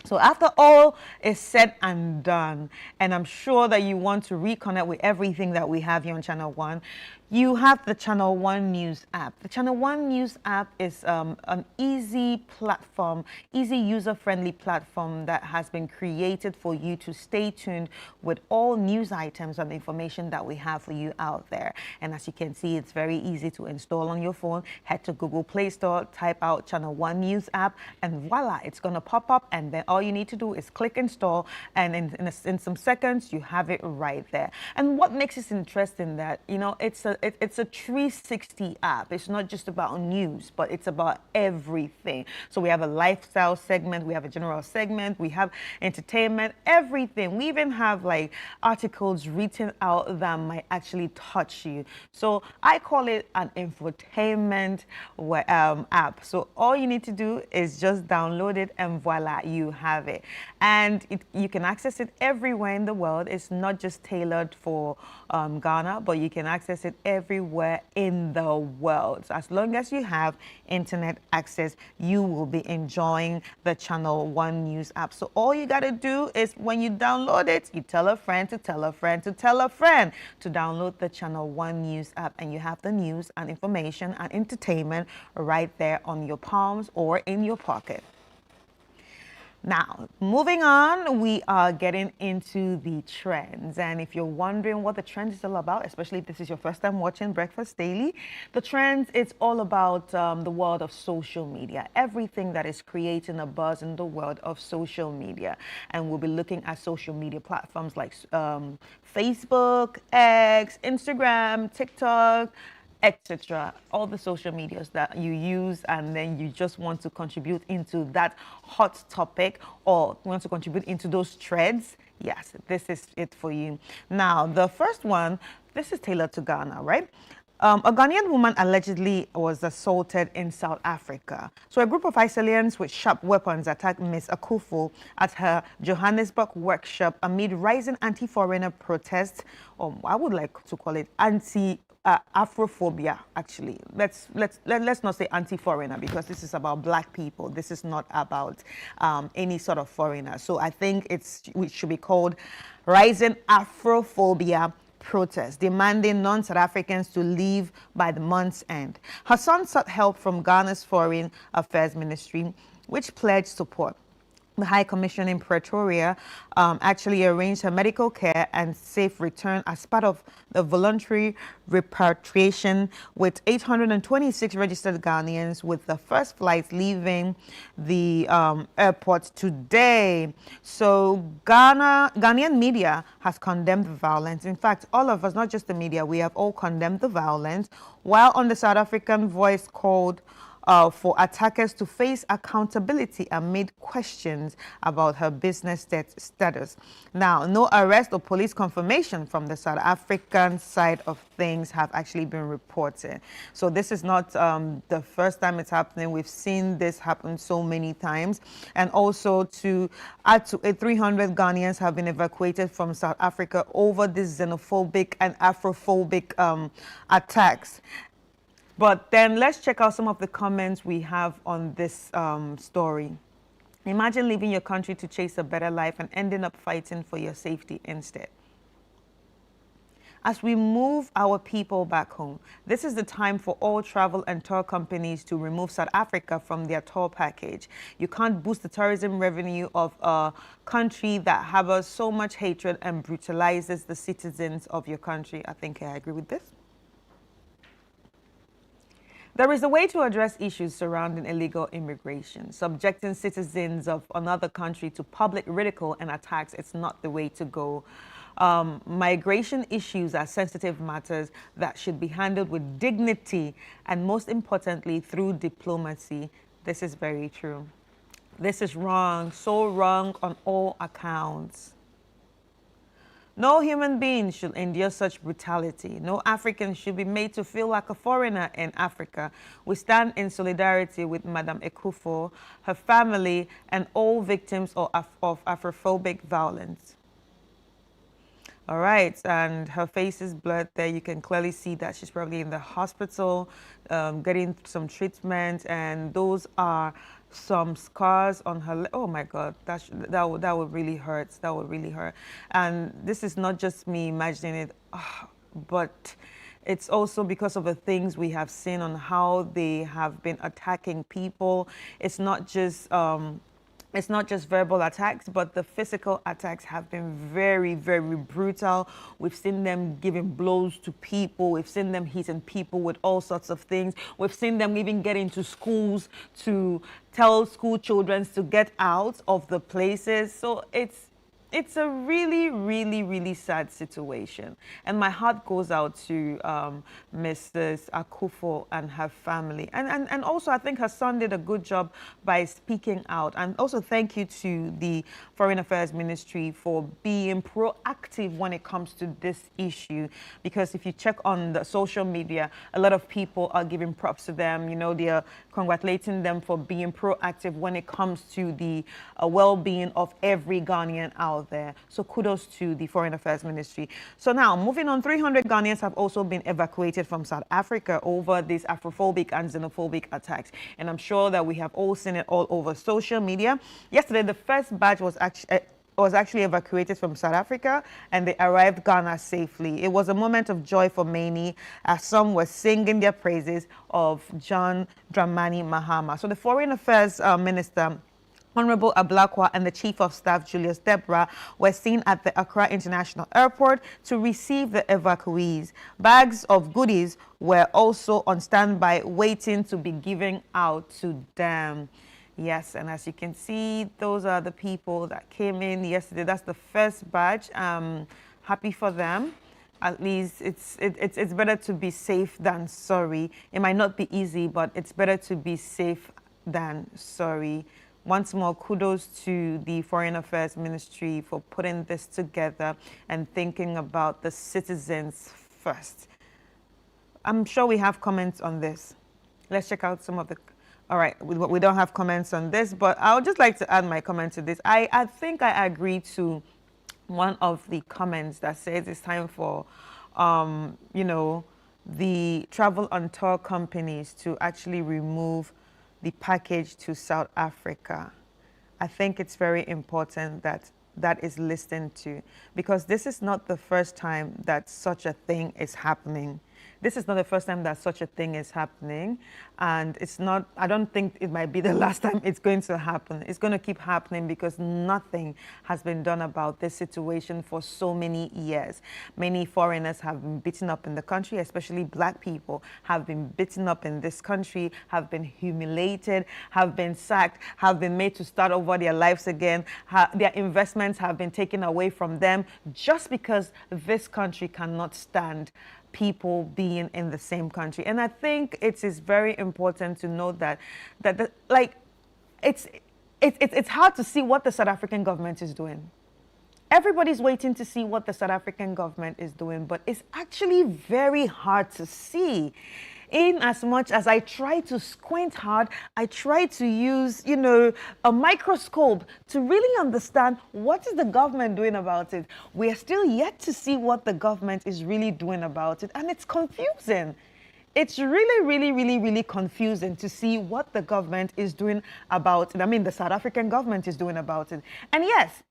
So after all is said and done, and I'm sure that you want to reconnect with everything that we have here on Channel 1, you have the Channel 1 News app. The Channel 1 News app is an easy platform, easy user-friendly platform that has been created for you to stay tuned with all news items and information that we have for you out there. And as you can see, it's very easy to install on your phone. Head to Google Play Store, type out Channel 1 News app, and voila, it's going to pop up, and then all you need to do is click install, and in some seconds, you have it right there. And what makes it interesting that, it's a 360 app. It's not just about news, but it's about everything. So we have a lifestyle segment, we have a general segment, we have entertainment, everything. We even have articles written out that might actually touch you. So I call it an infotainment app. So all you need to do is just download it, and voila, you have it. And you can access it everywhere in the world. It's not just tailored for Ghana, but you can access it everywhere in the world. So as long as you have internet access, you will be enjoying the Channel 1 News app. So all you got to do is when you download it, you tell a friend to tell a friend to tell a friend to download the Channel 1 News app, and you have the news and information and entertainment right there on your palms or in your pocket. Now, moving on, we are getting into the trends. And if you're wondering what the trend is all about, especially if this is your first time watching Breakfast Daily, the trends, it's all about the world of social media, everything that is creating a buzz in the world of social media. And we'll be looking at social media platforms like Facebook, X, Instagram, TikTok, etc. All the social medias that you use, and then you just want to contribute into that hot topic or want to contribute into those threads. Yes, this is it for you. Now, the first one, this is tailored to Ghana, right? A Ghanaian woman allegedly was assaulted in South Africa. So a group of Icelandians with sharp weapons attacked Ms. Akufo at her Johannesburg workshop amid rising anti-foreigner protests, or I would like to call it Afrophobia, actually. Let's not say anti-foreigner, because this is about black people. This is not about any sort of foreigner. So I think it should be called Rising Afrophobia protest, demanding non-South Africans to leave by the month's end. Her son sought help from Ghana's Foreign Affairs Ministry, which pledged support. The High Commission in Pretoria actually arranged her medical care and safe return as part of the voluntary repatriation, with 826 registered Ghanaians, with the first flight leaving the airport today. So Ghanaian media has condemned the violence. In fact, all of us, not just the media, we have all condemned the violence, while on the South African Voice called for attackers to face accountability amid questions about her business status. Now, no arrest or police confirmation from the South African side of things have actually been reported. So this is not the first time it's happening. We've seen this happen so many times. And also, to add to it, 300 Ghanaians have been evacuated from South Africa over these xenophobic and Afrophobic attacks. But then let's check out some of the comments we have on this story. Imagine leaving your country to chase a better life and ending up fighting for your safety instead. As we move our people back home, this is the time for all travel and tour companies to remove South Africa from their tour package. You can't boost the tourism revenue of a country that harbors so much hatred and brutalizes the citizens of your country. I think I agree with this. There is a way to address issues surrounding illegal immigration. Subjecting citizens of another country to public ridicule and attacks is not the way to go. Migration issues are sensitive matters that should be handled with dignity and, most importantly, through diplomacy. This is very true. This is wrong, so wrong on all accounts. No human being should endure such brutality. No African should be made to feel like a foreigner in Africa. We stand in solidarity with Madam Akufo, her family, and all victims of Afrophobic violence. All right, and her face is blurred there. You can clearly see that she's probably in the hospital, getting some treatment, and those are some scars on her. Oh my God, that would really hurt. That would really hurt. And this is not just me imagining it, but it's also because of the things we have seen on how they have been attacking people. It's not just verbal attacks, but the physical attacks have been very, very brutal. We've seen them giving blows to people. We've seen them hitting people with all sorts of things. We've seen them even get into schools to tell school children to get out of the places. So it's a really, really, really sad situation. And my heart goes out to Mrs. Akufo and her family. And also, I think her son did a good job by speaking out. And also, thank you to the Foreign Affairs Ministry for being proactive when it comes to this issue. Because if you check on the social media, a lot of people are giving props to them. You know, they are congratulating them for being proactive when it comes to the well-being of every Ghanaian out there. So kudos to the Foreign Affairs Ministry. So now, moving on, 300 Ghanaians have also been evacuated from South Africa over these Afrophobic and xenophobic attacks. And I'm sure that we have all seen it all over social media. Yesterday, the first batch was actually evacuated from South Africa, and they arrived Ghana safely. It was a moment of joy for many, as some were singing their praises of John Dramani Mahama. So the Foreign Affairs Minister, Honorable Ablakwa, and the Chief of Staff, Julius Debra, were seen at the Accra International Airport to receive the evacuees. Bags of goodies were also on standby, waiting to be given out to them. Yes, and as you can see, those are the people that came in yesterday. That's the first batch. Happy for them. At least it's better to be safe than sorry. It might not be easy, but it's better to be safe than sorry. Once more, kudos to the Foreign Affairs Ministry for putting this together and thinking about the citizens first. I'm sure we have comments on this. Let's check out some of the... All right, we don't have comments on this, but I would just like to add my comment to this. I think I agree to one of the comments that says it's time for, you know, the travel on tour companies to actually remove the package to South Africa. I think it's very important that that is listened to, because this is not the first time that such a thing is happening. This is not the first time that such a thing is happening, and it's not, I don't think it might be the last time it's going to happen. It's going to keep happening because nothing has been done about this situation for so many years. Many foreigners have been beaten up in the country, especially black people have been beaten up in this country, have been humiliated, have been sacked, have been made to start over their lives again. Their investments have been taken away from them just because this country cannot stand people being in the same country. And I think it is very important to know that like it's hard to see what the South African government is doing. Everybody's waiting to see what the South African government is doing, but it's actually very hard to see. In as much as I try to squint hard, I try to use, you know, a microscope to really understand what is the government doing about it. We are still yet to see what the government is really doing about it, and it's confusing. It's really confusing to see what the government is doing about it. I mean, the South African government is doing about it. And yes,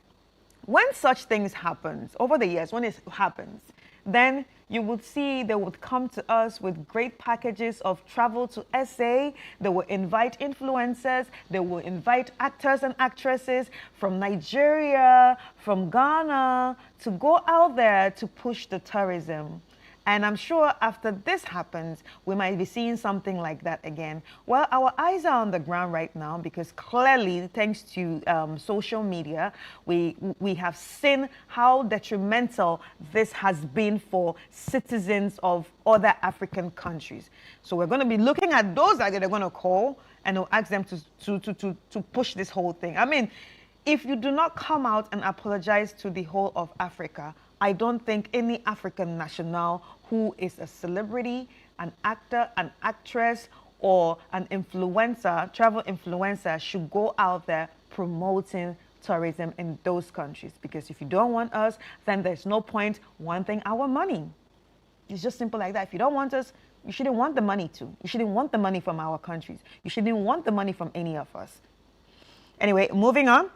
when such things happen, over the years, when it happens, then you would see they would come to us with great packages of travel to SA. They will invite influencers. They will invite actors and actresses from Nigeria, from Ghana, to go out there to push the tourism. And I'm sure after this happens, we might be seeing something like that again. Well, our eyes are on the ground right now because clearly, thanks to social media, we have seen how detrimental this has been for citizens of other African countries. So we're going to be looking at those that they're going to call and we'll ask them to push this whole thing. I mean, if you do not come out and apologize to the whole of Africa, I don't think any African national who is a celebrity, an actor, an actress, or an influencer, travel influencer, should go out there promoting tourism in those countries. Because if you don't want us, then there's no point wanting our money. It's just simple like that. If you don't want us, you shouldn't want the money too. You shouldn't want the money from our countries. You shouldn't want the money from any of us. Anyway, moving on.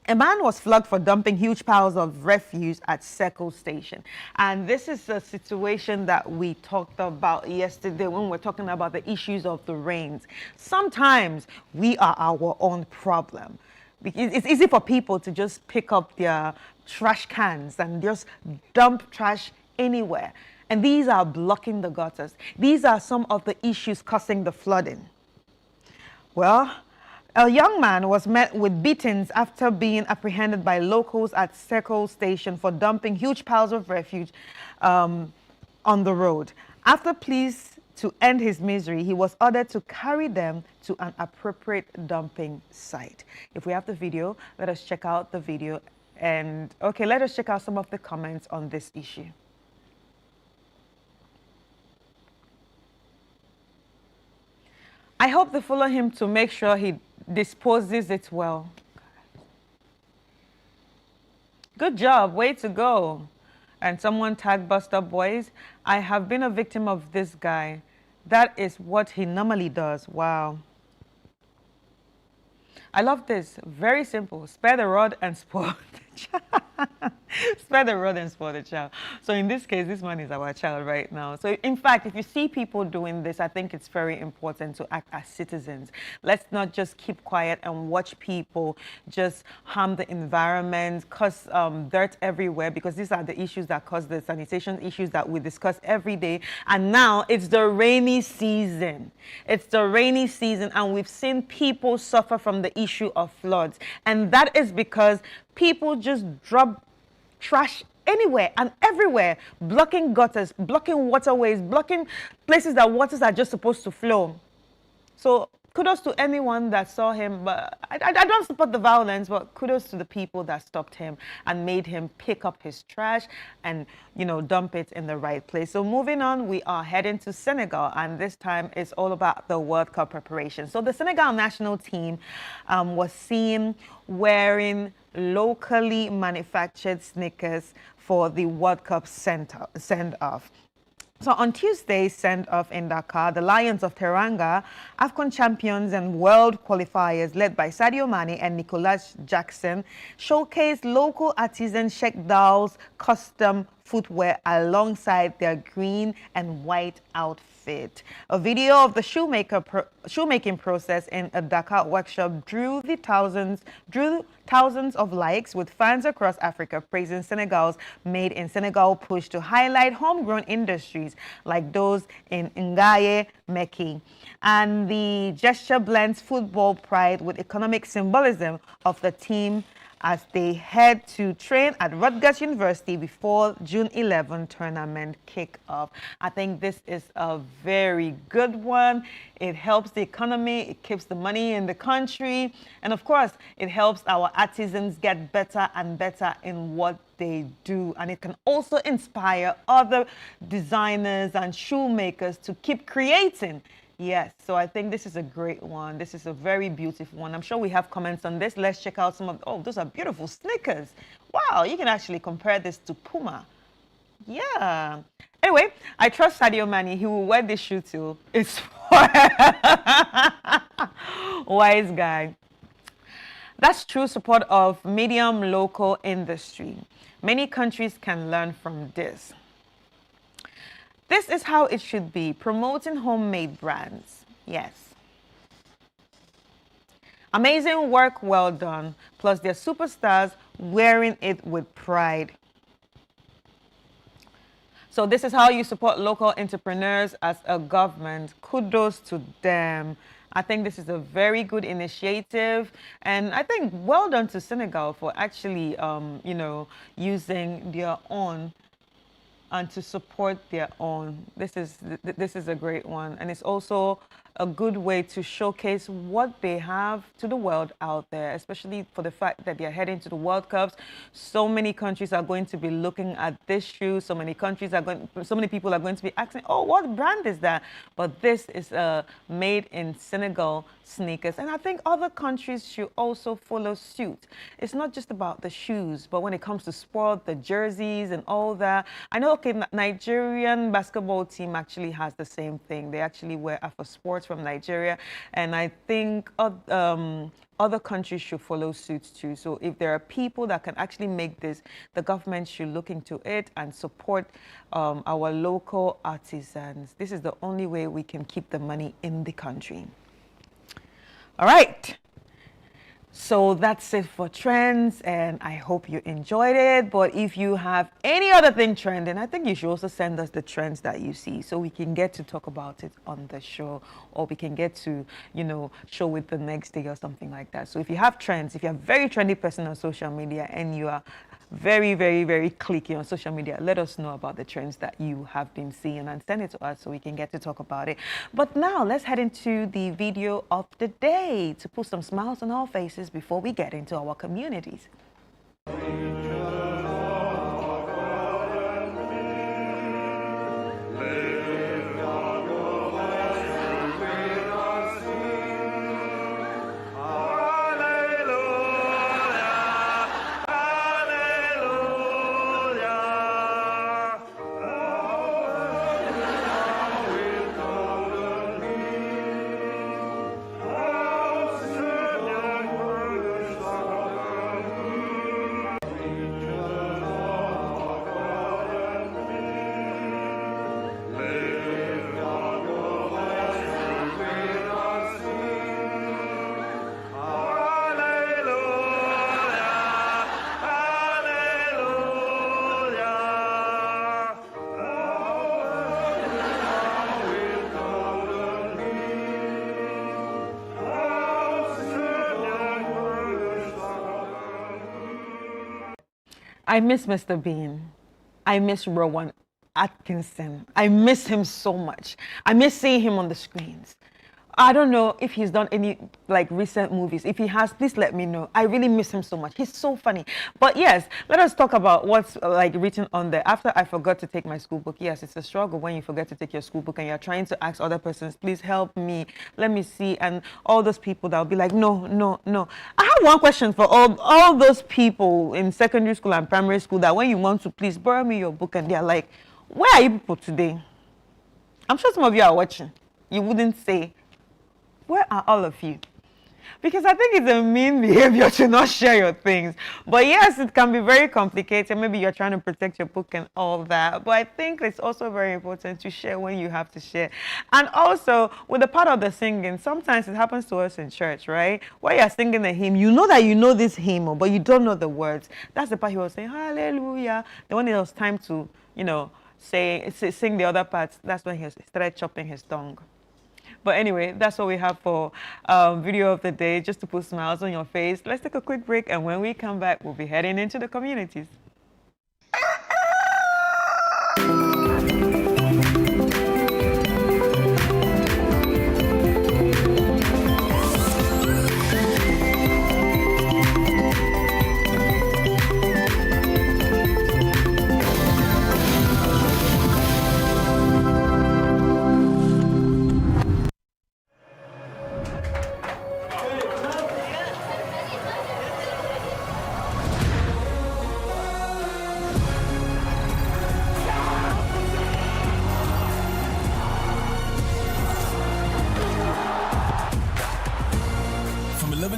A man was flogged for dumping huge piles of refuse at Circle Station. And this is a situation that we talked about yesterday when we were talking about the issues of the rains. Sometimes we are our own problem. It's easy for people to just pick up their trash cans and just dump trash anywhere. And these are blocking the gutters. These are some of the issues causing the flooding. Well, a young man was met with beatings after being apprehended by locals at Circle Station for dumping huge piles of refuse on the road. After pleas to end his misery, he was ordered to carry them to an appropriate dumping site. If we have the video, let us check out the video. And okay, let us check out some of the comments on this issue. I hope they follow him to make sure he disposes it well. Good job, way to go. And someone tagged Buster Boys. I have been a victim of this guy. That is what he normally does. Wow. I love this. Very simple. Spare the rod and spoil the child. Spare the rod and spoil the child. So in this case, this man is our child right now. So in fact, if you see people doing this, I think it's very important to act as citizens. Let's not just keep quiet and watch people just harm the environment, cause dirt everywhere, because these are the issues that cause the sanitation issues that we discuss every day. And now it's the rainy season. It's the rainy season, and we've seen people suffer from the issue of floods. And that is because people just drop trash anywhere and everywhere, blocking gutters, blocking waterways, blocking places that waters are just supposed to flow. So kudos to anyone that saw him, but I don't support the violence, but kudos to the people that stopped him and made him pick up his trash and, you know, dump it in the right place. So moving on, we are heading to Senegal, and this time it's all about the World Cup preparation. So the Senegal national team was seen wearing locally manufactured sneakers for the World Cup send-off. So on Tuesday's send-off in Dakar, the Lions of Teranga, AFCON champions and world qualifiers led by Sadio Mane and Nicolas Jackson, showcased local artisan Sheikh Daw's custom footwear alongside their green and white outfit. A video of the shoemaking process in a Dakar workshop drew thousands of likes, with fans across Africa praising Senegal's Made in Senegal push to highlight homegrown industries like those in Ngaye, Meki. And the gesture blends football pride with economic symbolism of the team as they head to train at Rutgers University before June 11 tournament kickoff. I think this is a very good one. It helps the economy, it keeps the money in the country, and of course, it helps our artisans get better and better in what they do. And it can also inspire other designers and shoemakers to keep creating. Yes, so I think this is a great one. This is a very beautiful one. I'm sure we have comments on this. Let's check out some of, oh, those are beautiful sneakers. Wow, you can actually compare this to Puma. Yeah. Anyway, I trust Sadio Mane. He will wear this shoe too. It's wise guy. That's true support of medium local industry. Many countries can learn from this. This is how it should be, promoting homemade brands. Yes. Amazing work, well done. Plus, they're superstars wearing it with pride. So this is how you support local entrepreneurs as a government. Kudos to them. I think this is a very good initiative, and I think well done to Senegal for actually, you know, using their own and to support their own. This is a great one, and it's also a good way to showcase what they have to the world out there, especially for the fact that they're heading to the World Cups. So many countries are going to be looking at this shoe. So many people are going to be asking, oh, what brand is that? But this is a made in Senegal sneakers, and I think other countries should also follow suit. It's not just about the shoes, but when it comes to sport, the jerseys and all that. I know, okay, Nigerian basketball team actually has the same thing. They actually wear Afro Sports from Nigeria, and I think other countries should follow suit too. So if there are people that can actually make this, the government should look into it and support our local artisans. This is the only way we can keep the money in the country. All right, so that's it for trends, and I hope you enjoyed it. But if you have any other thing trending, I think you should also send us the trends that you see so we can get to talk about it on the show, or we can get to, you know, show it the next day or something like that. So if you have trends, if you're a very trendy person on social media and you are very, very, very cliquey on social media, let us know about the trends that you have been seeing and send it to us so we can get to talk about it. But now let's head into the video of the day to put some smiles on our faces before we get into our communities. I miss Mr. Bean. I miss Rowan Atkinson. I miss him so much. I miss seeing him on the screens. I don't know if he's done any like recent movies. If he has, please let me know. I really miss him so much. He's so funny. But yes, let us talk about what's like written on there. After I forgot to take my school book. Yes, it's a struggle when you forget to take your school book and you're trying to ask other persons, please help me, let me see. And all those people that will be like, no, no, no. I have one question for all those people in secondary school and primary school that when you want to please borrow me your book and they're like, where are you people today? I'm sure some of you are watching. You wouldn't say, where are all of you? Because I think it's a mean behavior to not share your things. But yes, it can be very complicated. Maybe you're trying to protect your book and all that. But I think it's also very important to share when you have to share. And also, with the part of the singing, sometimes it happens to us in church, right? While you're singing a hymn, you know that you know this hymn, but you don't know the words. That's the part he was saying, hallelujah. Then when it was time to, you know, sing the other parts, that's when he started chopping his tongue. But anyway, that's what we have for video of the day, just to put smiles on your face. Let's take a quick break, and when we come back, we'll be heading into the communities.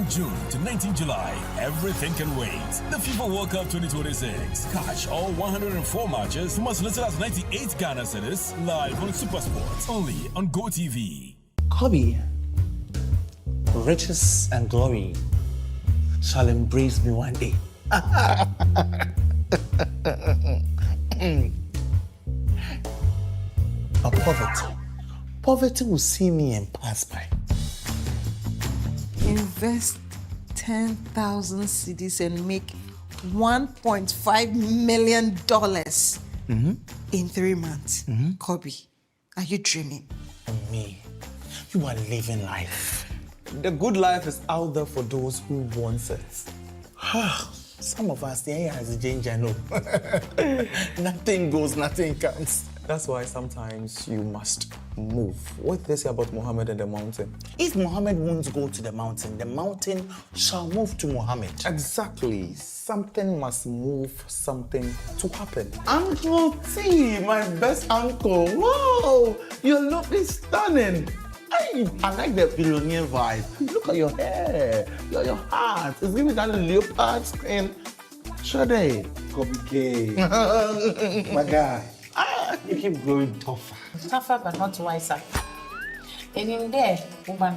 June to 19 July, everything can wait. The FIFA World Cup 2026. Catch all 104 matches from as little as 98 Ghana cedis live on SuperSport, only on GoTV. Kobe, riches and glory shall embrace me one day. But poverty will see me and pass by. Invest 10,000 cedis and make $1.5 million in 3 months. Kobe, are you dreaming? Me, you are living life. The good life is out there for those who want it. Some of us, the air has a ginger, no. Nothing goes, nothing comes. That's why sometimes you must move. What they say about Muhammad and the mountain? If Muhammad won't go to the mountain shall move to Muhammad. Exactly. Something must move something to happen. Uncle T, my best uncle. Wow, your look is stunning. Hey, I like the billionaire vibe. Look at your hair, your heart. It's giving that leopard skin. Shade. Kobe, my guy. You keep growing tougher. Tougher, but not wiser. And in there, woman,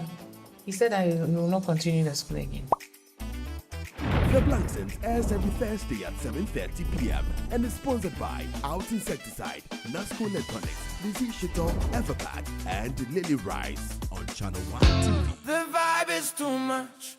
he said that he will not continue the school again. The Blacksons airs every Thursday at 7:30 p.m. and is sponsored by Out Insecticide, Nasco Electronics, Lizzie Shito, Everpack, and Lily Rice on Channel 1 TV. The vibe is too much.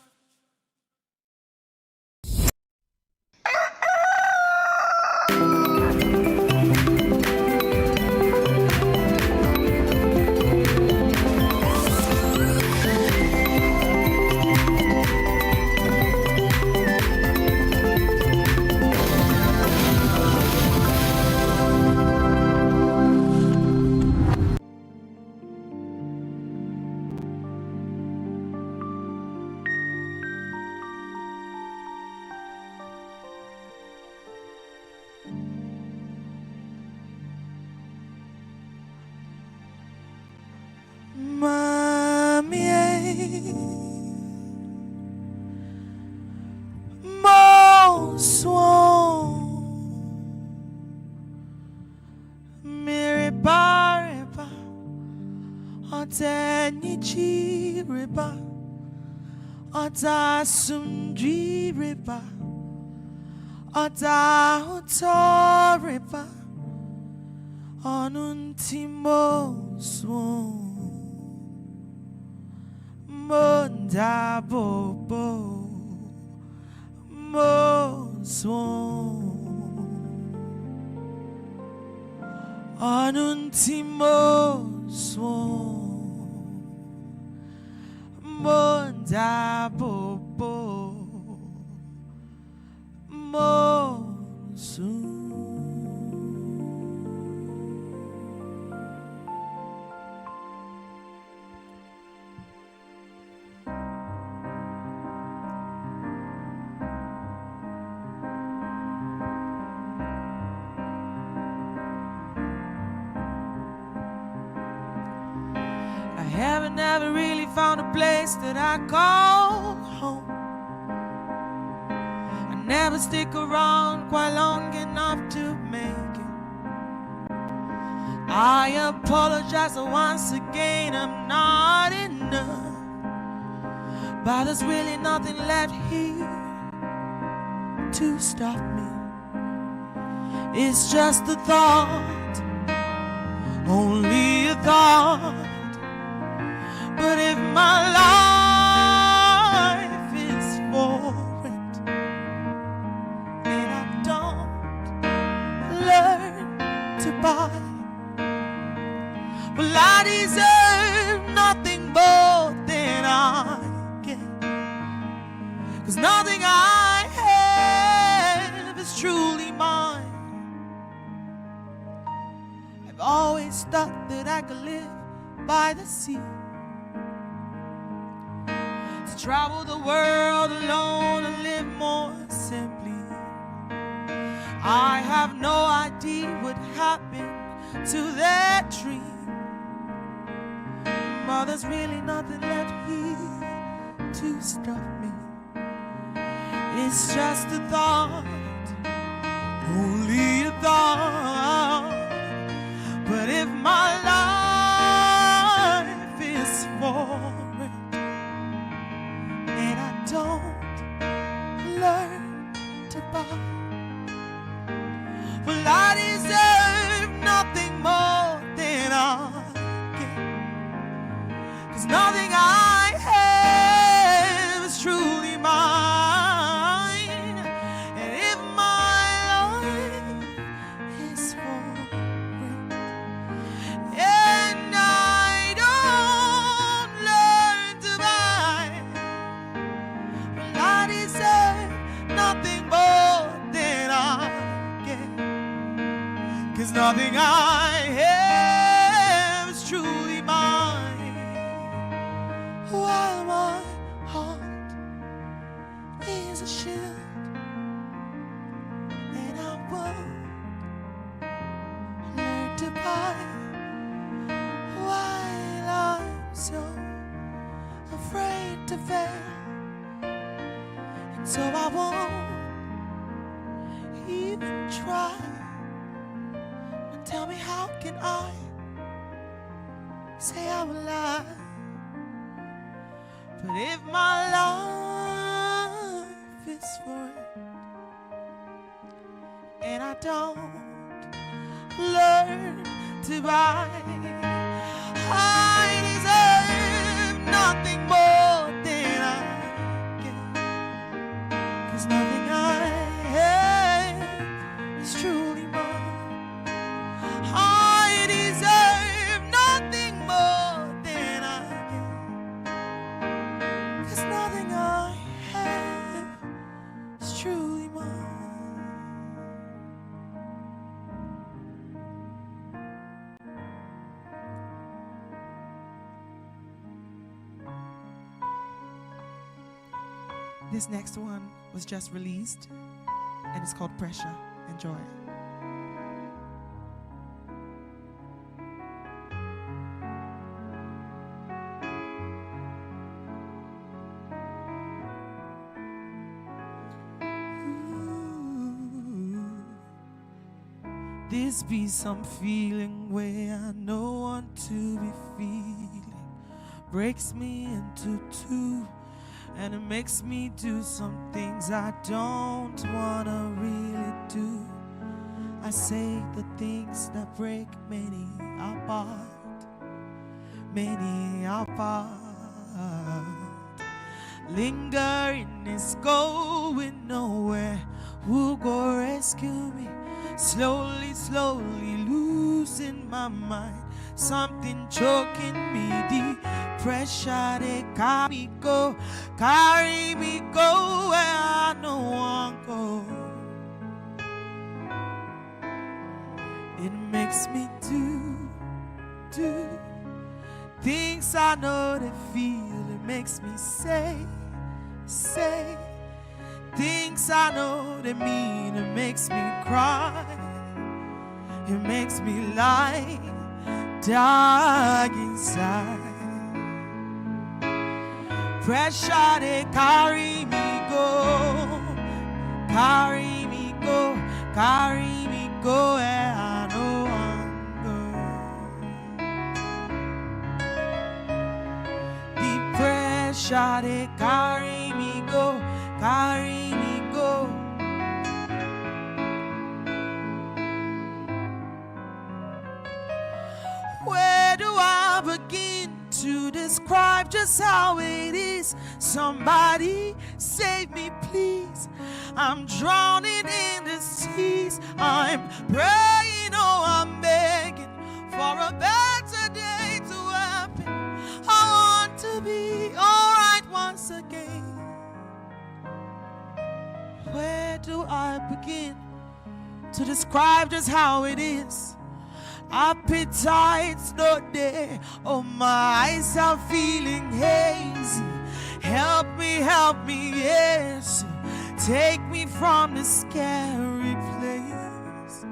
Ota sundri riba, ota hoto riba, onuntimo swo, monda bobo, mo swo, onuntimo swo. haven't ever really found a place that I call home. I never stick around quite long enough to make it. I apologize once again, I'm not enough, but there's really nothing left here to stop me. It's just a thought, only a thought. But if my life is for it, and I don't learn to buy, well, I deserve nothing more than I get. 'Cause nothing I have is truly mine. I've always thought that I could live by the sea, travel the world alone and live more simply. I have no idea what happened to that dream, but there's really nothing left here to stop me. It's just a thought, only a thought. But if my life is for don't learn to buy, well, I deserve nothing more than I get. 'Cause nothing I have is truly mine. And if my life is for it, and I don't learn to buy, I deserve nothing more than I get. 'Cause nothing I have is truly mine. While my heart is a shield, and I won't learn to buy, while I'm so afraid to fail. So I won't even try. Now tell me, how can I say I'm alive? But if my life is for it, and I don't learn to buy, I deserve nothing more than I. 'Cause nothing I have is truly mine. I deserve nothing more than I get. 'Cause nothing I have is truly mine. This next one was just released, and it's called Pressure. Enjoy. This be some feeling where I know want to be feeling, breaks me into two, and it makes me do some things I don't wanna really do. I say the things that break many apart, many apart. Lingering is going nowhere. Who go rescue me? Slowly, slowly losing my mind. something choking me. The pressure they carry me go where I no one go. It makes me do things I know they feel. It makes me say things I know they mean. It makes me cry. It makes me lie dark inside. Pressure they carry me go where I know I'm going. The pressure they carry me go. Where do I begin to describe just how it is? Somebody save me, please. I'm drowning in the seas. I'm praying, oh, I'm begging for a better day to happen. I want to be alright once again. Where do I begin to describe just how it is? Appetite's not there. Oh, my eyes are feeling hazy. Help me, yes. Take me from this scary place.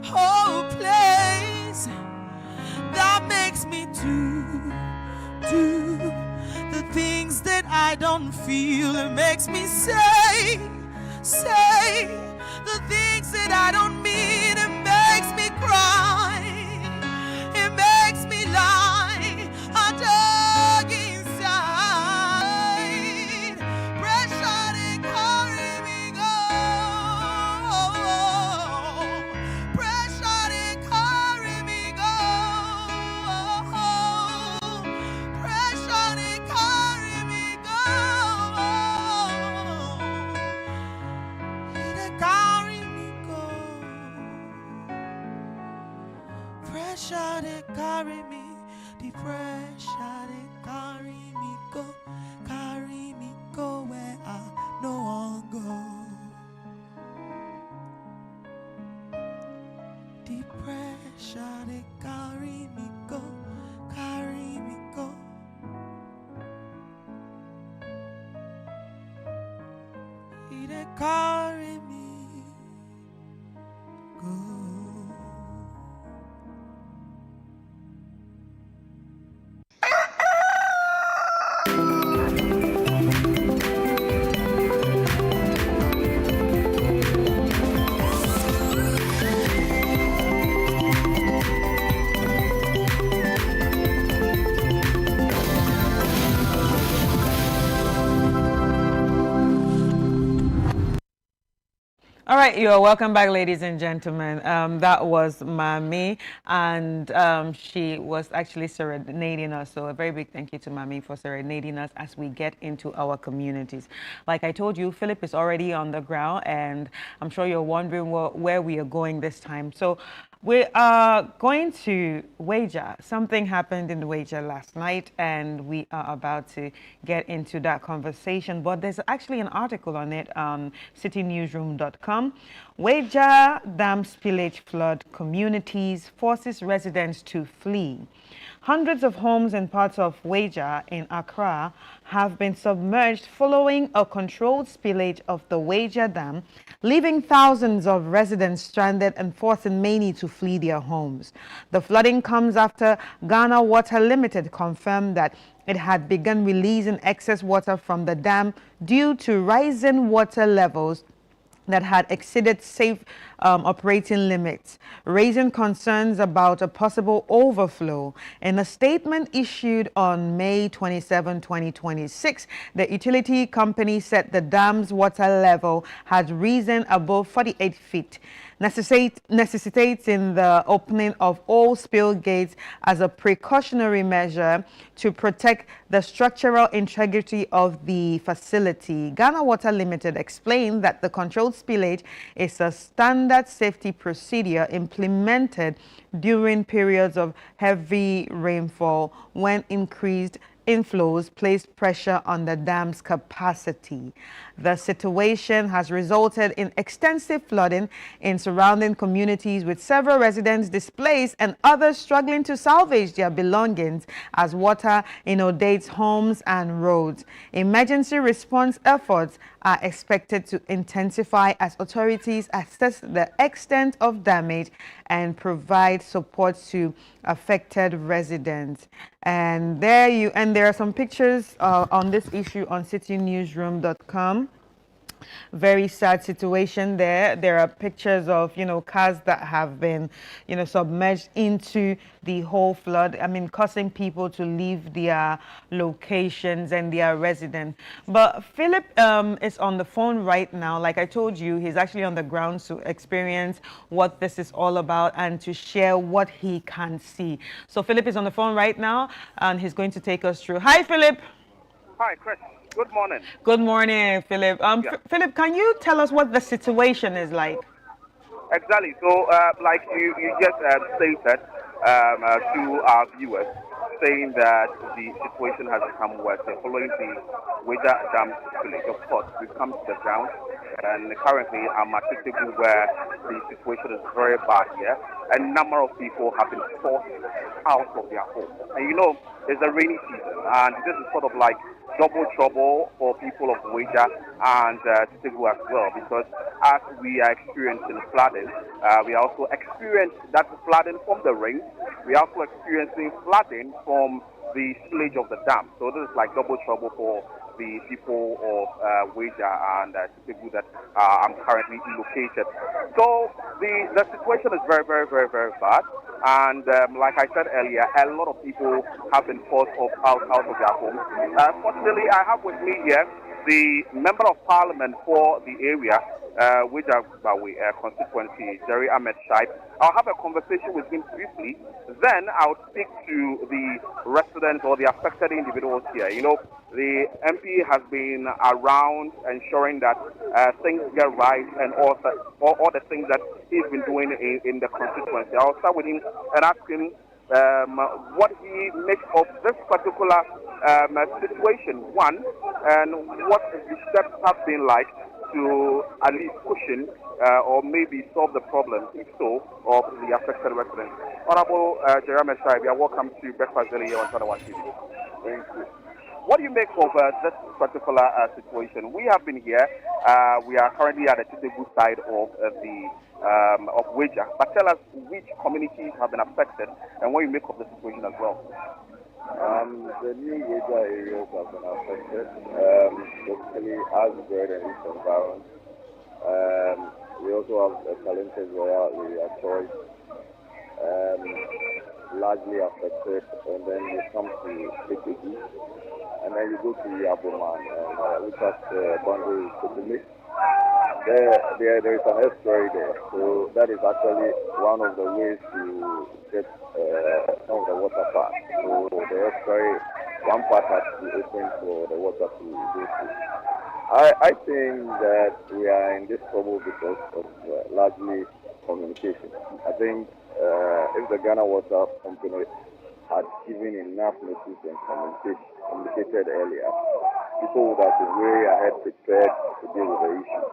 Oh, place that makes me do the things that I don't feel. It makes me say the things that I don't mean. It makes me cry. It makes me lie. I dug inside. Pressure they carry me go. Pressure they carry me go. Pressure they carry me go. They carry me go. Pressure they carry me. The pressure they carry me go where I no one go. The pressure they carry me go. They carry me go. All right, you're welcome back, ladies and gentlemen. That was Mami, and she was actually serenading us. So a very big thank you to Mami for serenading us as we get into our communities. Like I told you, Philip is already on the ground, and I'm sure you're wondering where we are going this time. So we are going to Wager. Something happened in Wager last night, and we are about to get into that conversation. But there's actually an article on it on citynewsroom.com. Wager dam spillage flood communities forces residents to flee. Hundreds of homes in parts of Wager in Accra have been submerged following a controlled spillage of the Wager Dam, leaving thousands of residents stranded and forcing many to flee their homes. The flooding comes after Ghana Water Limited confirmed that it had begun releasing excess water from the dam due to rising water levels that had exceeded safe operating limits, raising concerns about a possible overflow. In a statement issued on May 27, 2026, the utility company said the dam's water level had risen above 48 feet. necessitating the opening of all spill gates as a precautionary measure to protect the structural integrity of the facility. Ghana Water Limited explained that the controlled spillage is a standard safety procedure implemented during periods of heavy rainfall when increased inflows placed pressure on the dam's capacity. The situation has resulted in extensive flooding in surrounding communities, with several residents displaced and others struggling to salvage their belongings as water inundates homes and roads. Emergency response efforts are expected to intensify as authorities assess the extent of damage and provide support to affected residents. And there are some pictures on this issue on citynewsroom.com. Very sad situation there. There are pictures of, cars that have been, submerged into the whole flood. I mean, causing people to leave their locations and their residence. But Philip is on the phone right now. Like I told you, he's actually on the ground to experience what this is all about and to share what he can see. So Philip is on the phone right now, and he's going to take us through. Hi, Philip. Hi, Chris. Good morning. Good morning, Philip. Philip, can you tell us what the situation is like? Exactly. So, like you just stated to our viewers, saying that the situation has become worse following the Weja Dam spillage. Of course, we've come to the ground, and currently I'm at Tibu, where the situation is very bad here. A number of people have been forced out of their homes. And it's a rainy season, and this is sort of like double trouble for people of Weja and Tibu as well, because as we are experiencing flooding, we are also experiencing that flooding from the rain. We are also experiencing flooding from the spillage of the dam. So this is like double trouble for the people of Weja and Tibu that I'm currently located. So the situation is very, very, very, very bad. And like I said earlier, a lot of people have been forced out of their homes. Fortunately, I have with me here the Member of Parliament for the area, Weja constituency, Jerry Ahmed Shaib. I'll have a conversation with him briefly. Then I'll speak to the residents or the affected individuals here. The MP has been around ensuring that things get right and all the things that he's been doing in the constituency. I'll start with him and ask him what he makes of this particular situation, one, and what the steps have been like to at least cushion or maybe solve the problem, if so, of the affected residents. Honorable Jeremy Shai, you are welcome to Breakfast Daily here on Channel 1 TV. Thank you. What do you make of this particular situation? We have been here. We are currently at the Tibu side of Weja. But tell us which communities have been affected and what you make of the situation as well. The new Weja areas have been affected, basically Asbred and East environment. We also have a talented royal area choice, largely affected, and then you come to Ekiti, and then you go to Yaboman, and which has the boundary with Kotumi. There is an estuary there, so that is actually one of the ways to get some of the water part. So the estuary, one part has to be open for the water to go through. I think that we are in this trouble because of largely communication. I think if the Ghana Water Company had given enough notice and communicated earlier, people would have been way ahead prepared to deal with the issue.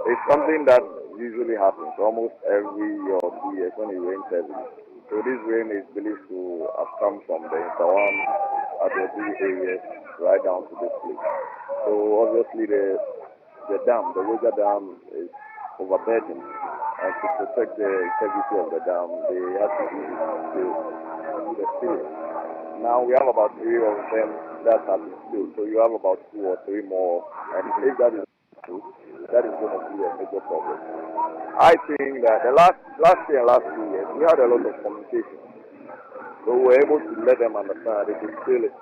It's something that usually happens almost every year or 2 years when it rains heavily. So this rain is believed to have come from the Intawan, Adobe areas right down to this place. So obviously the dam, the Weja Dam, is overburdened, and to protect the integrity of the dam, they have to do the spillage. Now we have about 3 of them that have been spilled, so you have about 2 or 3 more, and if that is true, that is going to be a major problem. I think that the last year and last 2 years, we had a lot of communication. So we were able to let them understand they could spill it.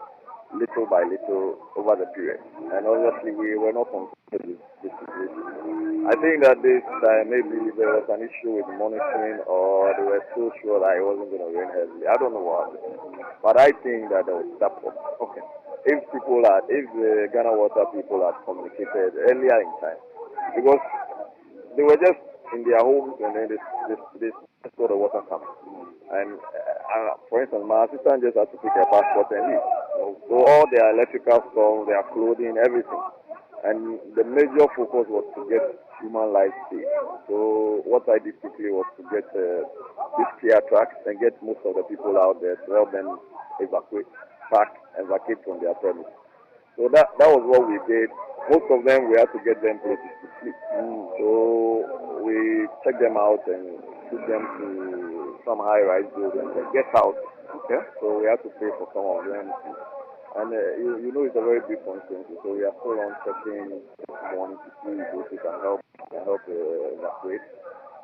little by little over the period. And obviously we were not comfortable with this situation. I think that this time maybe there was an issue with monitoring, or they were so sure that it wasn't going to rain heavily. I don't know what happened. But I think that there was that problem. Okay. If the Ghana Water people had communicated earlier in time, because they were just in their homes and then this saw the water coming. And for instance, my assistant just had to pick her passport and leave. So all their electrical stuff, their clothing, everything. And the major focus was to get human life safe. So what I did quickly was to get these clear tracks and get most of the people out there to help them evacuate from their premises. So that was what we did. Most of them, we had to get them places to sleep. So we checked them out and took them to some high-rise buildings and guest house. Okay. So we had to pay for some of them. And you know it's a very big constituency, so we are still on checking morning to see those we can help evacuate,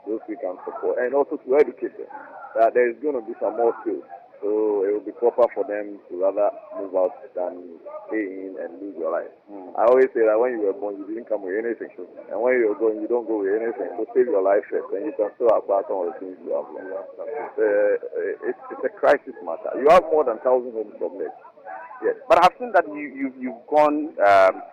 those we can support, and also to educate them that there is going to be some more skills. So it will be proper for them to rather move out than stay in and lose your life. I always say that when you were born, you didn't come with anything. And when you're going, you don't go with anything. So save your life first, and you can still acquire some of the things you have. It's a crisis matter. You have more than 1,000 homes sublet. Yes, but I've seen that you've gone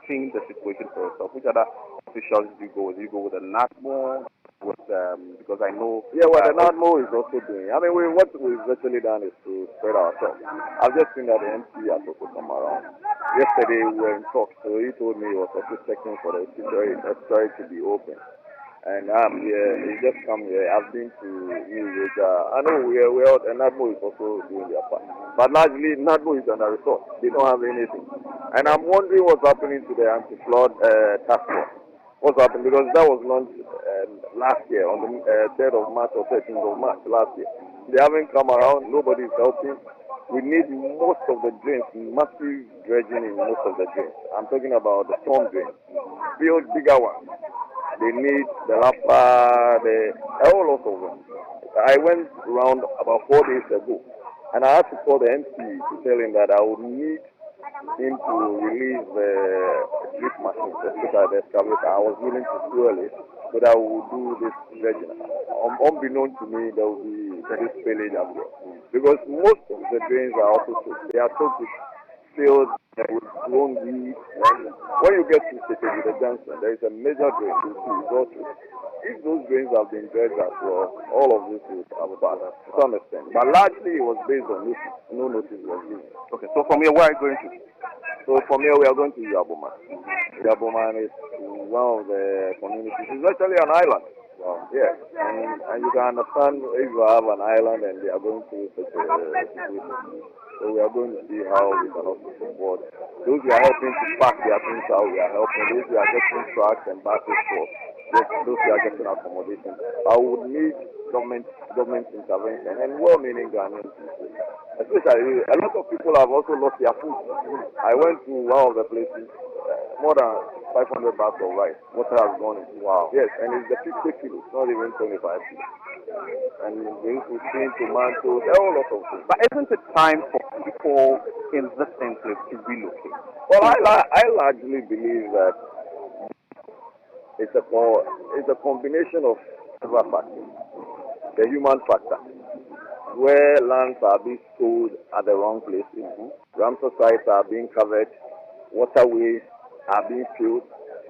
seeing the situation for yourself. Which other officials do you go with? Do you go with the NATMO? Because I know... Yeah, well, the NATMO is also doing. I mean, what we've virtually done is to spread ourselves. I've just seen that the MC has also come around. Yesterday we were in talks, so he told me he was also checking for the estuary to be open. And I'm here, he just come here. I've been to New York. I know we're out, and NATMO is also doing their part. But largely, NATMO is under resort. They don't have anything. And I'm wondering what's happening to the anti-flood task force. What's happened? Because that was launched last year, on the 3rd of March or 13th of March last year. They haven't come around. Nobody is helping. We need most of the drains, massive dredging in most of the drains. I'm talking about the storm drains. Build bigger ones. They need the LAPA, a whole lot of them. I went around about 4 days ago, and I had to call the MC to tell him that I would need him to release the drift machine, the excavator. I was willing to fuel it so that we would do this dredging. Unbeknown to me, there will be this spillage as well. Because most of the drains are also soaked. They are soaked with filled with grown weeds. When you get to the junction, there is a major drain. You see, go through. If those drains have been dredged as well, all of this would have a balance to some extent. But largely, it was based on notice. No notice was given. Okay, so from here, where are you going to? So from here, we are going to Yaboman. Yaboman is one of the communities. It's actually an island. Wow. Yeah, and you can understand if you have an island and they are going through such a situation. So we are going to see how we can also support. Those who are helping to pack their things out, we are helping. Those who are getting trucks and buses for those who are getting accommodation. I would need government intervention and well-meaning Ghanaian people. Especially, a lot of people have also lost their food. I went to one of the places, more than 500 bags of rice. Water has gone into. Wow. Yes, and it's the 50 kilos, not even 25 kilos. And they used to see tomatoes, a whole lot of things. But isn't it time for people in this enclave to relocate? Well, I largely believe that it's a combination of several factors. The human factor, where lands are being sold at the wrong places, Ramsar sites are being covered, waterways are being filled,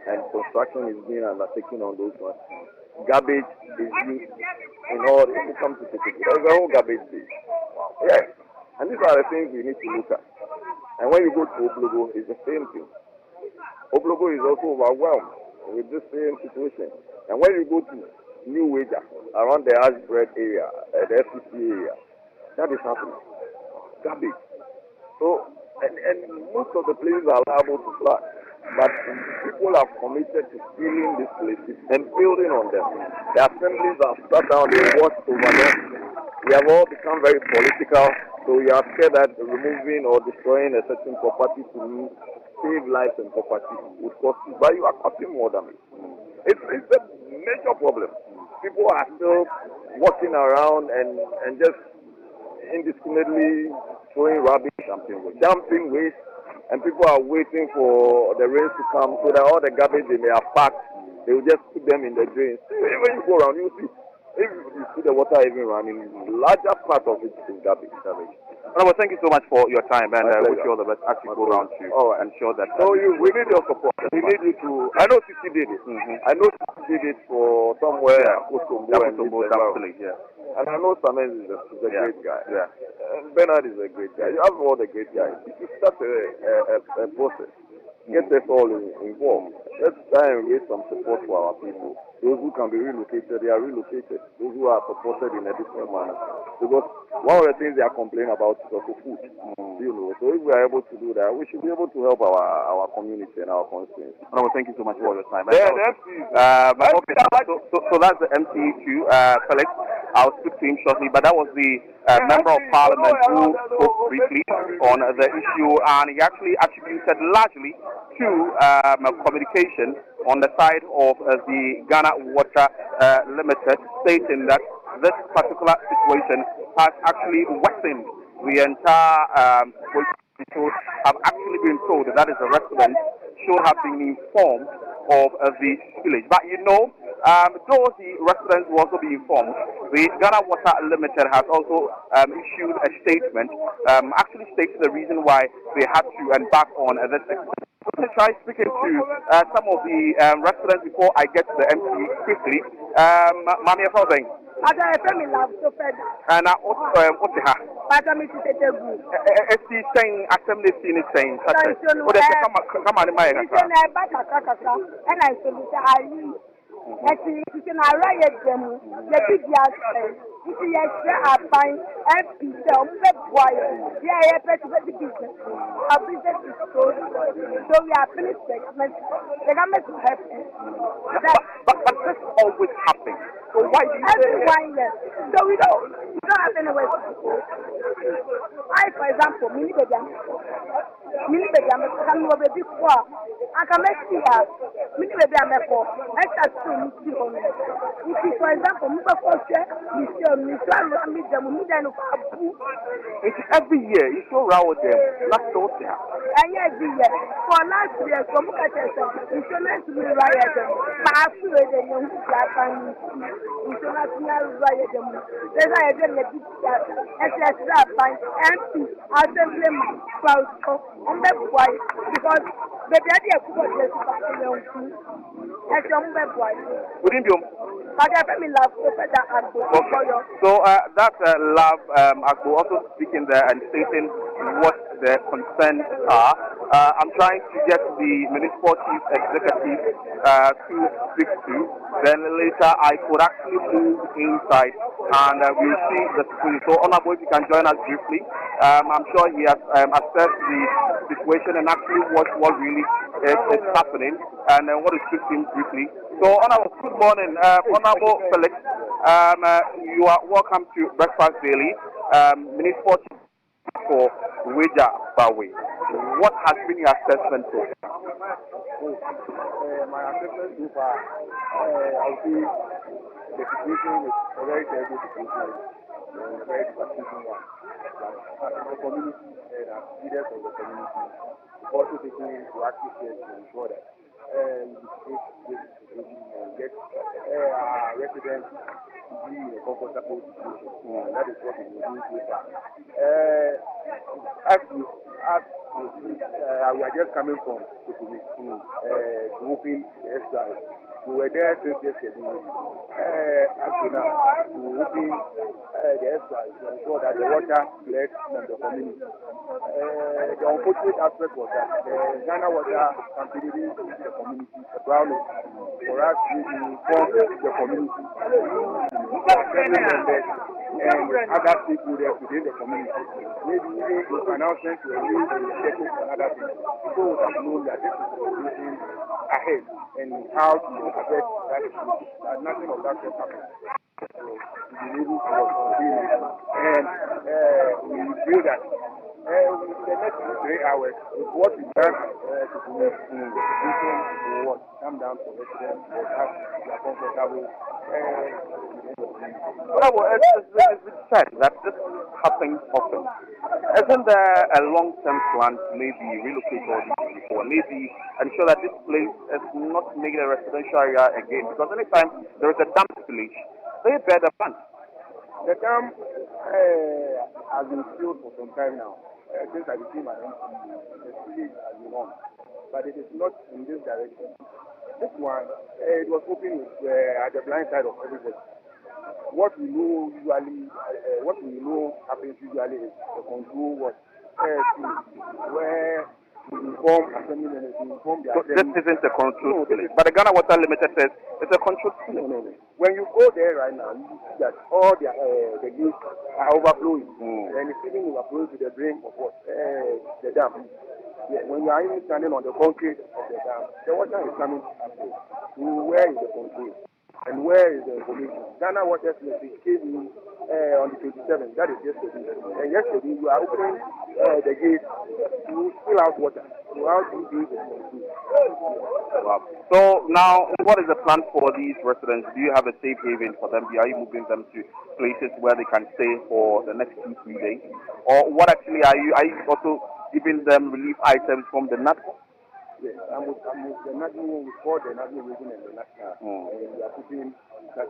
and construction is being undertaken on those ones. Garbage is used in order to come to Tikiti. There's a whole garbage base. Yes. And these are the things we need to look at. And when you go to Oblogo, it's the same thing. Oblogo is also overwhelmed with this same situation. And when you go to New Wager, around the Ashbread area, the FCC area, that is happening. Garbage. So, and most of the places are liable to flood. But people have committed to filling these places and building on them. The assemblies have sat down, they watched over them. We have all become very political, so we are scared that removing or destroying a certain property to save lives and property would cost you. But you are costing more than it. It's a major problem. People are still walking around and just indiscriminately throwing rubbish, dumping waste. and people are waiting for the rains to come so that all the garbage they may have packed, they will just put them in the drains. When you go around, you see, if you see the water even running, larger part of it is garbage. Well, thank you so much for your time, and wish you all the best as you go around to ensure that. So we need your support. We need you to. I know Titi did it. I know Titi did it for somewhere. And I know Samen is a great guy. And Bernard is a great guy. You have all the great guys. If you start a process, get us all involved. Let's try and raise some support for our people. Those who can be relocated, they are relocated. Those who are supported in a different manner. Because one of the things they are complaining about is also food. You know, so if we are able to do that, we should be able to help our community and our constituency. Well, thank you so much for your time. Yeah, so that's the MC2, Felix. I'll speak to him shortly, but that was the Member of Parliament who spoke briefly on the issue, and he actually attributed largely to communication on the side of the Ghana Water Limited, stating that this particular situation has actually worsened the entire situation. Have actually been told that the residents should have been informed of the spillage. But you know, though the residents will also be informed, the Ghana Water Limited has also issued a statement, actually states the reason why they had to embark on this. I'm going to try speaking to some of the residents before I get to the MC quickly. Mami, how are you? And what's her? It's saying, assembly scene is saying, come on, my but this always happens. So why do you say that? So we don't have anywhere to go. I, for example, mini baby, I'm over before. I can make you mini baby, I'm for. I start to meet you. If you, for example, move a culture, you show me, so I meet them, it's every year, you show around them. Last year. Every year. For last year, some of the insurance will riot them. But after the young Japanese insurance will riot them. Then I had a big chat. And that's that by empty. I'll send them clouds on that white because the idea of what is that's your web white. Wouldn't you? But I have love for that and so that's Love Agbo also speaking there and stating what the concerns are. I'm trying to get the municipal chief executive to speak to. Then later I could actually move inside and we'll see the situation. So Honorable, if you can join us briefly. I'm sure he has assessed the situation and actually what really is happening and what is speaking briefly. So Honorable, good morning. Honorable Felix, you are welcome to Breakfast Daily. Municipal chief for Weja Bawe. What has been your assessment so far? My assessment so far, I would say the situation is a very terrible situation, a very devastating one. The community and as leaders of the community, also taking proactive steps to ensure that we take this situation and get our residents to be in a comfortable situation. And that is what we will do so far. We are just coming from the police to open the exercise. We were there since yesterday. Actually now, to open the exercise to ensure that the water fled from the community. The unfortunate aspect was that the Ghana Water Company didn't reach the community around for us to inform the community, family members, and other stakeholders within the community. Maybe even announcements were made in the churches and other things. People would have known that this is the situation ahead and how to address that issue. But nothing of that has happened. So we've been able to continue. And we feel that In the next 3 hours, with what we done to do, we will come down to residents, we'll have their comfortable. Well, it's said that this happens often. Isn't there a long-term plan to maybe relocate all these people, maybe ensure that this place is not made a residential area again? Because anytime there is a dam village, they bear the brunt. The dam has been filled for some time now. Since I became an MP, the village has been on. But it is not in this direction. This one, it was open at the blind side of everybody. What we know usually, happens usually is the control was where we inform assembly members, we inform the So this isn't a controlled village. But the Ghana Water Limited says it's a controlled village. No. When you go there right now, you see that all the gates are overflowing. And it's even overflowing to the brim of what? The dam. Yeah, when you are even standing on the concrete of the dam, the water is coming up there. So where is the control? And where is the information? Ghana Water Limited came in on the 27th. That is yesterday. And yesterday, you are opening the gate to spill out water. So how do you do it? Wow. So now, what is the plan for these residents? Do you have a safe haven for them? Are you moving them to places where they can stay for the next 2-3 days? Or what actually are you also giving them relief items from the NATCO? Yes, I'm with the national, we call the national region and the national. And we are putting that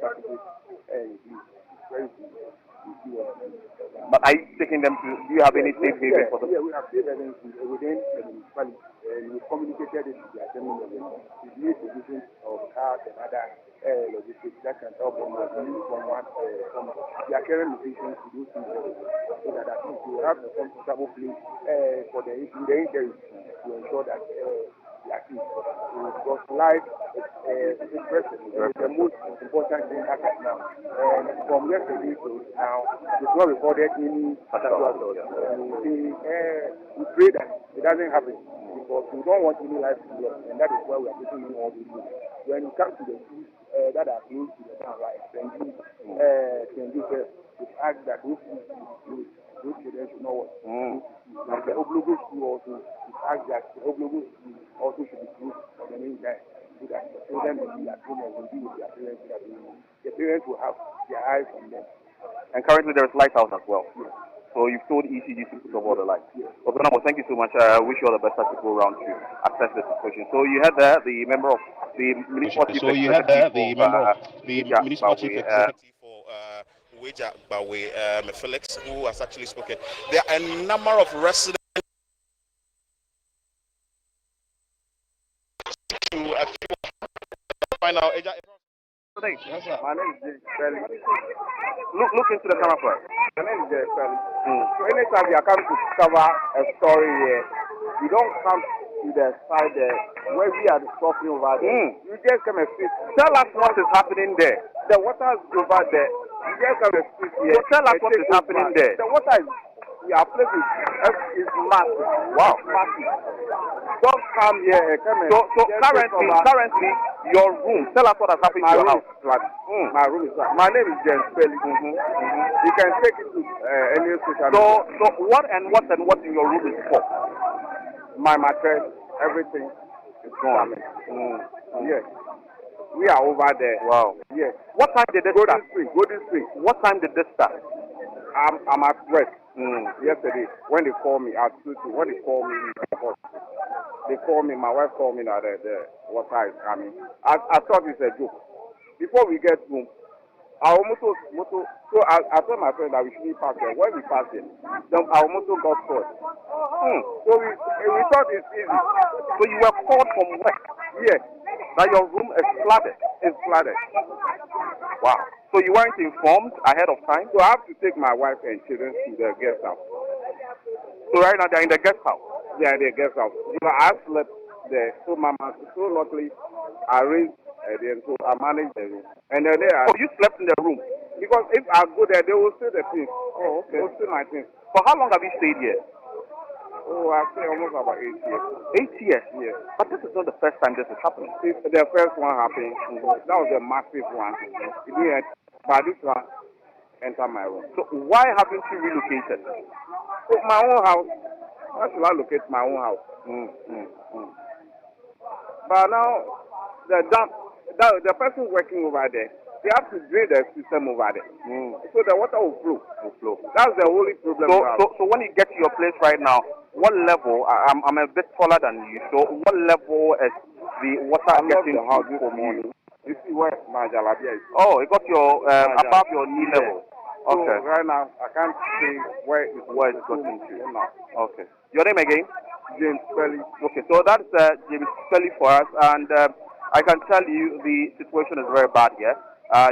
packages and very good. But are you taking them to, do you have any safe haven for them? Yeah, we have safe haven within the municipality. And we've communicated it to the assembly members. We've made provisions of cars and other logistics that can help them from their current locations to those people. So that at least we have a comfortable place for the interim to ensure that they are safe. Because life is precious. It's the most important thing happens now. And from yesterday to now, it's not recorded any casualties. We pray that it doesn't happen. Because we don't want any life to be lost, and that is why we are putting in all these things. When you come to the schools that are close to the town, like St. Joseph, we ask that those schools should be closed. Those children should not watch. Like the Oblogo school also, we ask that the Oblogo school also should be closed for the meantime, so that the children will be at home and will be with their parents, so that the parents will have their eyes on them. And currently there is lighthouse as well. Yes. So you've told ECG to put up all the lights. Yes. Okay, thank you so much. I wish you all the best as you go around to assess the situation. So you had there the member of the municipal chief executive for Weja Bawe, Felix, who has actually spoken. There are a number of residents to find out. Yes, sir. My name is Jay Spelling. Look into the camera first. My name is Jay Spelling. So anytime you are coming to cover a story here, you don't come to the side there where we are suffering over there. You just come and sit. Tell us what is happening there. The water is over there. You just come and sit here. So tell us what is happening there. The water is, our place is massive. Wow. Massive. Don't come here and come and So currently, your room, tell us what has happened to your house. My room is flat. My name is James Pelly. You can take it to any social media. So what in your room is for? My mattress, everything is gone. Yes. We are over there. Wow. Yes. What time did this start? Golden Street. What time did this start? I'm at work. Yesterday, when they called me, when they called me, they called me, my wife called me that the water is coming. I thought it's a joke. Before we get home, our motor, so I told my friend that we shouldn't pass there. When we passed it, then our motor got caught. So we thought it's easy. So you were called from work? Yes. That your room is flooded? It's flooded. Wow. So you weren't informed ahead of time? So I have to take my wife and children to the guest house. So right now they're in the guest house? They are in the guest house. So I slept there. So luckily, I raised them, so I managed the room. And then so you slept in the room? Because if I go there, they will steal the things. Oh, okay. They will steal my things. For how long have you stayed here? Oh, I've stayed almost about 8 years. 8 years? Yes. But this is not the first time this is happening. It's the first one happened. That was a massive one. But this one, enter my room. So why haven't you relocated? So my own house. Why should I locate my own house? But now, the person working over there, they have to drain the system over there. So the water will flow. That's the only problem. So when you get to your place right now, what level? I'm a bit taller than you. So what level is the water getting the house this morning? You see where my jalabia is? Oh, it got your above your knee level. Okay. So right now, I can't see where it's gotten to. Okay. Your name again? James Pelly. Okay, so that's James Pelly for us, and I can tell you the situation is very bad here.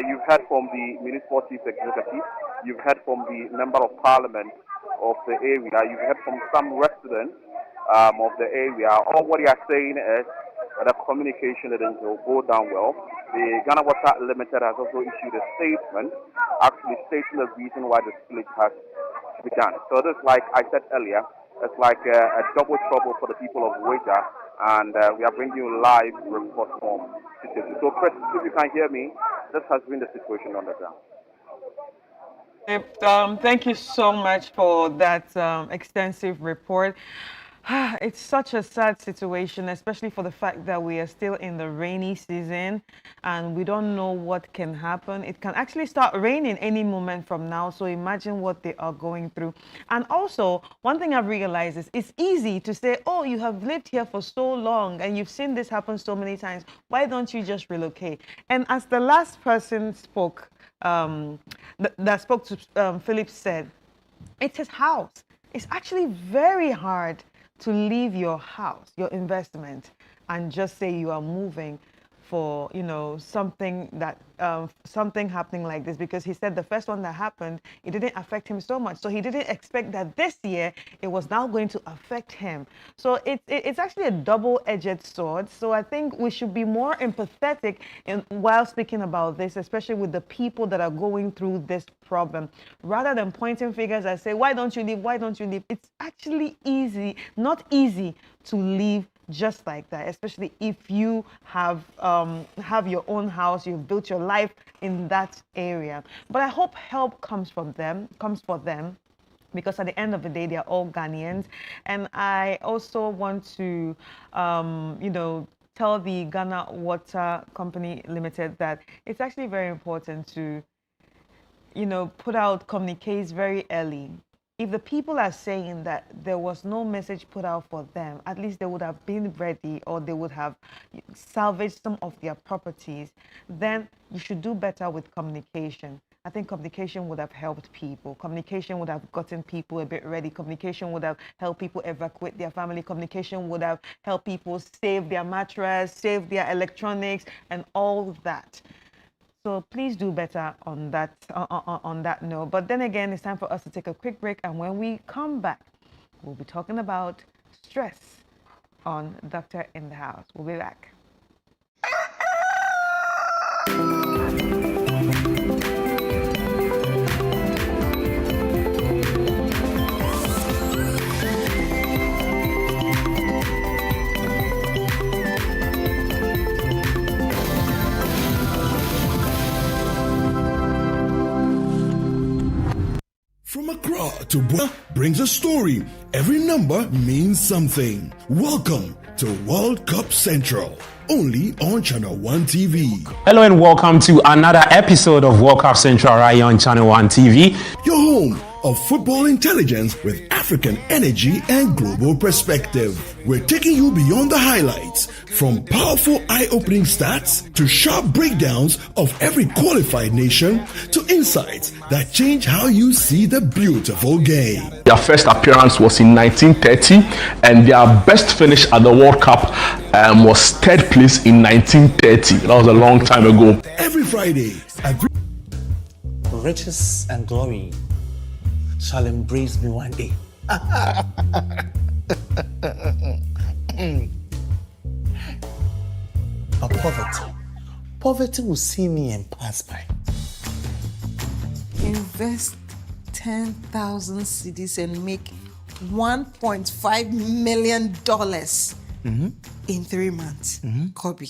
You've heard from the municipal chief executive, you've heard from the member of parliament of the area, you've heard from some residents of the area. All what they are saying is that the communication didn't go down well. The Ghana Water Limited has also issued a statement actually stating the reason why the split has to be done. So this, like I said earlier, it's like a double trouble for the people of Weja, and we are bringing you live reports from situation. So Chris, if you can hear me, this has been the situation on the ground. Thank you so much for that extensive report. It's such a sad situation, especially for the fact that we are still in the rainy season and we don't know what can happen. It can actually start raining any moment from now, so imagine what they are going through. And also, one thing I've realized is it's easy to say, oh, you have lived here for so long and you've seen this happen so many times. Why don't you just relocate? And as the last person spoke, that spoke to Philip said, it's his house. It's actually very hard to leave your house, your investment, and just say you are moving for, you know, something that something happening like this, because he said the first one that happened, it didn't affect him so much. So he didn't expect that this year it was now going to affect him. So it's actually a double-edged sword. So I think we should be more empathetic while speaking about this, especially with the people that are going through this problem, rather than pointing fingers and say, why don't you leave? Why don't you leave? It's actually not easy to leave just like that, especially if you have your own house, you've built your life in that area. But I hope help comes for them, because at the end of the day, they are all Ghanaians. And I also want to, tell the Ghana Water Company Limited that it's actually very important to, put out communiques very early. If the people are saying that there was no message put out for them, at least they would have been ready, or they would have salvaged some of their properties, then you should do better with communication. I think communication would have helped people. Communication would have gotten people a bit ready. Communication would have helped people evacuate their family. Communication would have helped people save their mattress, save their electronics, and all that. So please do better on that note. But then again, it's time for us to take a quick break. And when we come back, we'll be talking about stress on Doctor in the House. We'll be back. From Accra to Buea brings a story. Every number means something. Welcome to World Cup Central, only on Channel 1 TV. Hello and welcome to another episode of World Cup Central right here on Channel 1 TV. Your home of football intelligence with African energy and global perspective. We're taking you beyond the highlights, from powerful eye-opening stats to sharp breakdowns of every qualified nation to insights that change how you see the beautiful game. Their first appearance was in 1930, and their best finish at the World Cup was third place in 1930. That was a long time ago. Every Friday, riches and glory shall embrace me one day. But poverty will see me and pass by. Invest 10,000 cedis and make $1.5 million in 3 months. Kobe,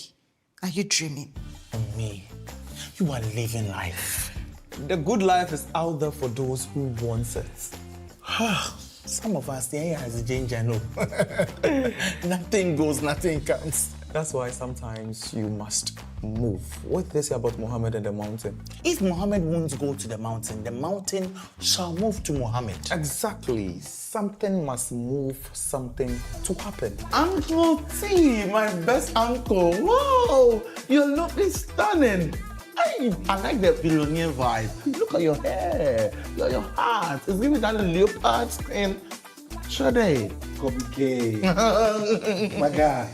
are you dreaming? Me, you are living life. The good life is out there for those who want it. Some of us, the air is a ginger, no. Nothing goes, nothing comes. That's why sometimes you must move. What they say about Muhammad and the mountain? If Muhammad won't go to the mountain shall move to Muhammad. Exactly. Something must move something to happen. Uncle T, my best uncle. Wow, your look is stunning. Hey, I like the billionaire vibe. Look at your hair, your heart. It's giving that leopard skin. Shade. Complicated. My guy.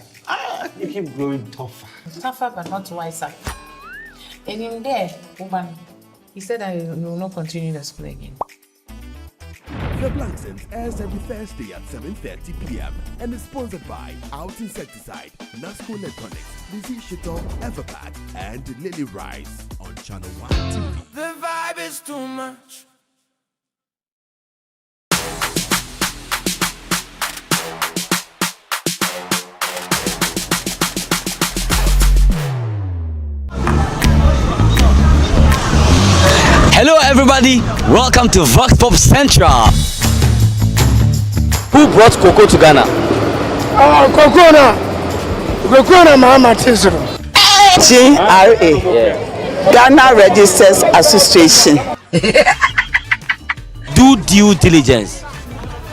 You keep growing tougher. Tougher but not wiser. And in there, woman, he said that he will not continue the school again. The Black Sense airs every Thursday at 7:30 p.m. and is sponsored by Out Insecticide, Nasco Electronics, Lizzie Shito, Everpack, and Lily Rice on Channel 1 TV. The vibe is too much. Hello everybody, welcome to Vox Pop Central. Who brought cocoa to Ghana? Oh, Cocoa Mama Tisro. GRA, Ghana Registers Association. Do due diligence.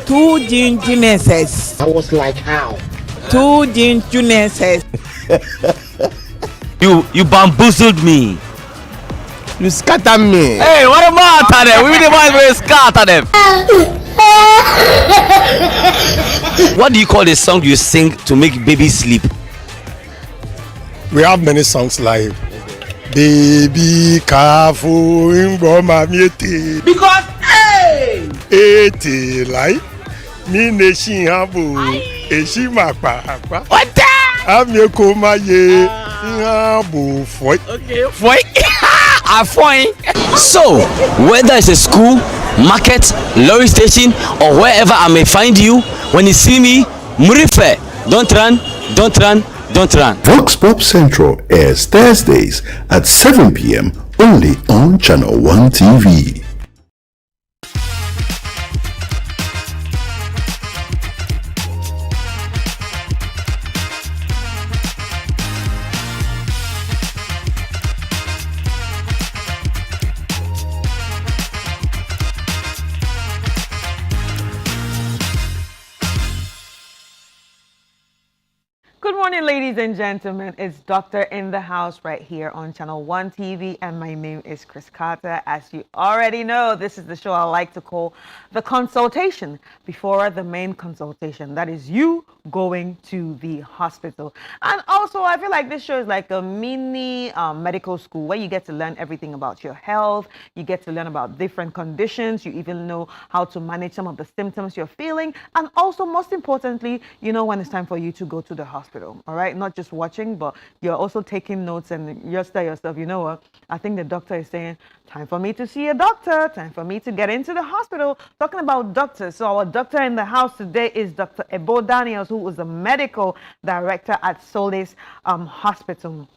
Two geniuses. I was like, how? Two geniuses. You bamboozled me. You scatter me. Hey, what about them? We the boys will scatter them. What do you call the song you sing to make babies sleep? We have many songs like Baby Careful in Gomamiete. Because, hey! Ete like Nine Habu, Eshima. What the? Amiekoma ye Habu Foy. Okay, Foy. So, whether it's a school, market, lorry station, or wherever I may find you, when you see me, Murife, don't run, don't run, don't run. Vox Pop Central airs Thursdays at 7 p.m. only on Channel 1 TV. Good morning, ladies and gentlemen. It's Doctor in the House right here on Channel 1 TV, and my name is Chris Carter. As you already know, this is the show I like to call the consultation before the main consultation. That is you going to the hospital. And also, I feel like this show is like a mini medical school where you get to learn everything about your health. You get to learn about different conditions. You even know how to manage some of the symptoms you're feeling. And also, most importantly, you know when it's time for you to go to the hospital. All right, not just watching, but you're also taking notes, and you just tell yourself, you know what, I think the doctor is saying time for me to see a doctor, time for me to get into the hospital. Talking about doctors, so our doctor in the house today is Dr. Ebo Daniels, who is a medical director at Solace Hospital.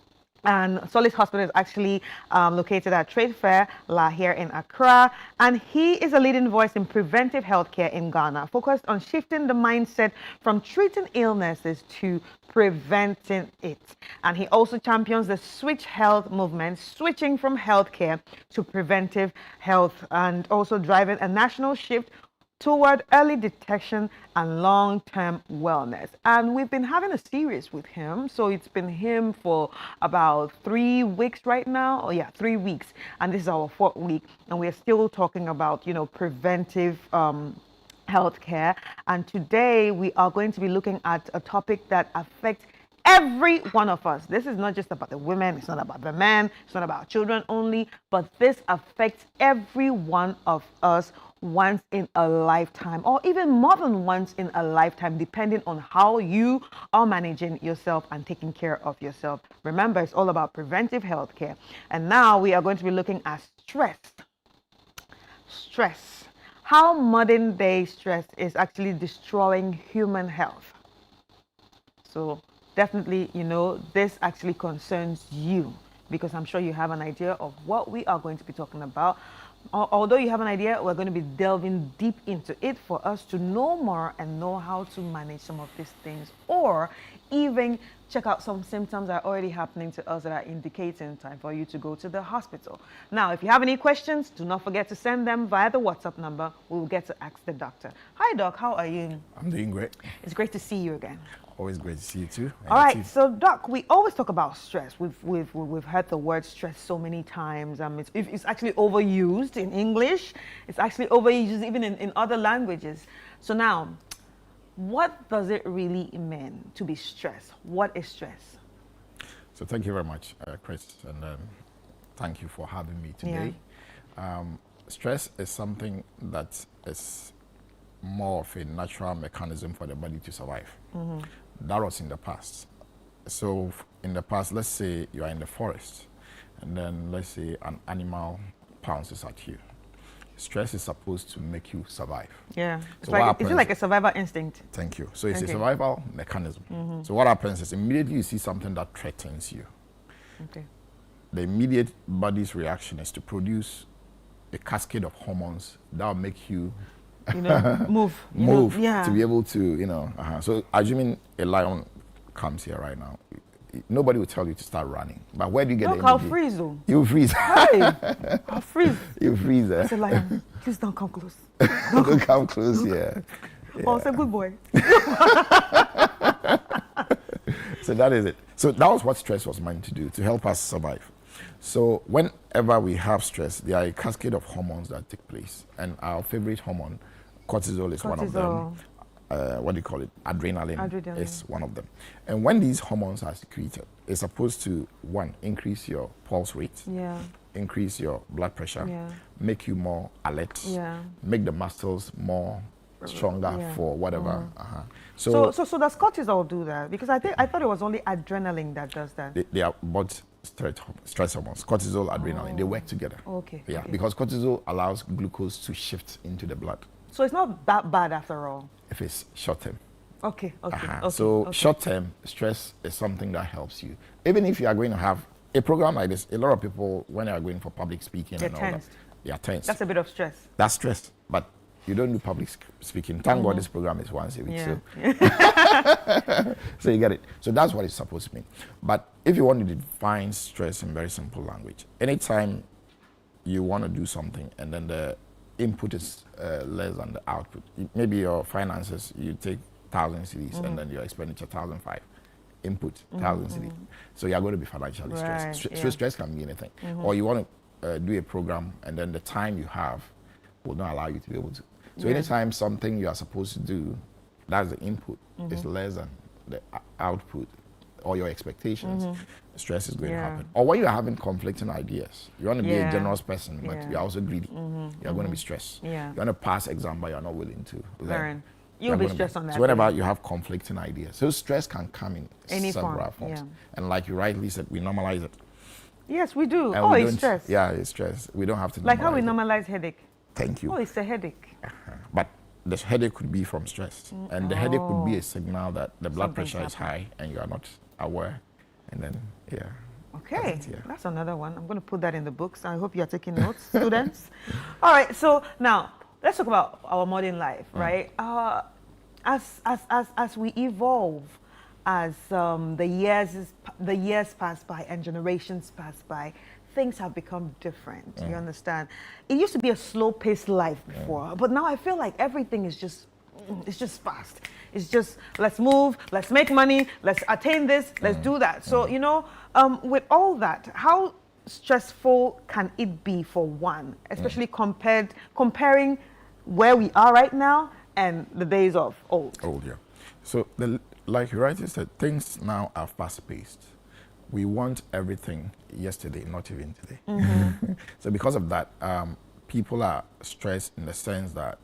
And Solace Hospital is actually located at Trade Fair La here in Accra. And he is a leading voice in preventive healthcare in Ghana, focused on shifting the mindset from treating illnesses to preventing it. And he also champions the Switch Health movement, switching from healthcare to preventive health, and also driving a national shift toward early detection and long-term wellness. And we've been having a series with him. So it's been him for about 3 weeks right now. Oh yeah, 3 weeks. And this is our 4th week. And we're still talking about, you know, preventive healthcare. And today we are going to be looking at a topic that affects every one of us. This is not just about the women, it's not about the men, it's not about children only, but this affects every one of us once in a lifetime, or even more than once in a lifetime, depending on how you are managing yourself and taking care of yourself. Remember, it's all about preventive healthcare. And now we are going to be looking at stress. Stress. How modern day stress is actually destroying human health. So definitely, you know, this actually concerns you. because I'm sure you have an idea of what we are going to be talking about. Although you have an idea, we're going to be delving deep into it for us to know more and know how to manage some of these things, or even check out some symptoms that are already happening to us that are indicating time for you to go to the hospital. Now, if you have any questions, do not forget to send them via the WhatsApp number. We will get to ask the doctor. Hi, Doc. How are you? I'm doing great. It's great to see you again. Always great to see you too. All right, so Doc, we always talk about stress. We've heard the word stress so many times. It's actually overused in English. It's actually overused even in other languages. So now, what does it really mean to be stressed? What is stress? So thank you very much, Chris, and thank you for having me today. Yeah. Stress is something that is more of a natural mechanism for the body to survive. Mm-hmm. That was in the past. So in the past, let's say you are in the forest, and then let's say an animal pounces at you. Stress is supposed to make you survive. Yeah. So is it like a survival instinct? Thank you. So it's a survival mechanism. Mm-hmm. So what happens is immediately you see something that threatens you. Okay. The immediate body's reaction is to produce a cascade of hormones that will make you move yeah. to be able to, So assuming a lion comes here right now, nobody will tell you to start running. But where do you get the energy? I'll freeze though. You freeze. Hey, I'll freeze. You freeze. It's a lion. Please don't come close. Don't come close, yeah. Oh, it's a good boy. So that is it. So that was what stress was meant to do, to help us survive. So whenever we have stress, there are a cascade of hormones that take place. And our favorite hormone, cortisol, is one of them. What do you call it? Adrenaline is one of them. And when these hormones are secreted, it's supposed to, one, increase your pulse rate, increase your blood pressure, make you more alert, make the muscles more stronger for whatever. So does cortisol do that? Because I thought it was only adrenaline that does that. They are both stress hormones, cortisol, adrenaline, they work together. Okay. Yeah, because cortisol allows glucose to shift into the blood. So it's not that bad after all. If it's short term. Okay. So short term stress is something that helps you. Even if you are going to have a program like this, a lot of people, when they are going for public speaking and all that, they are tense. That's a bit of stress. That's stress, but you don't do public speaking. Thank God this program is once a week. So you get it. So that's what it's supposed to mean. But if you want to define stress in very simple language, anytime you want to do something and then the input is less than the output, maybe your finances, you take 1,000 cedis and then your expenditure 1,005. Input 1,000 cedis. So you're going to be financially stressed. So stress can be anything. Or you want to do a program and then the time you have will not allow you to be able to. So anytime something you are supposed to do, that's the input, is less than the output or your expectations, stress is going to happen. Or when you are having conflicting ideas, you want to be a generous person, but you're also greedy. You're going to be stressed. You want to pass exam, but you're not willing to learn. You'll be stressed on that. So whenever you have conflicting ideas, so stress can come in any several forms. And like you rightly said, we normalize it. Yes, we do. And it's stress. Yeah, it's stress. We don't have to like how we normalize headache. Thank you. Oh, it's a headache. But the headache could be from stress. And the headache could be a signal that the blood pressure is high and you are not aware. And then, Okay, that's another one. I'm going to put that in the books. I hope you're taking notes, students. All right, so now let's talk about our modern life, right? As we evolve, as the years pass by and generations pass by, things have become different. You understand? It used to be a slow-paced life before, but now I feel like everything is just fast. It's just, let's move, let's make money, let's attain this, let's do that. So, with all that, how stressful can it be for one, especially comparing where we are right now and the days of old? So, like you rightly said, things now are fast-paced. We want everything yesterday, not even today. So because of that, people are stressed in the sense that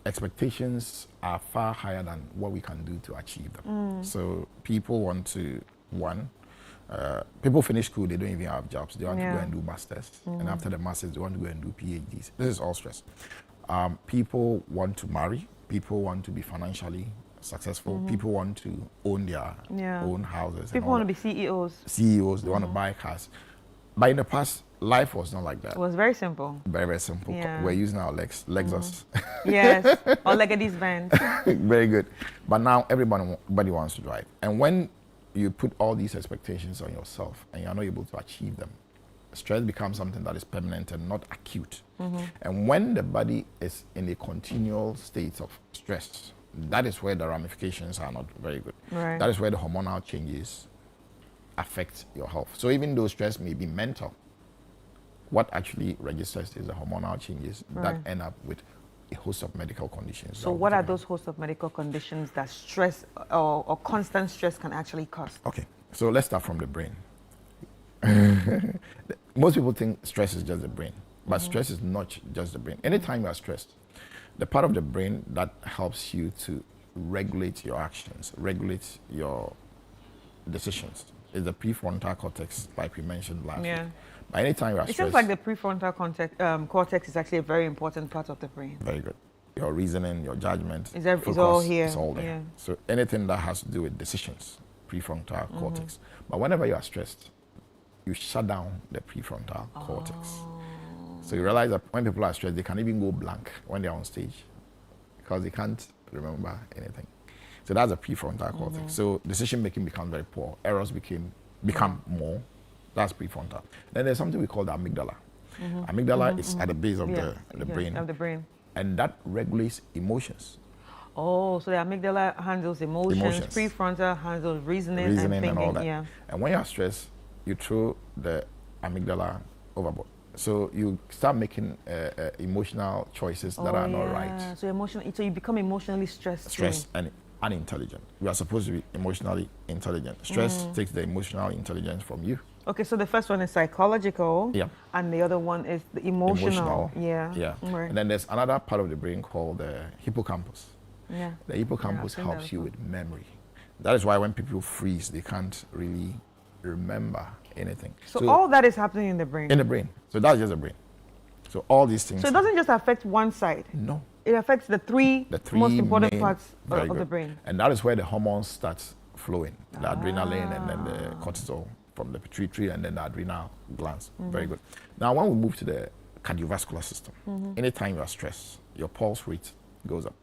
expectations are far higher than what we can do to achieve them. So people want to, people finish school, they don't even have jobs. They want to go and do masters. And after the masters, they want to go and do PhDs. This is all stress. People want to marry. People want to be financially successful. People want to own their own houses. People want to be CEOs. CEOs, they want to buy cars. But in the past, life was not like that. It was very simple. Very, very simple. Yeah. We're using our Lexus. Yes, or Legady's Benz. Very good. But now everybody wants to drive. And when you put all these expectations on yourself and you're not able to achieve them, stress becomes something that is permanent and not acute. And when the body is in a continual state of stress, that is where the ramifications are not very good. Right. That is where the hormonal changes affect your health. So even though stress may be mental, what actually registers is the hormonal changes that end up with a host of medical conditions. So what are those host of medical conditions that stress or constant stress can actually cause? Okay, so let's start from the brain. Most people think stress is just the brain, but stress is not just the brain. Anytime you are stressed, the part of the brain that helps you to regulate your actions, regulate your decisions, is the prefrontal cortex, like we mentioned last week. But anytime you are stressed, it seems like the prefrontal cortex is actually a very important part of the brain. very good. Your reasoning, your judgment, It's focus, all here. it's all there. Yeah. So anything that has to do with decisions, prefrontal cortex. But whenever you are stressed, you shut down the prefrontal cortex. So you realize that when people are stressed, they can even go blank when they're on stage because they can't remember anything. So that's the prefrontal cortex. So decision making becomes very poor. Errors become more. That's prefrontal. Then there's something we call the amygdala. Amygdala is at the base of the brain. Of the brain. And that regulates emotions. Oh, so the amygdala handles emotions. Prefrontal handles reasoning and thinking. And all that. Yeah. And when you're stressed, you throw the amygdala overboard. So you start making emotional choices that are not right. So you become emotionally stressed. Stressed and unintelligent. We are supposed to be emotionally intelligent. Stress takes the emotional intelligence from you. Okay, so the first one is psychological. Yeah. And the other one is the emotional. Yeah. Yeah. Right. And then there's another part of the brain called the hippocampus. Yeah. The hippocampus Yeah, I've seen helps that you before. with memory. That is why when people freeze, they can't really remember anything. So all that is happening in the brain. In the brain. So that's just the brain. So all these things. So it doesn't just affect one side. No. It affects the three most important main- parts very of the good. brain. And that is where the hormones start flowing. The adrenaline and then the cortisol from the pituitary and then the adrenal glands. Very good. Now when we move to the cardiovascular system, anytime you are stressed, your pulse rate goes up.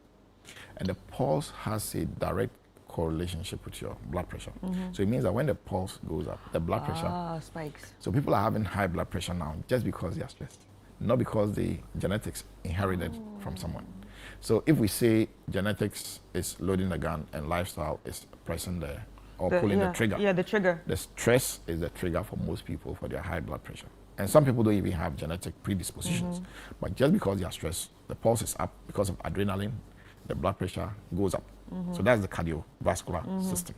And the pulse has a direct correlationship with your blood pressure. So it means that when the pulse goes up, the blood pressure spikes. So people are having high blood pressure now just because they are stressed, not because the genetics inherited from someone. So if we say genetics is loading the gun and lifestyle is pressing pulling the trigger. Yeah, the trigger. The stress is the trigger for most people for their high blood pressure. And some people don't even have genetic predispositions. But just because they are stressed, the pulse is up because of adrenaline, the blood pressure goes up. So that's the cardiovascular system.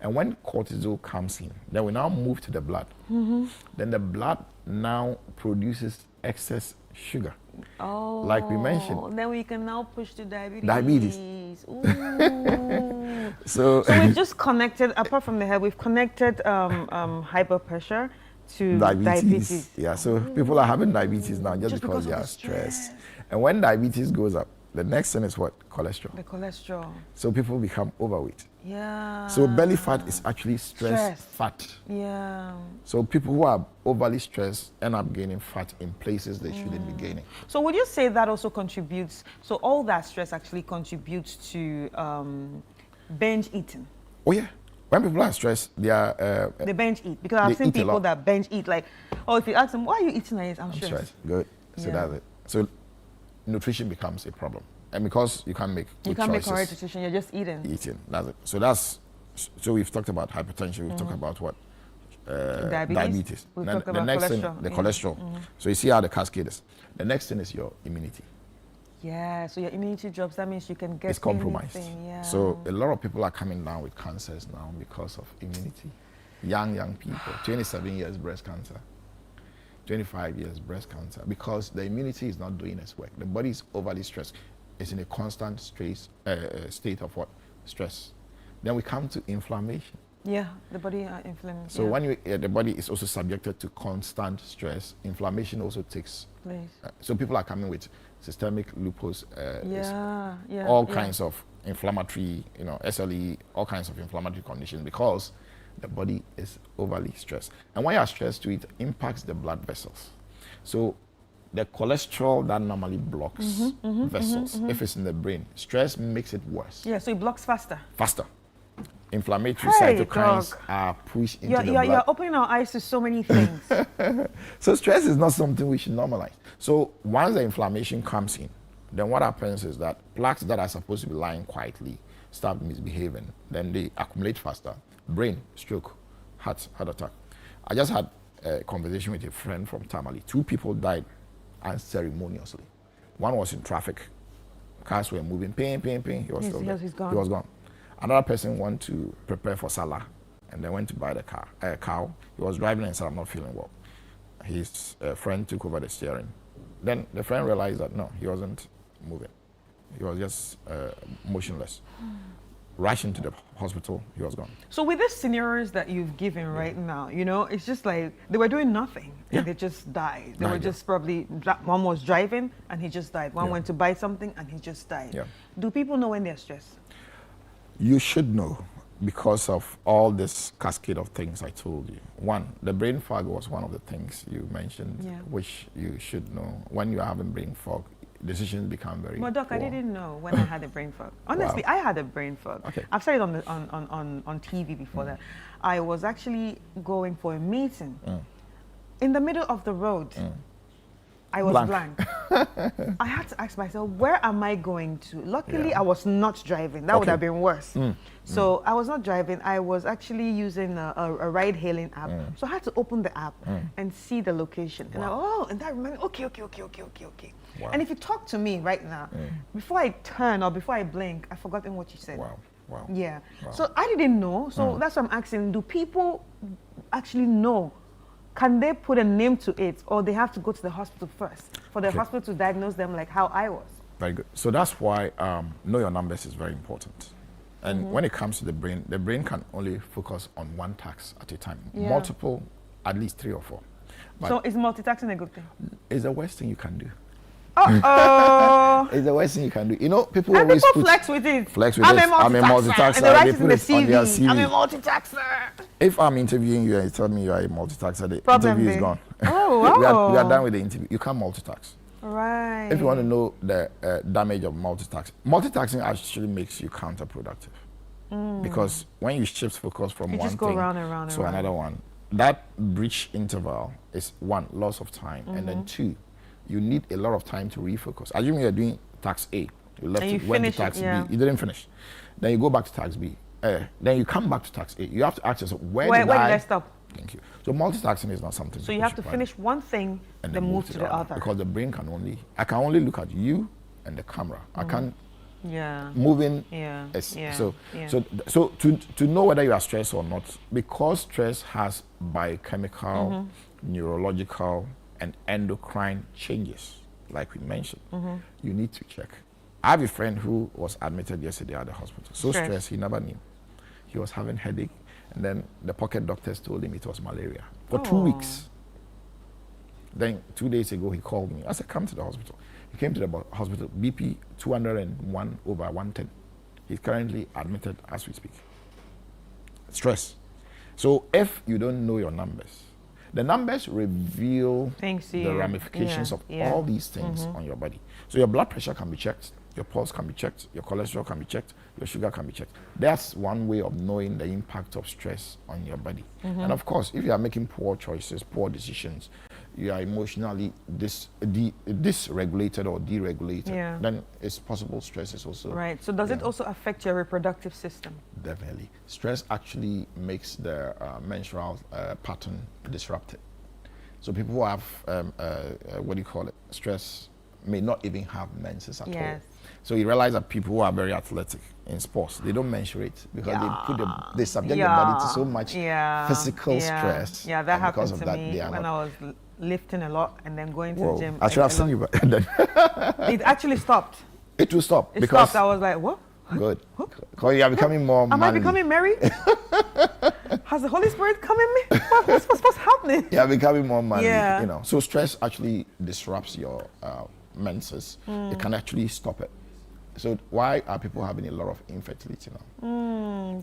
And when cortisol comes in, then we now move to the blood. Then the blood now produces excess sugar. Oh, like we mentioned. Then we can now push to diabetes. Diabetes. Ooh. So we've just connected, apart from the head, we've connected hyperpressure to diabetes. Yeah, so people are having diabetes now just because they are stressed. And when diabetes goes up, the next thing is what? Cholesterol. The cholesterol. So people become overweight. Yeah. So belly fat is actually stress fat. Yeah. So people who are overly stressed end up gaining fat in places they shouldn't be gaining. So would you say that also contributes, so all that stress actually contributes to binge eating? Oh yeah. When people are stressed, they are... they binge eat. Because I've seen people that binge eat, like, oh, if you ask them, why are you eating like this? I'm stressed. Good. So that's it. So nutrition becomes a problem. And because you can't make good choices, make correct decision, you're just eating. That's it. So we've talked about hypertension, we've talked about what? Diabetes. We've Then talked the about next cholesterol. thing, the cholesterol. So you see how the cascade is. The next thing is your immunity. Yeah, so your immunity drops, that means you can get It's compromised. anything, yeah. So a lot of people are coming down with cancers now because of immunity. Young people, 27 years breast cancer, 25 years breast cancer, because the immunity is not doing its work. The body is overly stressed. It's in a constant state of what? Stress. Then we come to inflammation. Yeah, the body inflamed. So when the body is also subjected to constant stress, inflammation also takes place. So people are coming with systemic lupus, all kinds of inflammatory, SLE, all kinds of inflammatory conditions because the body is overly stressed. And when you are stressed too, it impacts the blood vessels. So the cholesterol that normally blocks vessels, if it's in the brain, stress makes it worse. Yeah, so it blocks faster. Faster. Inflammatory cytokines are pushed into the blood. You're opening our eyes to so many things. So stress is not something we should normalize. So once the inflammation comes in, then what happens is that plaques that are supposed to be lying quietly start misbehaving. Then they accumulate faster. Brain, stroke, heart attack. I just had a conversation with a friend from Tamale. 2 people died unceremoniously. One was in traffic. Cars were moving, ping. He was still there. He's gone. He was gone. Another person went to prepare for Salah and then went to buy the cow. He was driving and said, I'm not feeling well. His friend took over the steering. Then the friend realized that no, he wasn't moving. He was just motionless. Rushed into the hospital, he was gone. So with the scenarios that you've given right now, it's just like they were doing nothing and they just died. They were just probably, one was driving and he just died. One went to buy something and he just died. Yeah. Do people know when they're stressed? You should know because of all this cascade of things I told you. One, the brain fog was one of the things you mentioned, which you should know. When you are having brain fog, decisions become very Well, Doc, poor. I didn't know when I had a brain fog. Honestly, I had a brain fog. Okay. I've said it on TV before that. I was actually going for a meeting. In the middle of the road, I was blank. I had to ask myself, where am I going to? Luckily, I was not driving. That would have been worse. So I was not driving. I was actually using a ride-hailing app. So I had to open the app and see the location. And and that reminded me, okay. Wow. And if you talk to me right now, before I turn or before I blink, I've forgotten what you said. Wow. Yeah. Wow. So I didn't know. So that's what I'm asking. Do people actually know? Can they put a name to it, or they have to go to the hospital first for the hospital to diagnose them like how I was? Very good. So that's why know your numbers is very important. And when it comes to the brain can only focus on one task at a time. Yeah. Multiple, at least 3 or 4. But so is multitasking a good thing? It's the worst thing you can do. Uh-oh. It's the worst thing you can do. People and always people flex with it. I'm a multitaxer. And they write it in the on their CV. CV. I'm a multitaxer. If I'm interviewing you and you tell me you are a multitaxer, the Problem interview is gone. Oh, wow. we are done with the interview. You can't multitask. Right. If you want to know the damage of multitasking actually makes you counterproductive. Because when you shift focus from one just go thing round and round to and another one, that breach interval is 1, loss of time, and then 2, you need a lot of time to refocus. Assume you're doing task A, you left it, went to task B, you didn't finish. Then you go back to task B. Then you come back to task A. You have to ask yourself, where did I stop? Thank you. So multitasking is not something. So you have to finish one thing and then move to the other. Because the brain I can only look at you and the camera. I can't moving. So to know whether you are stressed or not, because stress has biochemical, neurological, and endocrine changes, like we mentioned, you need to check. I have a friend who was admitted yesterday at the hospital. So stressed, he never knew. He was having headache, and then the pocket doctors told him it was malaria for 2 weeks. Then 2 days ago, he called me. I said, come to the hospital. He came to the hospital, BP 201/110. He's currently admitted as we speak. Stress. So if you don't know your numbers, the numbers reveal the ramifications of all these things on your body. So your blood pressure can be checked, your pulse can be checked, your cholesterol can be checked, your sugar can be checked. That's one way of knowing the impact of stress on your body. And of course, if you are making poor choices, poor decisions, you are emotionally dysregulated or deregulated, then it's possible stress is also... Right. So does it also affect your reproductive system? Definitely. Stress actually makes the menstrual pattern disrupted. So people who have, stress may not even have menses at all. So you realize that people who are very athletic in sports, they don't menstruate because they subject their body to so much physical stress. Yeah, that happened to me when I was lifting a lot and then going to the gym. I should have seen you back then. It actually stopped. It will stop. It stopped. I was like, what? Good. Because you are becoming more Am I becoming Mary? Has the Holy Spirit come in me? What's happening? You are becoming more manly. You know. So stress actually disrupts your menses. It can actually stop it. So why are people having a lot of infertility now?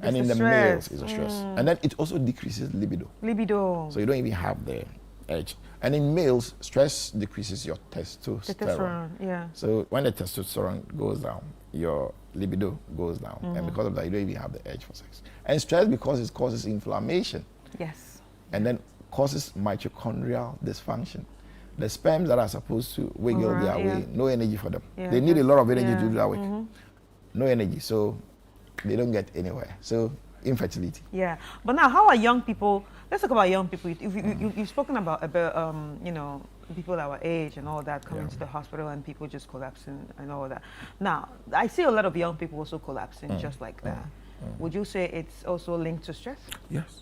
And in the stress. males, it's a stress. And then it also decreases libido. Libido. So you don't even have the edge. And in males, stress decreases your testosterone. Testosterone, yeah. So when the testosterone goes down, your libido goes down. And because of that, you don't even have the edge for sex. And stress, because it causes inflammation. Yes. And then causes mitochondrial dysfunction. The sperms that are supposed to wiggle their way, no energy for them. Yeah, They need a lot of energy yeah. to do that work. No energy, so they don't get anywhere. So infertility. Yeah, but now how are young people? Let's talk about young people. You've spoken about you know, people our age and all that coming to the hospital and people just collapsing and all that. Now I see a lot of young people also collapsing just like that. Would you say it's also linked to stress? Yes.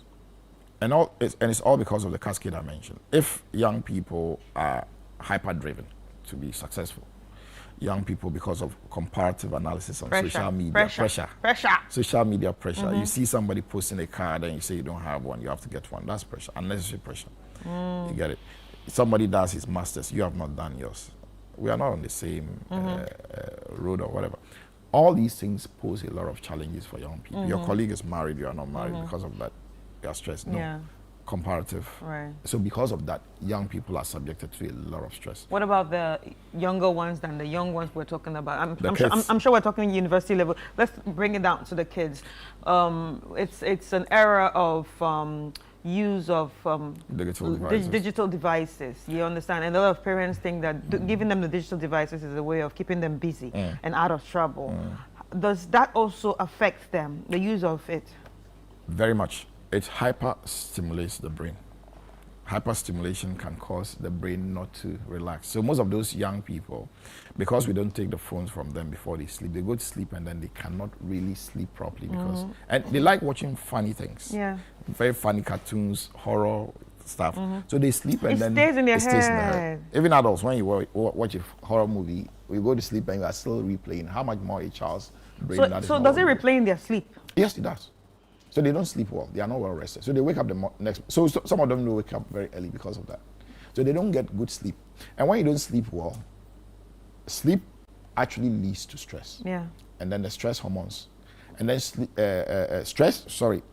And it's all because of the cascade I mentioned. If young people are hyper-driven to be successful, young people, because of comparative analysis on social media, pressure, social media pressure. You see somebody posting a car, then you say you don't have one, you have to get one. That's pressure, unnecessary pressure. You get it? Somebody does his master's, you have not done yours. We are not on the same road or whatever. All these things pose a lot of challenges for young people. Your colleague is married, you are not married. Because of that, you are stressed. No. Yeah. Comparative. Right. So because of that, young people are subjected to a lot of stress. What about the younger ones than the young ones we're talking about? I'm sure we're talking university level. Let's bring it down to the kids. It's an era of use of digital devices. You understand? And a lot of parents think that giving them the digital devices is a way of keeping them busy and out of trouble. Does that also affect them, the use of it? Very much. It hyper-stimulates the brain. Hyper-stimulation can cause the brain not to relax. So most of those young people, because we don't take the phones from them before they sleep, they go to sleep and then they cannot really sleep properly because, and they like watching funny things. Yeah. Very funny cartoons, horror stuff. So they sleep and then stays in their it stays in their head. head. Even adults, when you watch a horror movie, we go to sleep and you are still replaying. How much more a child's brain that is So not does it working. replay in their sleep? Yes, it does. So they don't sleep well. They are not well rested. So they wake up the next. So some of them will wake up very early because of that. So they don't get good sleep. And when you don't sleep well, sleep actually leads to stress. Yeah. And then the stress hormones. And then stress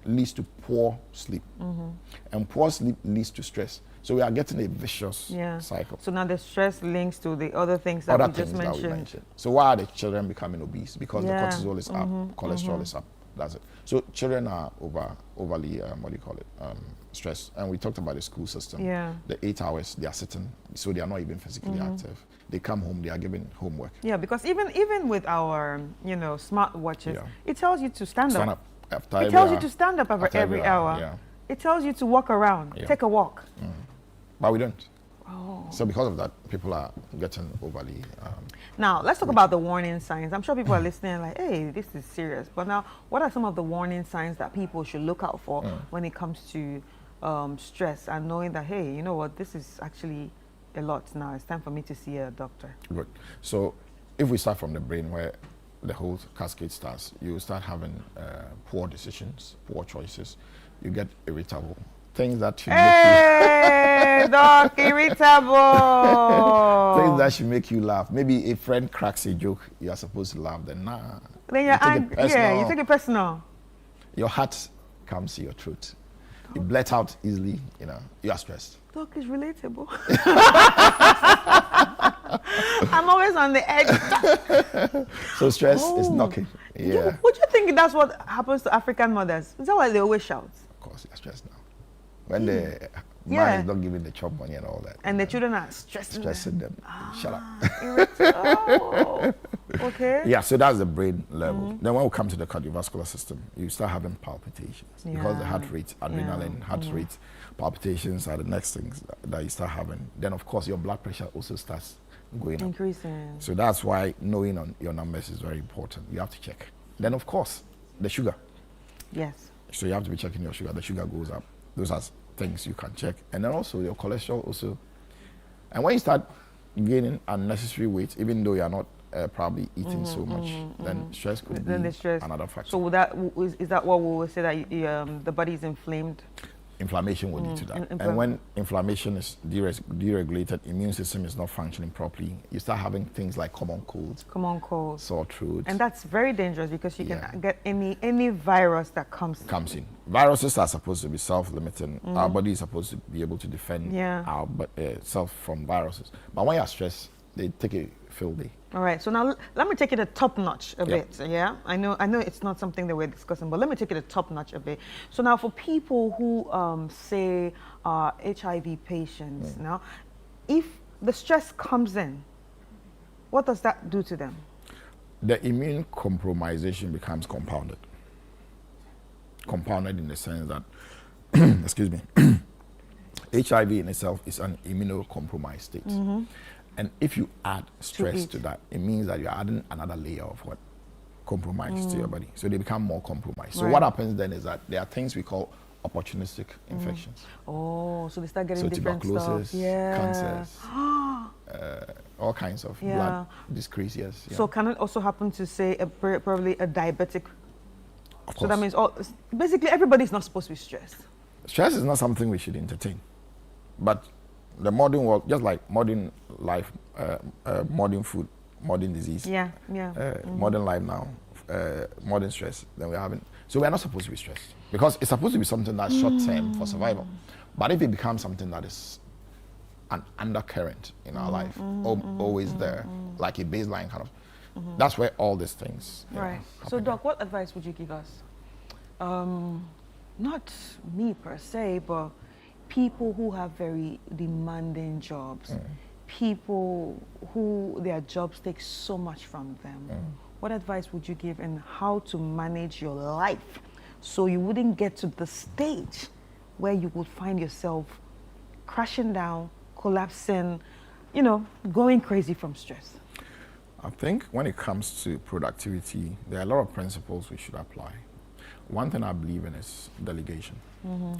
leads to poor sleep. And poor sleep leads to stress. So we are getting a vicious cycle. So now the stress links to the other things that we just mentioned. So why are the children becoming obese? Because the cortisol is up, cholesterol is up. That's it. So children are overly, stressed. And we talked about the school system. Yeah. The 8 hours they are sitting, so they are not even physically active. They come home, they are given homework. Yeah, because even with our, smart watches, it tells you to stand up. It tells you to stand up every hour. Yeah. It tells you to walk around, take a walk. But we don't. Oh. So because of that, people are getting overly. Now, let's talk about the warning signs. I'm sure people are listening like, hey, this is serious. But now, what are some of the warning signs that people should look out for when it comes to stress and knowing that, hey, you know what, this is actually a lot now. It's time for me to see a doctor. Good. So if we start from the brain where the whole cascade starts, you start having poor decisions, poor choices. You get irritable. Things that should make you doc, irritable. Things that should make you laugh. Maybe a friend cracks a joke, you are supposed to laugh. Then then you're angry. Yeah, you take it personal. Your heart comes to your throat. You blurt out easily. You are stressed. Doc is relatable. I'm always on the edge. So stress is knocking. Yeah. Would you think that's what happens to African mothers? Is that why they always shout? Of course, they are stressed now. When the man is not giving the chop money and all that. And the children are stressing them. Shut up. Okay. Yeah, so that's the brain level. Then when we come to the cardiovascular system, you start having palpitations. Because the heart rate, adrenaline, heart rate, palpitations are the next things that you start having. Then of course your blood pressure also starts going up. Increasing. So that's why knowing on your numbers is very important. You have to check. Then of course, the sugar. Yes. So you have to be checking your sugar. The sugar goes up. Those are things you can check. And then also your cholesterol also. And when you start gaining unnecessary weight, even though you are not probably eating so much, then stress could be another factor. So is that what we will say that the body is inflamed? inflammation will lead to that. And when inflammation is deregulated, immune system is not functioning properly, you start having things like common colds, sore throat. And that's very dangerous because you can get any virus that comes in. Viruses are supposed to be self-limiting. Our body is supposed to be able to defend ourself from viruses. But when you're stressed, they take a field day. All right, so now let me take it a top notch a bit. Yeah, I know it's not something that we're discussing, but let me take it a top notch a bit. So now for people who say are HIV patients, now if the stress comes in, what does that do to them? The immune compromisation becomes compounded. Compounded in the sense that, excuse me, HIV in itself is an immunocompromised state. And if you add stress to that, it means that you're adding another layer of what? Compromise to your body. So they become more compromised. So what happens then is that there are things we call opportunistic infections. Oh, so they start getting different tuberculosis, stuff. Yeah. cancers, all kinds of blood dyscrasias. So can it also happen to say probably a diabetic? Of course. So that means basically everybody's not supposed to be stressed. Stress is not something we should entertain. But the modern world, just like modern life, modern food, modern disease, modern life now, modern stress, then we're having. So we're not supposed to be stressed because it's supposed to be something that's short-term for survival. But if it becomes something that is an undercurrent in our life, always there, like a baseline kind of, that's where all these things. Right. So, Doc, what advice would you give us? Not me per se, but people who have very demanding jobs, people who their jobs take so much from them. What advice would you give in how to manage your life so you wouldn't get to the stage where you would find yourself crashing down, collapsing, going crazy from stress? I think when it comes to productivity, there are a lot of principles we should apply. One thing I believe in is delegation.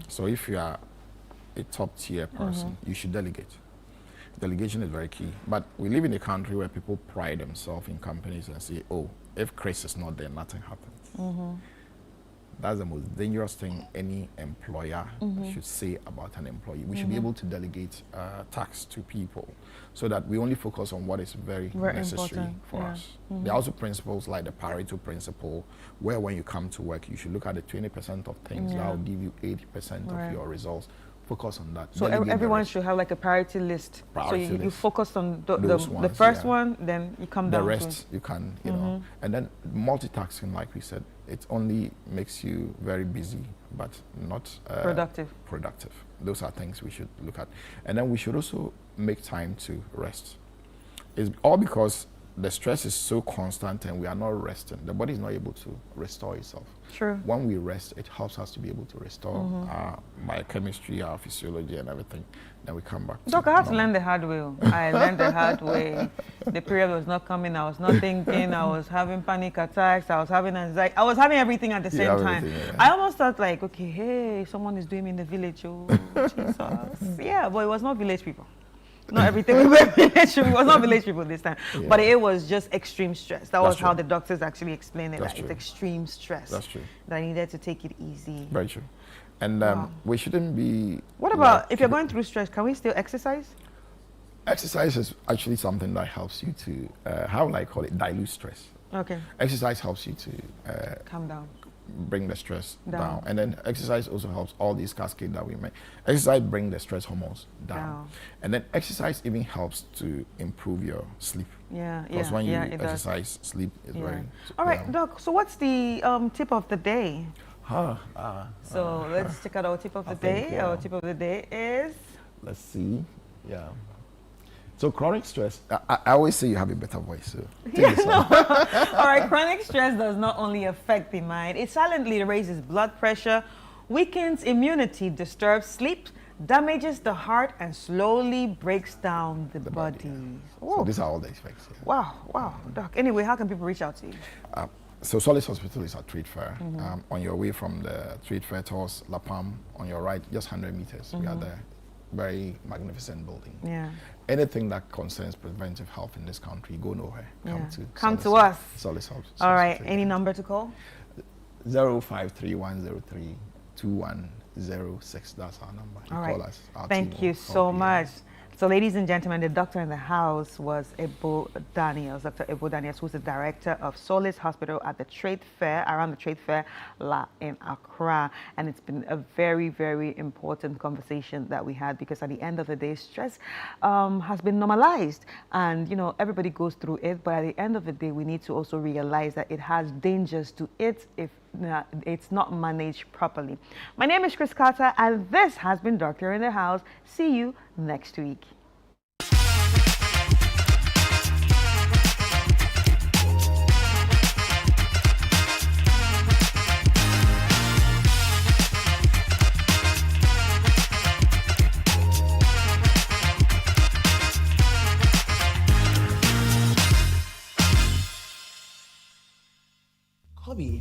So if you are a top-tier person, you should delegate. Delegation is very key. But we live in a country where people pride themselves in companies and say, oh, if Chris is not there, nothing happens. That's the most dangerous thing any employer should say about an employee. We should be able to delegate tasks to people so that we only focus on what is very necessary for us. There are also principles like the Pareto principle, where when you come to work, you should look at the 20% of things that will give you 80% of your results. Focus on that. So everyone should have like a priority list. So you focus on the first one, then you come down the rest you can, and then multitasking, like we said, it only makes you very busy, but not productive. Those are things we should look at. And then we should also make time to rest. It's all because the stress is so constant and we are not resting. The body is not able to restore itself. True. When we rest, it helps us to be able to restore our biochemistry, our physiology and everything. Then we come back. Doc, I had to learn the hard way. I learned the hard way. The period was not coming. I was not thinking. I was having panic attacks. I was having anxiety. I was having everything at the same time. I almost thought like, okay, hey, someone is doing me in the village. Oh, Jesus. Yeah, but it was not village people. Not everything we were village people. It was not village people this time. But it was just extreme stress. That was how the doctors actually explained it. Like, it's extreme stress. That's true. That I needed to take it easy. Very true. And we shouldn't be... What about, if you're going through stress, can we still exercise? Exercise is actually something that helps you to, how will I call it, dilute stress. Okay. Exercise helps you to... calm down. Bring the stress down. And then exercise also helps all these cascades that we make. Exercise brings the stress hormones down. And then exercise even helps to improve your sleep. Because when you exercise, sleep is very... All right, Doc, so what's the tip of the day? So let's check out our tip of the day. Our tip of the day is... Let's see. So chronic stress, I always say you have a better voice. So All right, chronic stress does not only affect the mind, it silently raises blood pressure, weakens immunity, disturbs sleep, damages the heart, and slowly breaks down the body. So these are all the effects. Wow, Doc. Anyway, how can people reach out to you? So Solace Hospital is at Trade Fair. On your way from the Trade Fair towards La Palme, on your right, just 100 meters, we are there. Very magnificent building. Anything that concerns preventive health in this country, go nowhere. Come to us. Solace Hospital. All right. Any number to call? 05310321 0806. That's our number. You All right. call us. Our Thank team you will so help you. much. So, ladies and gentlemen, the doctor in the house was Ebo Daniels, Dr. Ebo Daniels, who's the director of Solis Hospital at the trade fair, around the trade fair in Accra. And it's been a very, very important conversation that we had, because at the end of the day, stress has been normalized. And, you know, everybody goes through it. But at the end of the day, we need to also realize that it has dangers to it if it's not managed properly. My name is Chris Carter, and this has been Doctor in the House. See you next week. Kobe,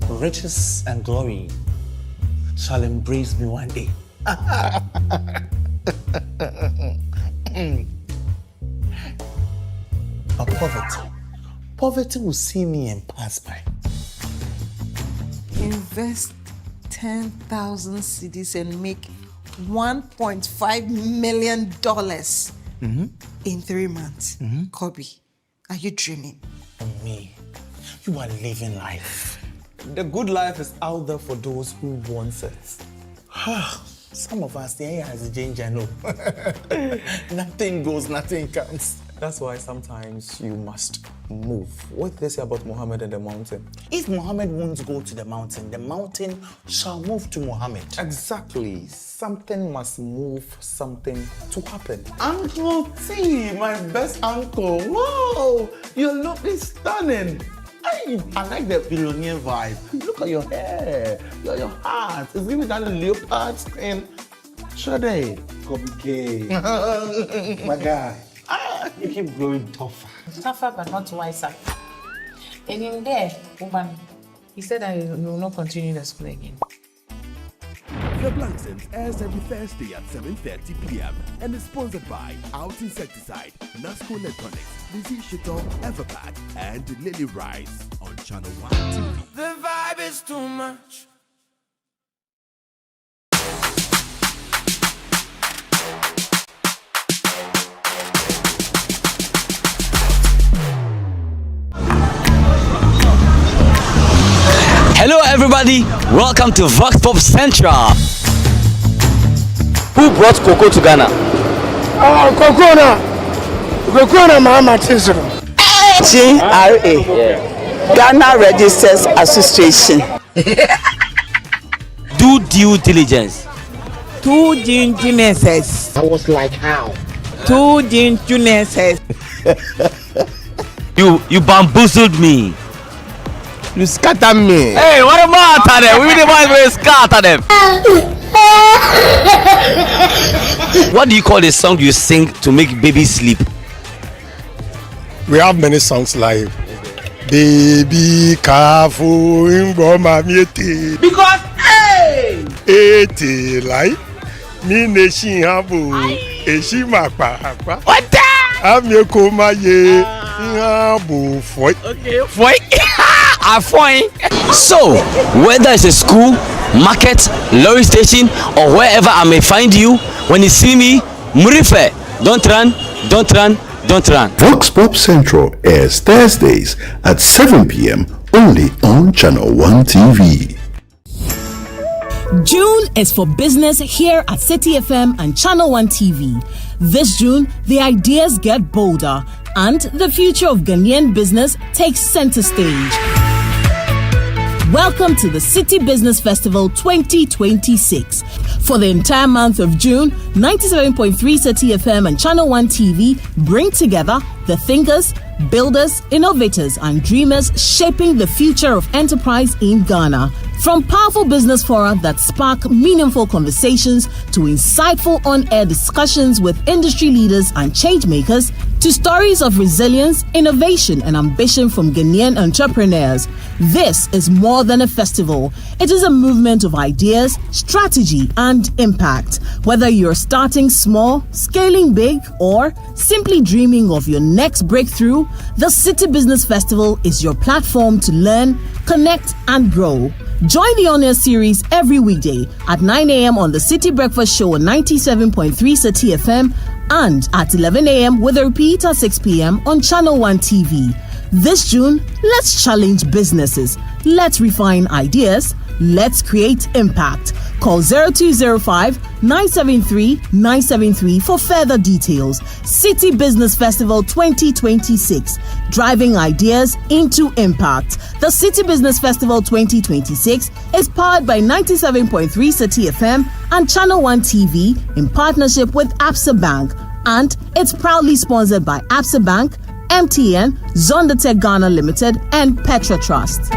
riches and glory shall embrace me one day. But poverty will see me and pass by. Invest 10,000 cedis and make $1.5 million in 3 months. Kobe, are you dreaming? Me, you are living life. The good life is out there for those who want it. Some of us, the air has a change, I know. Nothing goes, nothing comes. That's why sometimes you must move. What did they say about Muhammad and the mountain? If Muhammad won't go to the mountain shall move to Muhammad. Exactly. Something must move something to happen. Uncle T, my best uncle. Wow, your look is stunning. Hey, I like the billionaire vibe. Look at your hair, your heart. It's giving that leopard skin. Shade. Kobe, my guy. You keep growing tougher. Tougher but not wiser. And in there, woman, he said that you will not continue the school again. The Blank Sense airs every Thursday at 7:30 p.m. and is sponsored by Out Insecticide, Nasco Electronics, Lizzie Shito, Everpack, and Lily Rice on Channel 1 TV. The vibe is too much. Hello everybody, welcome to Vox Pop Central. Who brought cocoa to Ghana? Oh, Cocoa Mama Tisro. GRA, Ghana Registers Association. Do due diligence. 2 Genesis. I was like, how? 2 Genesis. You bamboozled me. You scatter me. Hey, what about them? We the ones who scatter them. What do you call the song you sing to make babies sleep? We have many songs like Baby Careful in Bomamiete. Because, hey! Ete like me nation habu eshi mapa. What the? Amieko maye habu foi. Okay, foi. So, whether it's a school, market, lorry station, or wherever I may find you, when you see me, Murife, don't run, don't run, don't run. Vox Pop Central airs Thursdays at 7 p.m. only on Channel 1 TV. June is for business here at City FM and Channel 1 TV. This June, the ideas get bolder and the future of Ghanaian business takes center stage. Welcome to the City Business Festival 2026. For the entire month of June, 97.3 City FM and Channel 1 TV bring together the thinkers, builders, innovators, and dreamers shaping the future of enterprise in Ghana. From powerful business fora that spark meaningful conversations to insightful on-air discussions with industry leaders and change makers, to stories of resilience, innovation, and ambition from Ghanaian entrepreneurs. This is more than a festival. It is a movement of ideas, strategy, and impact. Whether you're starting small, scaling big, or simply dreaming of your next breakthrough, the City Business Festival is your platform to learn, connect, and grow. Join the On Air series every weekday at 9 a.m. on the City Breakfast Show on 97.3 City FM and at 11 a.m. with a repeat at 6 p.m. on Channel 1 TV. This June, let's challenge businesses. Let's refine ideas. Let's create impact. Call 0205-973-973 for further details. City Business Festival 2026, driving ideas into impact. The City Business Festival 2026 is powered by 97.3 City FM and Channel 1 TV in partnership with Absa Bank, and it's proudly sponsored by Absa Bank, MTN, Zondatech Ghana Limited, and Petra Trust.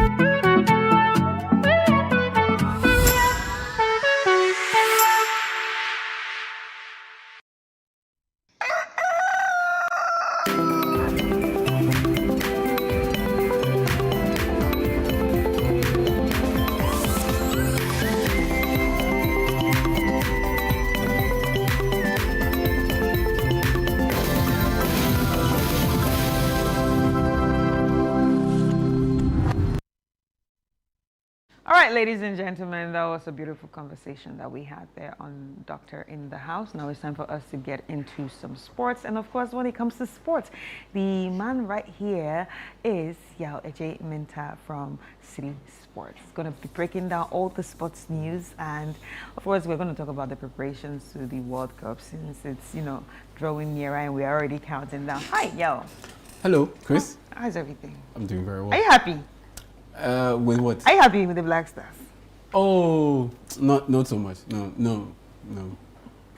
All right, ladies and gentlemen, that was a beautiful conversation that we had there on Doctor in the House. Now it's time for us to get into some sports. And of course, when it comes to sports, the man right here is Yao Ejay Minta from City Sports. He's going to be breaking down all the sports news. And of course, we're going to talk about the preparations to the World Cup since it's, drawing nearer and we're already counting down. Hi, Yao. Hello, Chris. How's everything? I'm doing very well. Are you happy? With what? Are you happy with the Black Stars? Oh, not so much. No.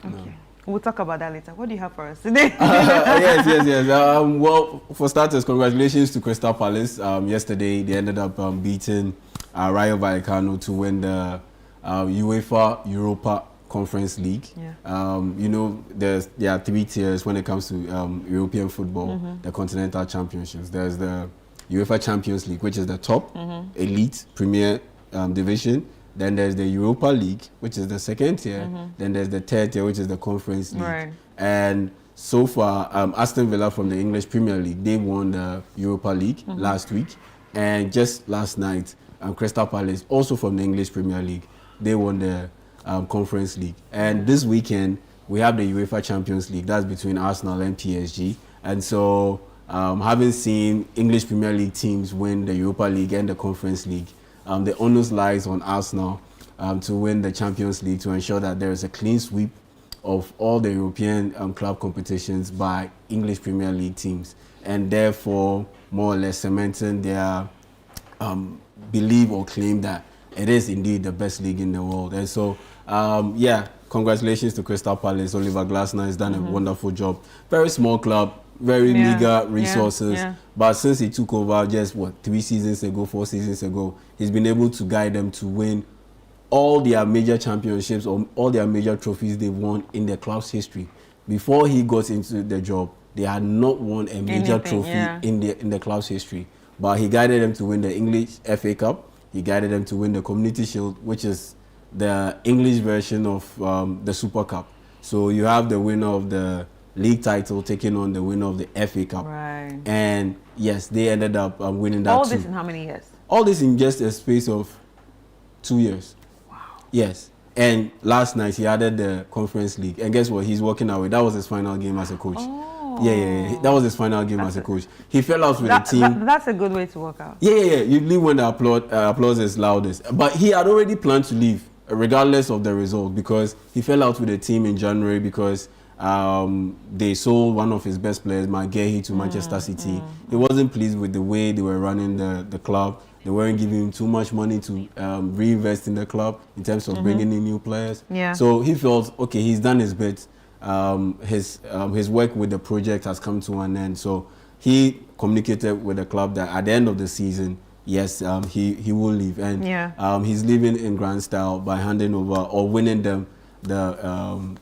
Okay. We'll talk about that later. What do you have for us today? Yes. Well, for starters, congratulations to Crystal Palace. Yesterday, they ended up beating Rayo Vallecano to win the UEFA Europa Conference League. Yeah. There are three tiers when it comes to European football, the continental championships. There's the UEFA Champions League, which is the top elite premier division. Then there's the Europa League, which is the second tier. Then there's the third tier, which is the Conference League. Right. And so far, Aston Villa from the English Premier League, they won the Europa League last week. And just last night, Crystal Palace, also from the English Premier League, they won the Conference League. And this weekend, we have the UEFA Champions League. That's between Arsenal and PSG. And so, having seen English Premier League teams win the Europa League and the Conference League, the onus lies on Arsenal to win the Champions League to ensure that there is a clean sweep of all the European club competitions by English Premier League teams, and therefore more or less cementing their belief or claim that it is indeed the best league in the world. And so, congratulations to Crystal Palace. Oliver Glasner has done a wonderful job. Very small club, very meager resources, but since he took over just 4 seasons ago, he's been able to guide them to win all their major championships or all their major trophies they've won in the club's history. Before he got into the job, they had not won a major trophy in the club's history. But he guided them to win the English FA Cup. He guided them to win the Community Shield, which is the English version of the Super Cup. So you have the winner of the league title taking on the winner of the FA Cup. Right. And yes, they ended up winning that All too. this in how many years? All this in just a space of 2 years. Wow. Yes. And last night he added the Conference League. And guess what? He's walking away. That was his final game as a coach. Oh. Yeah. That was his final game as a coach. He fell out with the team. That's a good way to work out. Yeah. You leave when the applause is loudest. But he had already planned to leave, regardless of the result, because he fell out with the team in January because they sold one of his best players, Maguire, to Manchester City. He wasn't pleased with the way they were running the club. They weren't giving him too much money to reinvest in the club in terms of bringing in new players. Yeah. So he felt, okay, he's done his bit. His work with the project has come to an end. So he communicated with the club that at the end of the season, yes, he will leave. And he's leaving in grand style by handing over or winning them the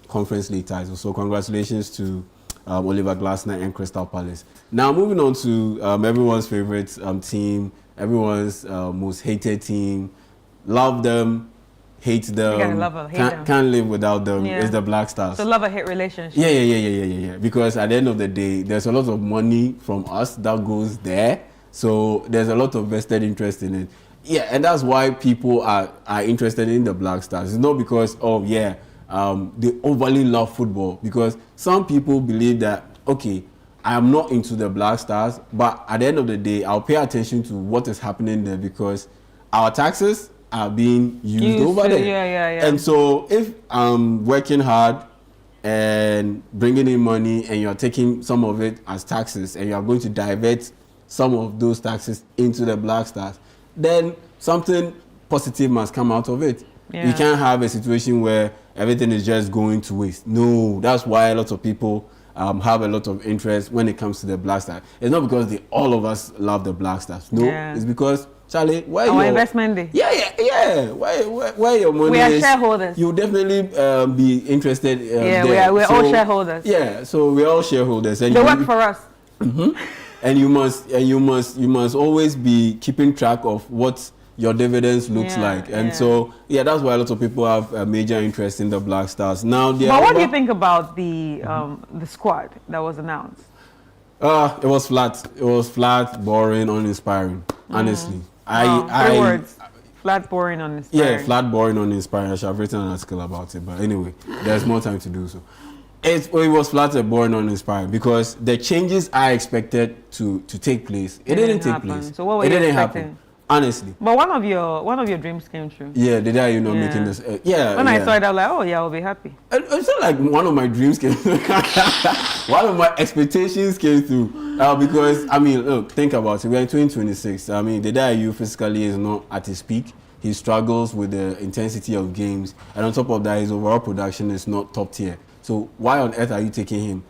Conference League title. So congratulations to Oliver Glasner and Crystal Palace. Now moving on to everyone's favorite team, everyone's most hated team. Love them, hate them. You gotta love them, hate them. Can't live without them. It's the Black Stars. So love-hate relationship. Yeah. Because at the end of the day, there's a lot of money from us that goes there. So there's a lot of vested interest in it. Yeah, and that's why people are interested in the Black Stars. It's not because they overly love football, because some people believe that, okay, I am not into the Black Stars, but at the end of the day, I'll pay attention to what is happening there, because our taxes are being used over there. Yeah. And so if I'm working hard and bringing in money and you're taking some of it as taxes and you're going to divert some of those taxes into the Black Stars, then something positive must come out of it. Yeah. You can't have a situation where everything is just going to waste. No, that's why a lot of people have a lot of interest when it comes to the Black Stars. It's not because all of us love the Black Stars. No, it's because, Charlie, where our your investment day. Yeah. Where your money is. We are shareholders. You definitely be interested. We're all shareholders. Yeah, so we're all shareholders. And they work for us. Mm-hmm. And you must always be keeping track of what your dividends looks like. And so that's why a lot of people have a major interest in the Black Stars. Now, but what do you think about the squad that was announced? It was flat. It was flat, boring, uninspiring. Honestly, three words: flat, boring, uninspiring. Yeah, flat, boring, uninspiring. I should have written an article about it, but anyway, there's more time to do so. It was flat and boring, uninspiring, because the changes I expected to take place, it didn't take place. So what were you expecting? Happen. Honestly. But one of your dreams came true. Yeah, the day you're not making this. When I saw it, I was like, oh yeah, I'll be happy. It's not like one of my dreams came through. One of my expectations came through. Because, look, think about it. We're in 2026. The day you physically is not at his peak. He struggles with the intensity of games. And on top of that, his overall production is not top tier. So why on earth are you taking him?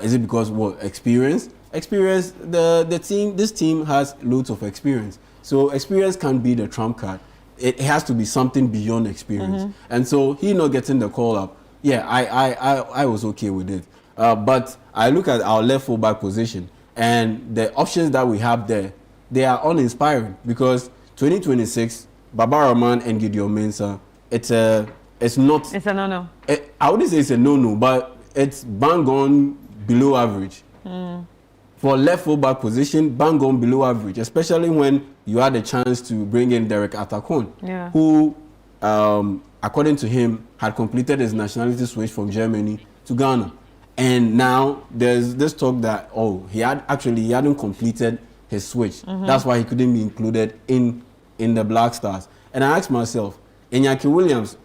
Is it because what? Experience? Experience, this team has loads of experience. So experience can be the trump card. It has to be something beyond experience. Mm-hmm. And so he not getting the call up. Yeah, I was okay with it. But I look at our left fullback position, and the options that we have there, they are uninspiring, because 2026, Baba Rahman and Gideon Mensah, it's not. It's a no-no. I wouldn't say it's a no-no, but it's bang on below average. For left fullback position, bang on below average, especially when you had a chance to bring in Derek Atakon, who, according to him, had completed his nationality switch from Germany to Ghana. And now there's this talk that, he hadn't completed his switch. Mm-hmm. That's why he couldn't be included in the Black Stars. And I asked myself, Iñaki Williams,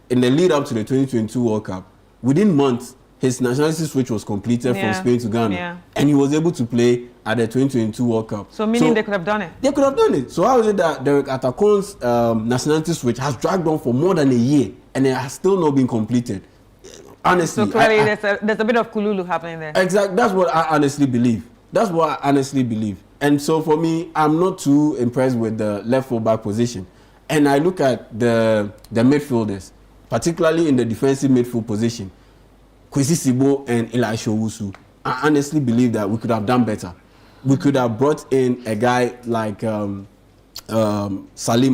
in the lead up to the 2022 World Cup, within months, his nationality switch was completed from Spain to Ghana. And he was able to play at the 2022 World Cup. So meaning they could have done it? They could have done it. So how is it that Derek Atakon's nationality switch has dragged on for more than a year and it has still not been completed? Honestly. So clearly there's a bit of kululu happening there. Exactly. That's what I honestly believe. And so for me, I'm not too impressed with the left fullback position. And I look at the midfielders, particularly in the defensive midfield position. Kwesi Sibo and Elisha Owusu. I honestly believe that we could have done better. We could have brought in a guy like Salim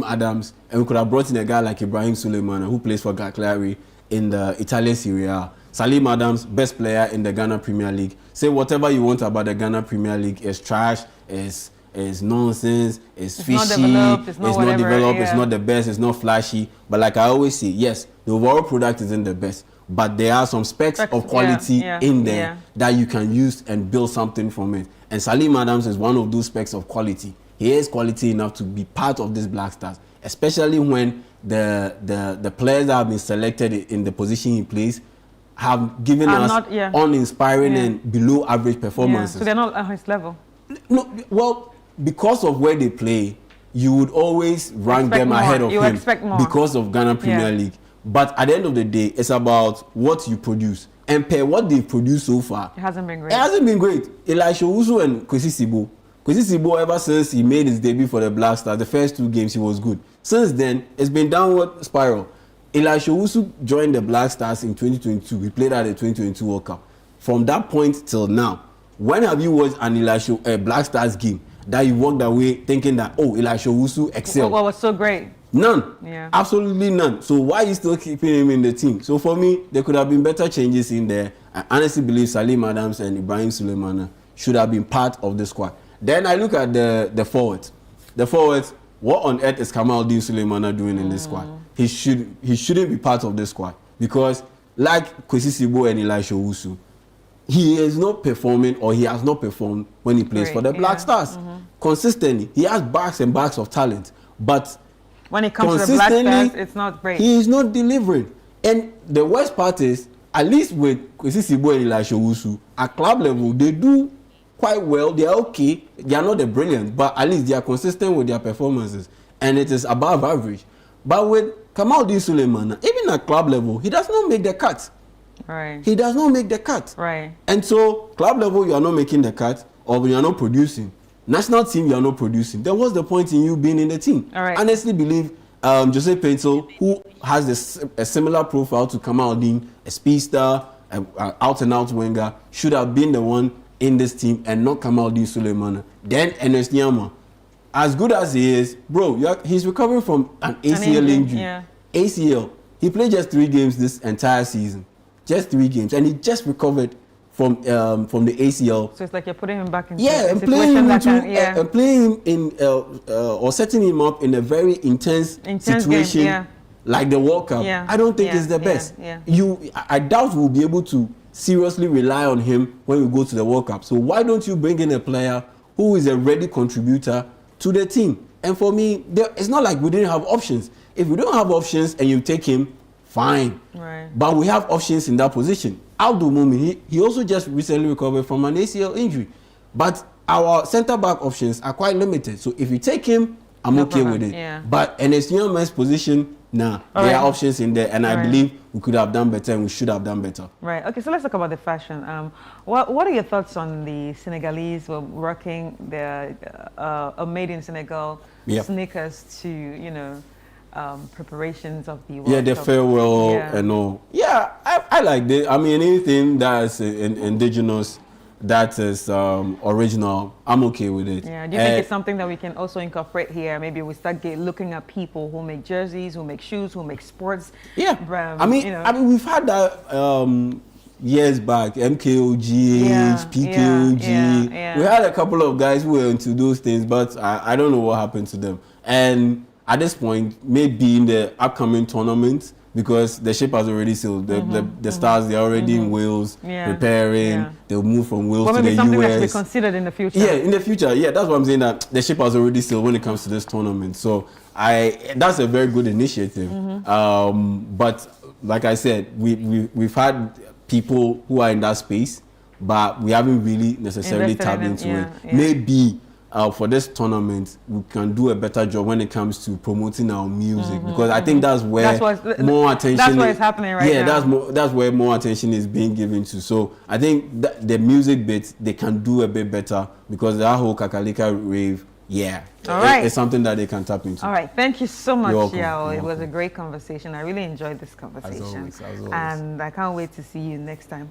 Adams, and we could have brought in a guy like Ibrahim Suleiman, who plays for Cagliari in the Italian Serie A. Salim Adams, best player in the Ghana Premier League. Say whatever you want about the Ghana Premier League, is trash, is nonsense, is fishy, it's not developed, it's not the best, it's not flashy. But like I always say, yes, the overall product isn't the best, but there are some specs of quality in there that you can use and build something from it. And Salim Adams is one of those specs of quality. He is quality enough to be part of this Black Stars, especially when the players that have been selected in the position he plays have given us uninspiring and below average performances. So they're not at his level. No, well, because of where they play, you would always rank them ahead of him because of Ghana Premier League. But at the end of the day, it's about what you produce. And per what they've produced so far, it hasn't been great. It hasn't been great. Elisha Owusu and Kwesi Sibo. Kwesi Sibo, ever since he made his debut for the Black Stars, the first 2 games he was good. Since then, it's been downward spiral. Elisha Owusu joined the Black Stars in 2022. He played at the 2022 World Cup. From that point till now, when have you watched an Black Stars game that you walked away thinking that, Elisha Owusu excelled? What was so great? None. Yeah. Absolutely none. So why are you still keeping him in the team? So for me, there could have been better changes in there. I honestly believe Salim Adams and Ibrahim Suleiman should have been part of the squad. Then I look at the forwards. The forwards, what on earth is Kamaldeen Sulemana doing in this squad? He shouldn't be part of this squad because like Kwesi Sibo and Elisha Owusu, he is not performing or he has not performed when he plays for the Black Stars. Consistently, he has bags and bags of talent, but when it comes to the Black Stars, it's not great. He is not delivering. And the worst part is, at least with Kwesi Sibo and Elisha Owusu, at club level, they do quite well. They are okay. They are not the brilliant, but at least they are consistent with their performances. And it is above average. But with Kamaldeen Sulemana, even at club level, he does not make the cut. Right. He does not make the cut. Right. And so, club level, you are not making the cut, or you are not producing. National team, you are not producing. Then what's the point in you being in the team? All right. I honestly believe Jose Pencil, who has a similar profile to Kamaldeen, a speedster, an out-and-out winger, should have been the one in this team and not Kamaldeen Sulemana. Then Ernest Nyama, as good as he is, bro, he's recovering from an ACL injury. Yeah. ACL. He played just 3 games this entire season. Just 3 games. And he just recovered from the ACL. So it's like you're putting him back in and playing him in or setting him up in a very intense situation game, like the World Cup. I don't think it's the best. I doubt we'll be able to seriously rely on him when we go to the World Cup. So why don't you bring in a player who is a ready contributor to the team? And for me, it's not like we didn't have options. If we don't have options and you take him, fine. Right. But we have options in that position. Aldo Mumi, he also just recently recovered from an ACL injury. But our centre-back options are quite limited. So if you take him, I'm okay with it. Yeah. But in his man's position, there are options in there. And I believe we could have done better and we should have done better. Right. Okay, so let's talk about the fashion. What are your thoughts on the Senegalese rocking the made in Senegal sneakers to, preparations of the World Cup. The farewell and all. Yeah, I like it. I mean, anything that's indigenous, that is original, I'm okay with it. Yeah, do you think it's something that we can also incorporate here? Maybe we start looking at people who make jerseys, who make shoes, who make sports. I mean, we've had that years back, MKOGH, PKOG. We had a couple of guys who were into those things, but I don't know what happened to them. And at this point, maybe in the upcoming tournament, because the ship has already sailed. The stars, they're already in Wales, preparing. They'll move from Wales to the US. Something that we considered in the future. Yeah, in the future. Yeah, that's what I'm saying, that the ship has already sailed when it comes to this tournament. So that's a very good initiative. But like I said, we've had people who are in that space, but we haven't really necessarily tapped into it. Maybe for this tournament, we can do a better job when it comes to promoting our music, because I think that's where more attention. That's what is happening right now. That's where more attention is being given to. So I think the music bit, they can do a bit better, because that whole Kakalika rave, it's something that they can tap into. All right, thank you so much, welcome. Yao. It was a great conversation. I really enjoyed this conversation. As always. And I can't wait to see you next time.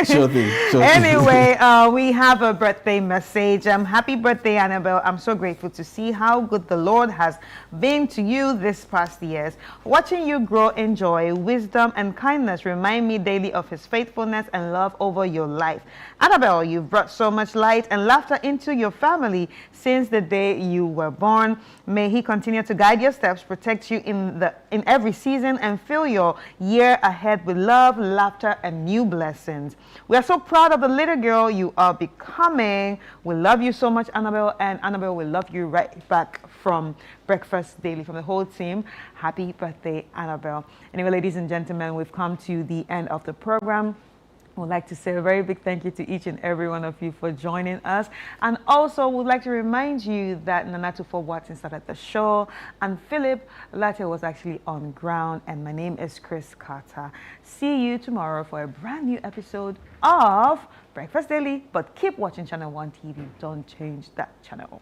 Sure thing. Anyway, we have a birthday message. Happy birthday, Annabelle. I'm so grateful to see how good the Lord has been to you this past years. Watching you grow in joy, wisdom, and kindness remind me daily of his faithfulness and love over your life. Annabelle, you've brought so much light and laughter into your family since the day you were born. May he continue to guide your steps, protect you in every season, and fill your year ahead with love, laughter, and new blessings. We are so proud of the little girl you are becoming. We love you so much, Annabelle, and Annabelle will love you right back from Breakfast Daily, from the whole team. Happy birthday, Annabelle. Anyway, ladies and gentlemen, we've come to the end of the program. I would like to say a very big thank you to each and every one of you for joining us. And also would like to remind you that Nanatu for Watson started the show, and Philip Latte was actually on ground, and my name is Chris Carter. See you tomorrow for a brand new episode of Breakfast Daily, but keep watching Channel One TV. Don't change that channel.